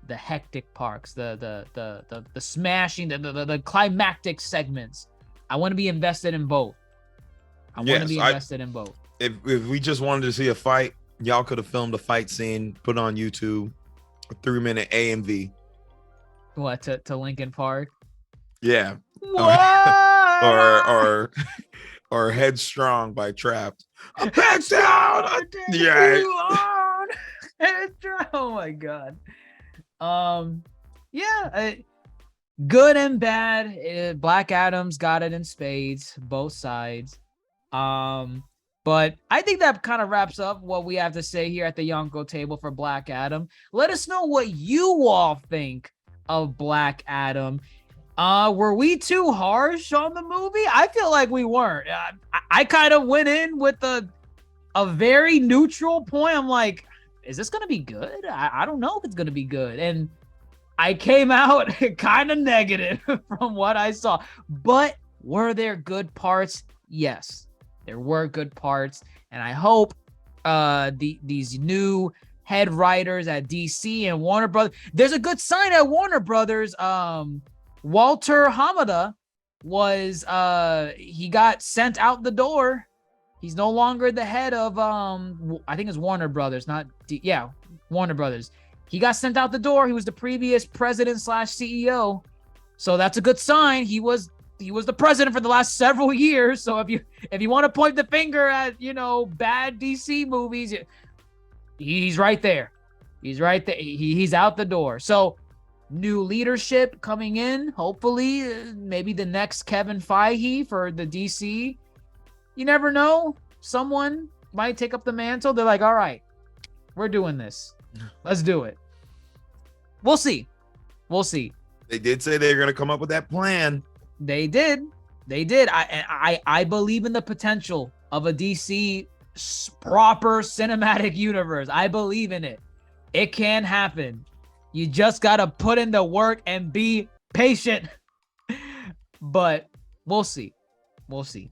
the hectic parts, the smashing, the climactic segments. I want to be invested in both. I want to be invested in both. If we just wanted to see a fight, y'all could have filmed a fight scene, put on YouTube, a 3-minute AMV. What, to Linkin Park? Yeah. or Headstrong by Trapped. Headstrong. Yeah. Oh my god. Good and bad. Black Adam's got it in spades, both sides. But I think that kind of wraps up what we have to say here at the Yonko table for Black Adam. Let us know what you all think of Black Adam. Were we too harsh on the movie? I feel like we weren't. I kind of went in with a very neutral point. I'm like, is this going to be good? I don't know if it's going to be good. And I came out kind of negative from what I saw. But were there good parts? Yes. There were good parts, and I hope these new head writers at DC and Warner Brothers. There's a good sign at Warner Brothers. Walter Hamada was he got sent out the door. He's no longer the head of I think it's Warner Brothers, Warner Brothers. He got sent out the door. He was the previous president/CEO, so that's a good sign. He was the president for the last several years. So if you want to point the finger at, bad DC movies, he's right there. He's right there. He's out the door. So new leadership coming in. Hopefully, maybe the next Kevin Feige for the DC. You never know. Someone might take up the mantle. They're like, all right, we're doing this. Let's do it. We'll see. We'll see. They did say they're going to come up with that plan. They did. I believe in the potential of a DC proper cinematic universe. I believe in it. It can happen. You just got to put in the work and be patient. But we'll see. We'll see.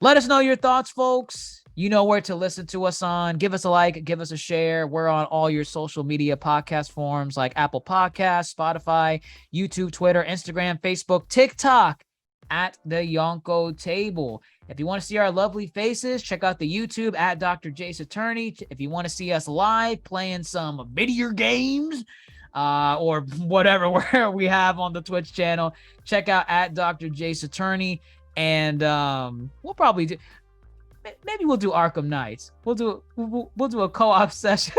Let us know your thoughts, folks. You know where to listen to us on. Give us a like, give us a share. We're on all your social media podcast forums like Apple Podcasts, Spotify, YouTube, Twitter, Instagram, Facebook, TikTok at the Yonko Table. If you want to see our lovely faces, check out the YouTube at DrJaceAttorney. If you want to see us live playing some video games or whatever where we have on the Twitch channel, check out at DrJaceAttorney. And we'll probably do. Maybe we'll do Arkham Knights. We'll do a co-op session.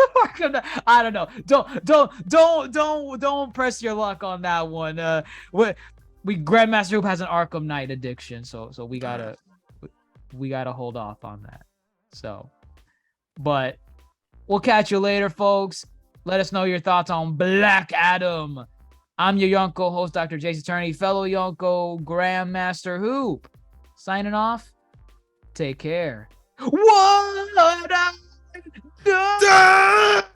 I don't know. Don't press your luck on that one. We Grandmaster Hoop has an Arkham Knight addiction, so we gotta hold off on that. So, but we'll catch you later, folks. Let us know your thoughts on Black Adam. I'm your Yonko host, DrJaceAttorney, fellow Yonko Grandmaster Hoop. Signing off. Take care. What I do?